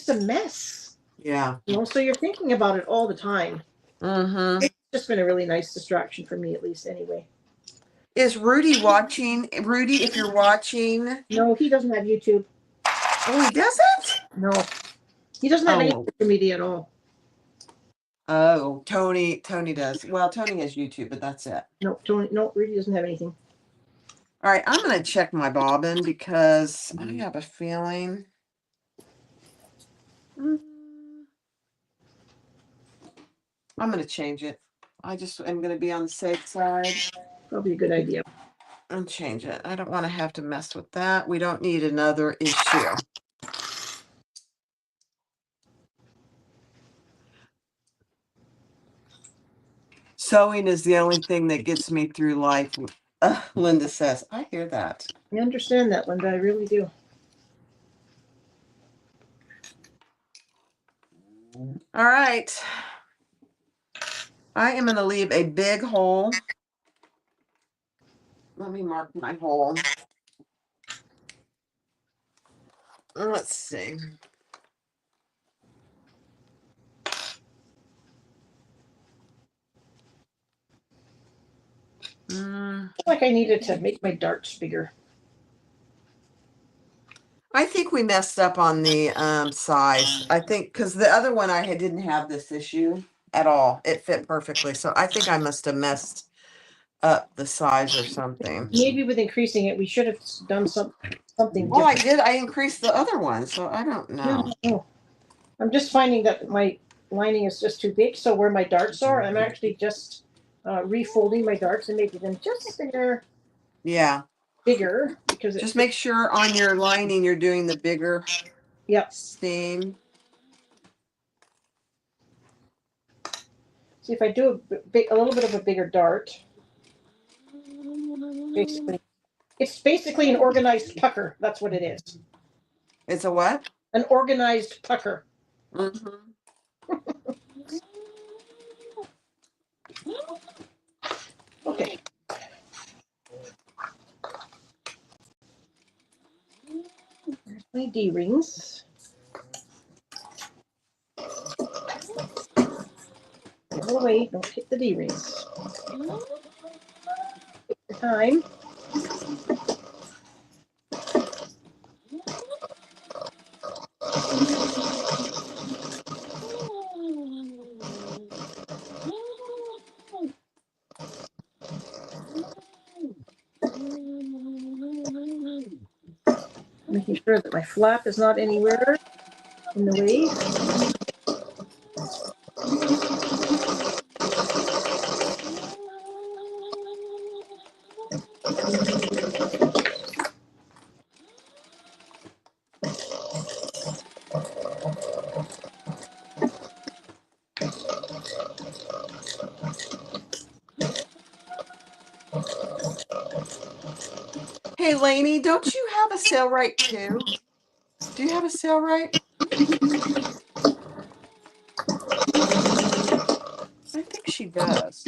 Speaker 2: a mess.
Speaker 1: Yeah.
Speaker 2: So you're thinking about it all the time.
Speaker 1: Mm-hmm.
Speaker 2: It's just been a really nice distraction for me, at least, anyway.
Speaker 1: Is Rudy watching? Rudy, if you're watching.
Speaker 2: No, he doesn't have YouTube.
Speaker 1: Oh, he doesn't?
Speaker 2: No. He doesn't have any social media at all.
Speaker 1: Oh, Tony does. Well, Tony has YouTube, but that's it.
Speaker 2: No, Rudy doesn't have anything.
Speaker 1: All right, I'm going to check my bobbin, because I have a feeling. I'm going to change it. I just am going to be on the safe side.
Speaker 2: Probably a good idea.
Speaker 1: And change it. I don't want to have to mess with that. We don't need another issue. Sewing is the only thing that gets me through life. Linda says, I hear that.
Speaker 2: I understand that, Linda. I really do.
Speaker 1: All right. I am going to leave a big hole. Let me mark my hole. Let's see.
Speaker 2: I feel like I needed to make my darts bigger.
Speaker 1: I think we messed up on the size. I think because the other one didn't have this issue at all. It fit perfectly. So I think I must have messed up the size or something.
Speaker 2: Maybe with increasing it, we should have done something
Speaker 1: Well, I
Speaker 2: different.
Speaker 1: did. I increased the other one, so I don't know.
Speaker 2: No. I'm just finding that my lining is just too big. So where my darts are, I'm actually just refolding my darts and making them just
Speaker 1: Yeah.
Speaker 2: bigger because
Speaker 1: Just make sure on your lining you're doing the bigger seam.
Speaker 2: See if I do a little bit of a bigger dart. Basically, it's basically an organized pucker. That's what it is.
Speaker 1: It's a what?
Speaker 2: An organized pucker.
Speaker 1: Mm-hmm.
Speaker 2: Okay. There's my D rings. Get away! Don't hit the D rings. Take your time. Making sure that my flap is not anywhere in the way.
Speaker 1: Hey, Lainey, don't you have a sail right too? Do you have a sail right? I think she does.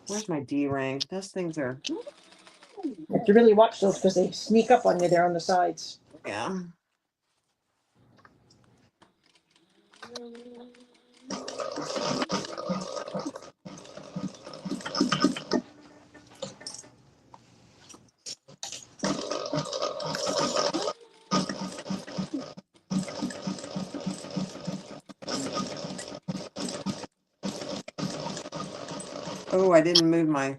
Speaker 1: Where's my D-ring? Those things are...
Speaker 2: You have to really watch those because they sneak up on you there on the sides.
Speaker 1: Yeah. Oh, I didn't move my...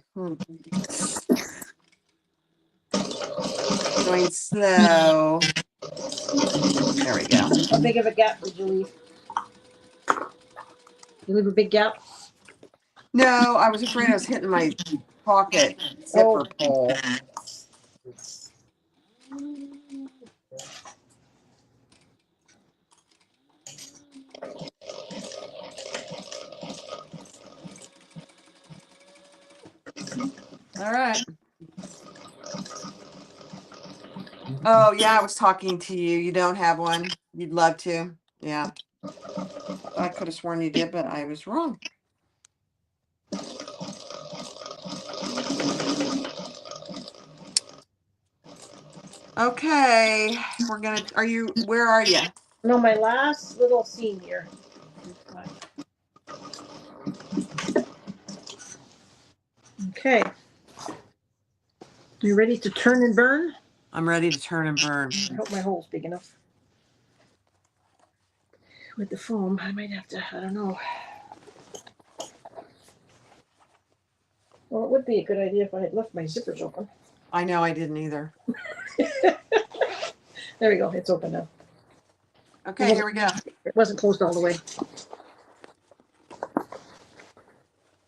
Speaker 1: Going slow. There we go.
Speaker 2: How big of a gap did you leave? You leave a big gap?
Speaker 1: No, I was afraid I was hitting my pocket zipper pull. All right. Oh, yeah, I was talking to you. You don't have one. You'd love to. Yeah. I could have sworn you did, but I was wrong. Okay. Where are you?
Speaker 2: No, my last little seam here. Okay. You ready to turn and burn?
Speaker 1: I'm ready to turn and burn.
Speaker 2: I hope my hole's big enough. With the foam, I might have to, I don't know. Well, it would be a good idea if I had left my zippers open.
Speaker 1: I know I didn't either.
Speaker 2: There we go. It's open now.
Speaker 1: Okay, here we go.
Speaker 2: It wasn't closed all the way.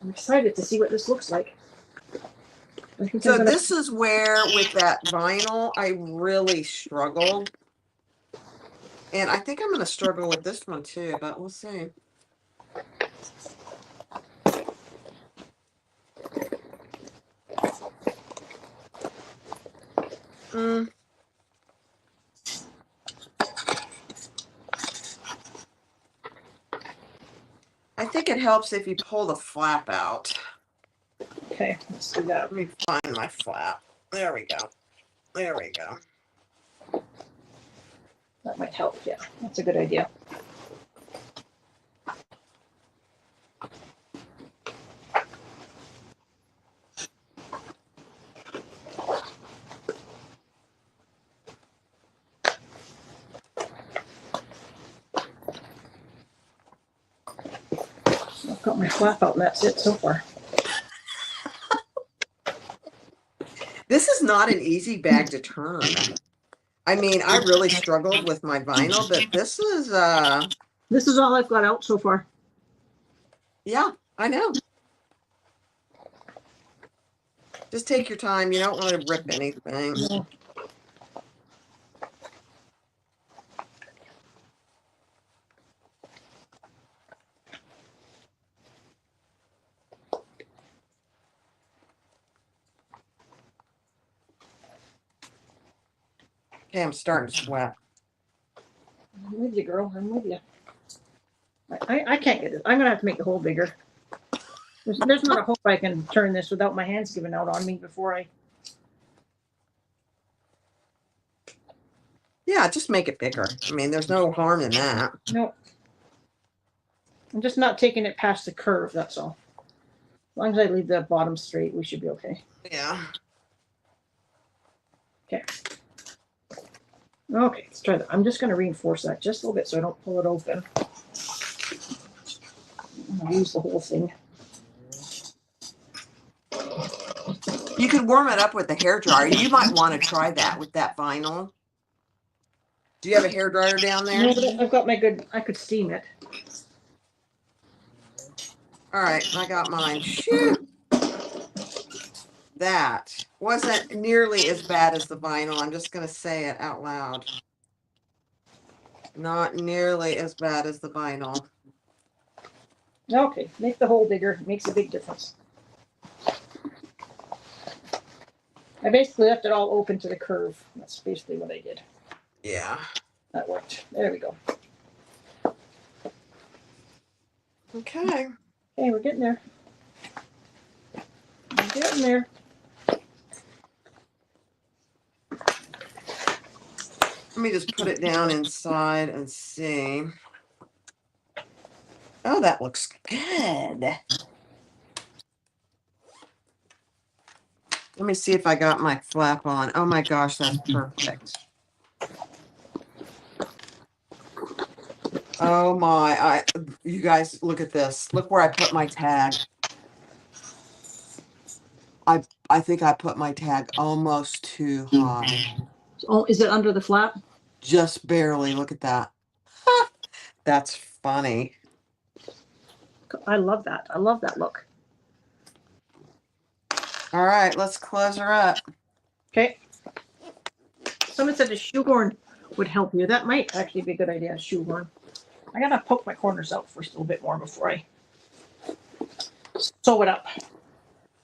Speaker 2: I'm excited to see what this looks like. I think
Speaker 1: So this is where, with that vinyl, I really struggled. And I think I'm going to struggle with this one too, but we'll see. I think it helps if you pull the flap out.
Speaker 2: Okay, let's do that.
Speaker 1: Let me find my flap. There we go. There we go.
Speaker 2: That might help. Yeah, that's a good idea. I've got my flap out, and that's it so far.
Speaker 1: This is not an easy bag to turn. I mean, I really struggled with my vinyl, but this is
Speaker 2: all I've got out so far.
Speaker 1: yeah, I know. Just take your time. You don't want to rip anything.
Speaker 2: No.
Speaker 1: Okay, I'm starting to sweat.
Speaker 2: I'm with you, girl. I'm with you. I can't get this. I'm gonna have to make the hole bigger. There's not a hope I can turn this without my hands giving out on me before I.
Speaker 1: Yeah, just make it bigger. I mean, there's no harm in that.
Speaker 2: No. I'm just not taking it past the curve. That's all. As long as I leave the bottom straight, we should be okay.
Speaker 1: Yeah.
Speaker 2: Okay. Okay, let's try that. I'm just going to reinforce that just a little bit so I don't pull it open. I'm going to use the whole thing.
Speaker 1: You could warm it up with the hairdryer. You might want to try that with that vinyl. Do you have a hairdryer down there?
Speaker 2: No, but I've got my good. I could steam it.
Speaker 1: All right, I got mine. Phew. That wasn't nearly as bad as the vinyl. I'm just going to say it out loud. Not nearly as bad as the vinyl.
Speaker 2: Okay, make the hole bigger. It makes a big difference. I basically left it all open to the curve. That's basically what I did.
Speaker 1: Yeah.
Speaker 2: That worked. There we go.
Speaker 1: Okay.
Speaker 2: Okay, we're getting there. We're getting there.
Speaker 1: Let me just put it down inside and see. Oh, that looks good. Let me see if I got my flap on. Oh my gosh, that's perfect. Oh my, you guys look at this. Look where I put my tag. I think I put my tag almost too high.
Speaker 2: Oh, is it under the flap?
Speaker 1: Just barely. Look at that. That's funny.
Speaker 2: I love that. I love that look.
Speaker 1: All right, let's close her up.
Speaker 2: Okay. Someone said a shoehorn would help you. That might actually be a good idea, a shoehorn. I gotta poke my corners out first a little bit more before I sew it up.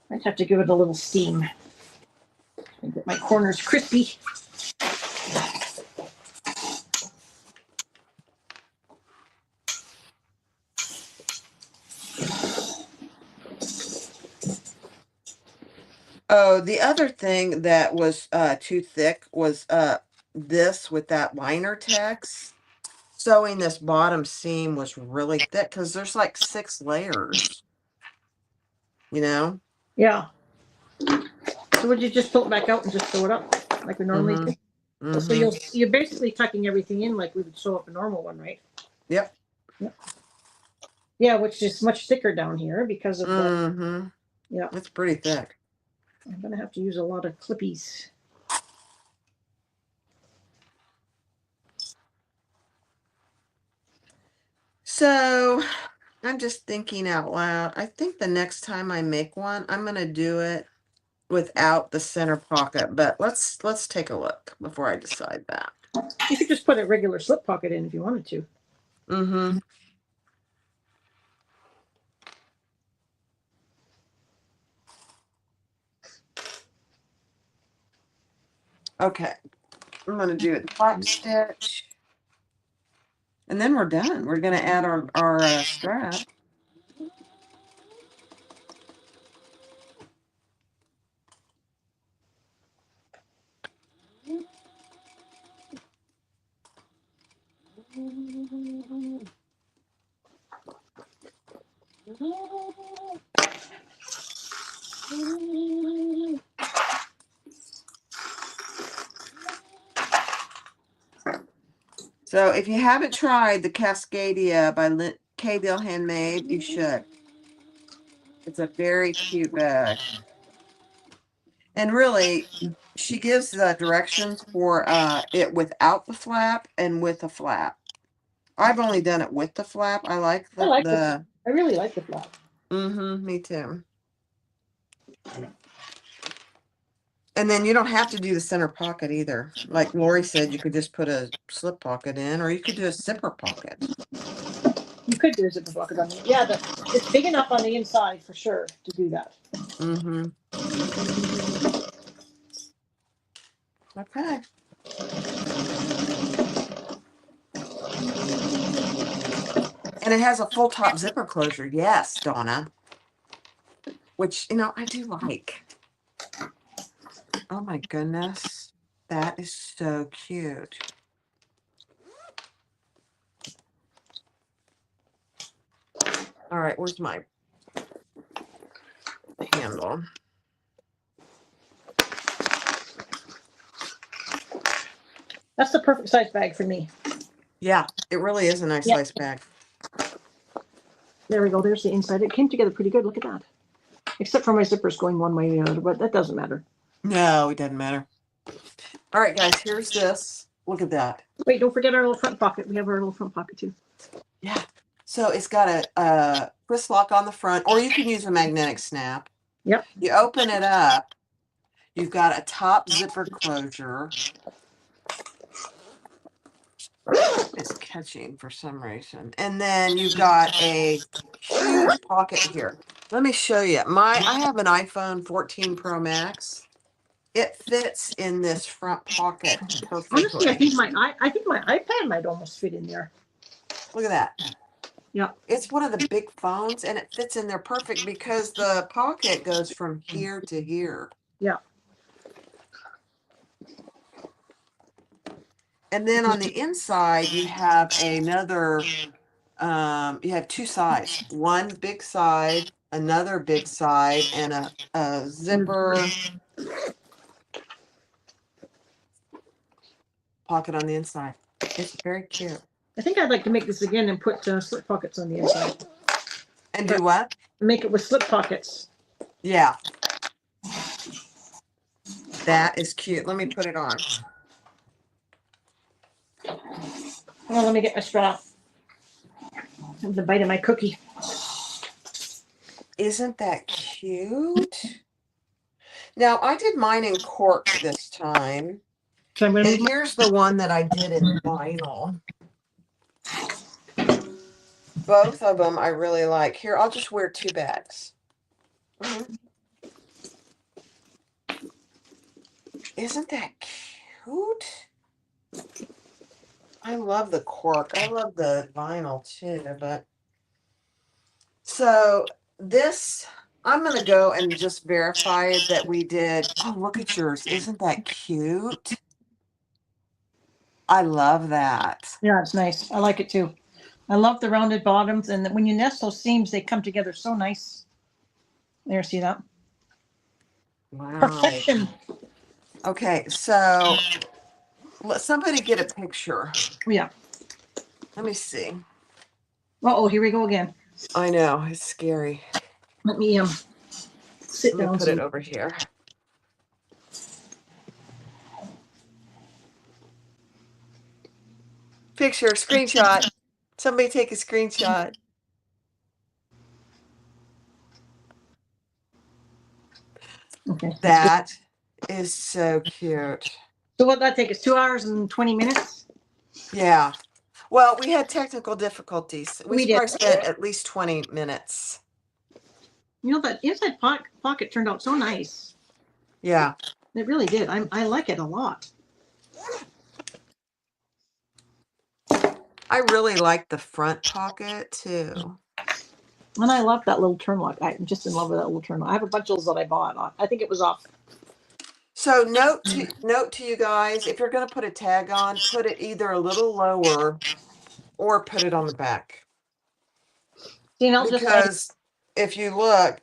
Speaker 2: I'd have to give it a little steam and get my corners crispy.
Speaker 1: Oh, the other thing that was too thick was this with that liner text. Sewing this bottom seam was really thick because there's like 6 layers. You know?
Speaker 2: Yeah. So would you just pull it back out and just sew it up like we normally do? So you're basically tucking everything in like we would sew up a normal one, right?
Speaker 1: Yep.
Speaker 2: Yeah, which is much thicker down here because of the. Yeah.
Speaker 1: It's pretty thick.
Speaker 2: I'm gonna have to use a lot of clippies.
Speaker 1: So I'm just thinking out loud. I think the next time I make one, I'm gonna do it without the center pocket, but let's take a look before I decide that.
Speaker 2: You could just put a regular slip pocket in if you wanted to.
Speaker 1: Mm-hmm. Okay, I'm gonna do a top stitch, and then we're done. We're gonna add our strap. So if you haven't tried the Cascadia by Kdillhandmade, you should. It's a very cute bag. And really, she gives the directions for it without the flap and with a flap. I've only done it with the flap. I like the
Speaker 2: I really like the flap.
Speaker 1: Mm-hmm, me too. And then you don't have to do the center pocket either. Like Lori said, you could just put a slip pocket in, or you could do a zipper pocket.
Speaker 2: You could do a zipper pocket on it. Yeah, it's big enough on the inside for sure to do that.
Speaker 1: Mm-hmm. Okay. And it has a full top zipper closure. Yes, Donna. Which, I do like. Oh my goodness. That is so cute. All right, where's my handle?
Speaker 2: That's the perfect size bag for me.
Speaker 1: Yeah, it really is a nice size bag.
Speaker 2: There we go. There's the inside. It came together pretty good. Look at that. Except for my zippers going one way or the other, but that doesn't matter.
Speaker 1: No, it doesn't matter. All right, guys, here's this. Look at that.
Speaker 2: Wait, don't forget our little front pocket. We have our little front pocket too.
Speaker 1: Yeah. So it's got a twist lock on the front, or you can use a magnetic snap.
Speaker 2: Yep.
Speaker 1: You open it up. You've got a top zipper closure. It's catching for some reason. And then you've got a huge pocket here. Let me show you. I have an iPhone 14 Pro Max. It fits in this front pocket perfectly.
Speaker 2: Honestly, I think my iPad might almost fit in there.
Speaker 1: Look at that.
Speaker 2: Yeah.
Speaker 1: It's one of the big phones, and it fits in there perfect because the pocket goes from here to here.
Speaker 2: Yeah.
Speaker 1: And then on the inside, you have another, you have two sides. One big side, another big side, and a zipper pocket on the inside. It's very cute.
Speaker 2: I think I'd like to make this again and put slip pockets on the inside.
Speaker 1: And do what?
Speaker 2: Make it with slip pockets.
Speaker 1: Yeah. That is cute. Let me put it on.
Speaker 2: Well, let me get my straw. Have the bite of my cookie.
Speaker 1: Isn't that cute? Now, I did mine in cork this time. And here's the one that I did in vinyl. Both of them I really like. Here, I'll just wear two bags. Isn't that cute? I love the cork. I love the vinyl too, but so this, I'm going to go and just verify that we did. Oh, look at yours. Isn't that cute? I love that.
Speaker 2: Yeah, it's nice. I like it too. I love the rounded bottoms, and when you nest those seams, they come together so nice. There, see that?
Speaker 1: Wow.
Speaker 2: Perfection.
Speaker 1: Okay, so let somebody get a picture.
Speaker 2: Yeah.
Speaker 1: Let me see.
Speaker 2: Oh, here we go again.
Speaker 1: I know, it's scary.
Speaker 2: Let me sit
Speaker 1: Let
Speaker 2: down.
Speaker 1: me put it over here. Picture, screenshot. Somebody take a screenshot.
Speaker 2: Okay.
Speaker 1: That is so cute.
Speaker 2: So what that take us 2 hours and 20 minutes?
Speaker 1: Yeah. Well, we had technical difficulties. We
Speaker 2: We did.
Speaker 1: probably spent at least 20 minutes.
Speaker 2: You know, that inside pocket turned out so nice.
Speaker 1: Yeah.
Speaker 2: It really did. I like it a lot.
Speaker 1: I really like the front pocket too.
Speaker 2: And I love that little turn lock. I'm just in love with that little turn lock. I have a bunch of those that I bought. I think it was off.
Speaker 1: So note to you guys, if you're going to put a tag on, put it either a little lower or put it on the back.
Speaker 2: See, and I'll just
Speaker 1: Because if you look,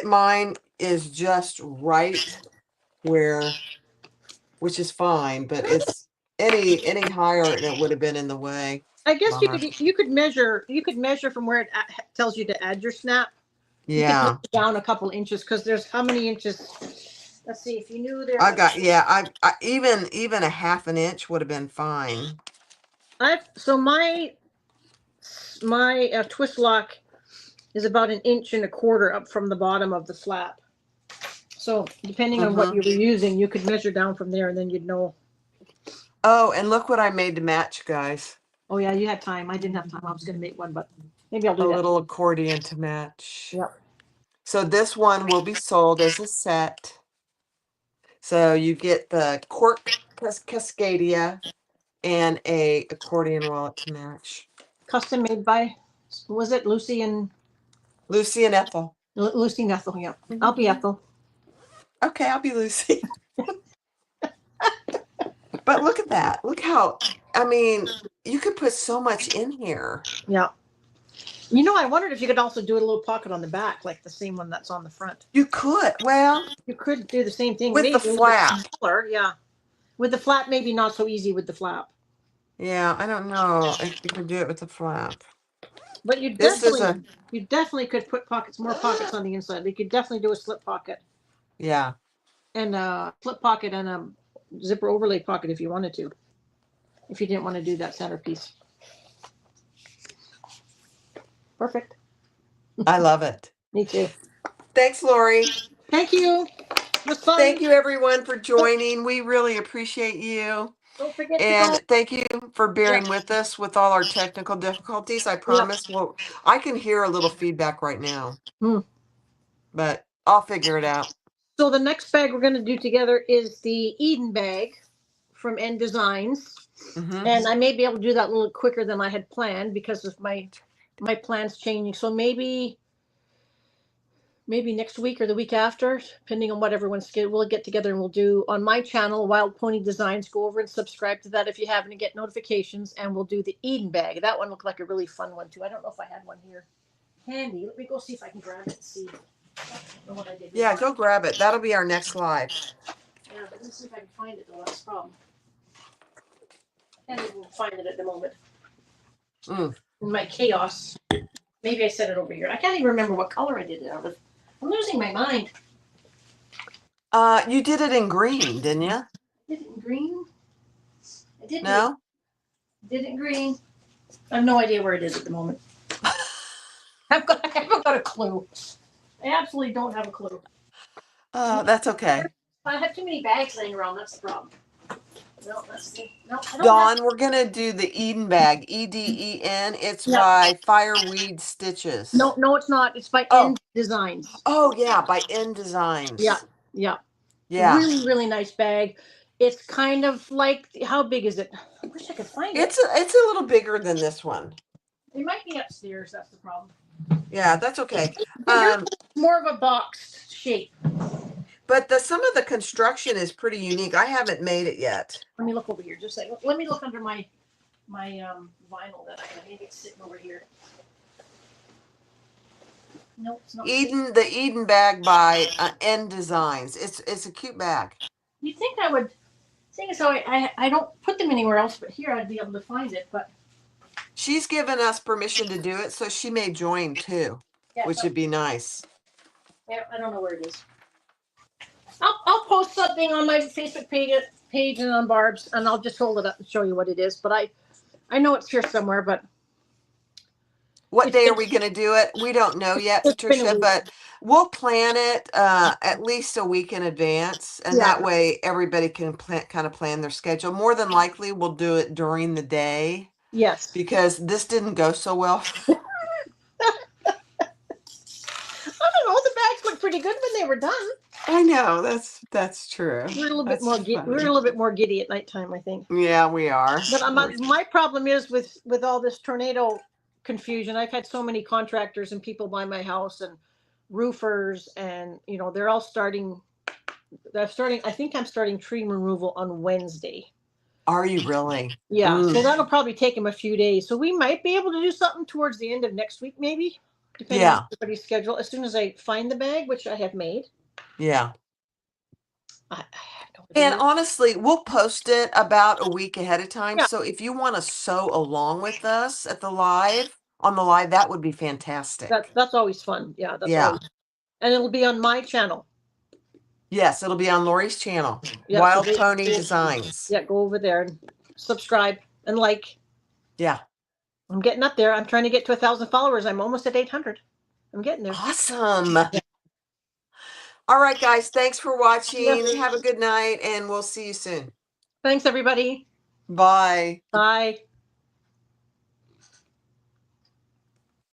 Speaker 1: mine is just right where, which is fine, but it's any higher and it would have been in the way.
Speaker 2: I guess
Speaker 1: Bummer.
Speaker 2: you could measure from where it tells you to add your snap. You could
Speaker 1: Yeah.
Speaker 2: move it down a couple inches because there's how many inches? Let's see if you knew there.
Speaker 1: I got, yeah, I even a half an inch would have been fine.
Speaker 2: So my twist lock is about 1.25 inches up from the bottom of the flap. So depending on what you were using, you could measure down from there, and then you'd know.
Speaker 1: Oh, and look what I made to match, guys.
Speaker 2: Oh yeah, you had time. I didn't have time. I was going to make one, but maybe I'll do
Speaker 1: A
Speaker 2: that.
Speaker 1: little accordion to match.
Speaker 2: Yep.
Speaker 1: So this one will be sold as a set. So you get the cork Cascadia and a accordion wallet to match.
Speaker 2: Custom made by, was it Lucy and
Speaker 1: Ethel.
Speaker 2: Lucy and Ethel? Yeah, I'll be Ethel.
Speaker 1: Okay, I'll be Lucy. But look at that. Look how, I mean, you could put so much in here.
Speaker 2: Yeah. You know, I wondered if you could also do a little pocket on the back, like the same one that's on the front.
Speaker 1: You could. Well,
Speaker 2: you could do the same thing
Speaker 1: with the flap.
Speaker 2: Yeah. With the flap, maybe not so easy with the flap.
Speaker 1: Yeah, I don't know if you could do it with the flap.
Speaker 2: But you definitely could put more pockets on the inside. You could definitely do a slip pocket.
Speaker 1: Yeah.
Speaker 2: And a flip pocket and a zipper overlay pocket if you wanted to. If you didn't want to do that centerpiece. Perfect.
Speaker 1: I love it.
Speaker 2: Me too.
Speaker 1: Thanks, Lori.
Speaker 2: Thank you. It was fun.
Speaker 1: Thank you, everyone, for joining. We really appreciate you.
Speaker 2: Don't forget
Speaker 1: and thank you for bearing with us with all our technical difficulties. I promise. Well, I can hear a little feedback right now, but I'll figure it out.
Speaker 2: So the next bag we're going to do together is the Eden bag from End Designs. And I may be able to do that a little quicker than I had planned because of my plans changing. So maybe next week or the week after, depending on what everyone's schedule, we'll get together and we'll do on my channel, Wild Pony Designs. Go over and subscribe to that if you haven't, to get notifications. And we'll do the Eden bag. That one looked like a really fun one too. I don't know if I had one here handy. Let me go see if I can grab it and see. I don't know what I did.
Speaker 1: Yeah, go grab it. That'll be our next live.
Speaker 2: Yeah, but let me see if I can find it though. That's the problem. I can't even find it at the moment. In my chaos. Maybe I set it over here. I can't even remember what color I did it out of. I'm losing my mind.
Speaker 1: You did it in green, didn't you?
Speaker 2: I did it in green? I did.
Speaker 1: No?
Speaker 2: Did it in green. I have no idea where it is at the moment. I haven't got a clue. I absolutely don't have a clue.
Speaker 1: That's okay.
Speaker 2: I have too many bags laying around. That's the problem. No,
Speaker 1: Dawn, we're going to do the Eden bag. EDEN. It's by Fireweed Stitches.
Speaker 2: No, it's not. It's by End Designs.
Speaker 1: Oh, yeah, by End Designs.
Speaker 2: Yeah.
Speaker 1: Really,
Speaker 2: really nice bag. It's kind of like, how big is it? I wish I could find it.
Speaker 1: It's a little bigger than this one.
Speaker 2: It might be upstairs. That's the problem.
Speaker 1: Yeah, that's okay.
Speaker 2: More of a boxed shape.
Speaker 1: But some of the construction is pretty unique. I haven't made it yet.
Speaker 2: Let me look over here. Just let me look under my vinyl that I have. Maybe it's sitting over here. No, it's not.
Speaker 1: The Eden bag by End Designs. It's a cute bag.
Speaker 2: You'd think I would. Seeing as how I don't put them anywhere else, but here I'd be able to find it. But
Speaker 1: she's given us permission to do it, so she may join too, which would be nice.
Speaker 2: Yeah, I don't know where it is. I'll post something on my Facebook page and on Barb's, and I'll just hold it up and show you what it is. But I know it's here somewhere. But
Speaker 1: What
Speaker 2: It's
Speaker 1: day are
Speaker 2: been
Speaker 1: we going to do it? We don't know yet,
Speaker 2: it's been a
Speaker 1: Patricia,
Speaker 2: week.
Speaker 1: but we'll plan it at least a week in advance, and
Speaker 2: Yeah.
Speaker 1: that way everybody can kind of plan their schedule. More than likely, we'll do it during the day
Speaker 2: Yes.
Speaker 1: because this didn't go so well.
Speaker 2: I don't know. The bags looked pretty good when they were done.
Speaker 1: I know that's true.
Speaker 2: We're a little bit
Speaker 1: That's
Speaker 2: more. We're a
Speaker 1: funny.
Speaker 2: little bit more giddy at nighttime, I think.
Speaker 1: Yeah, we are.
Speaker 2: But my problem is with all this tornado confusion. I've had so many contractors and people by my house and roofers, and they're all starting. They're starting. I think I'm starting tree removal on Wednesday.
Speaker 1: Are you really?
Speaker 2: Yeah, so
Speaker 1: Mm,
Speaker 2: that'll probably take them a few days. So we might be able to do something towards the end of next week, maybe, depending on
Speaker 1: yeah,
Speaker 2: everybody's schedule. As soon as I find the bag, which I have made,
Speaker 1: yeah.
Speaker 2: I have no
Speaker 1: And
Speaker 2: idea.
Speaker 1: honestly, we'll post it about a week ahead of time.
Speaker 2: Yeah.
Speaker 1: So if you want to sew along with us at the live, on the live, that would be fantastic.
Speaker 2: That's always fun. Yeah, that's
Speaker 1: Yeah.
Speaker 2: always, and it'll be on my channel.
Speaker 1: Yes, it'll be on Lori's channel,
Speaker 2: Yeah, so
Speaker 1: Wild Pony Designs.
Speaker 2: yeah, go over there and subscribe and like.
Speaker 1: Yeah.
Speaker 2: I'm getting up there. I'm trying to get to 1,000 followers. I'm almost at 800. I'm getting there.
Speaker 1: Awesome. All right, guys. Thanks for watching.
Speaker 2: Yeah.
Speaker 1: Have a good night, and we'll see you soon.
Speaker 2: Thanks, everybody.
Speaker 1: Bye.
Speaker 2: Bye.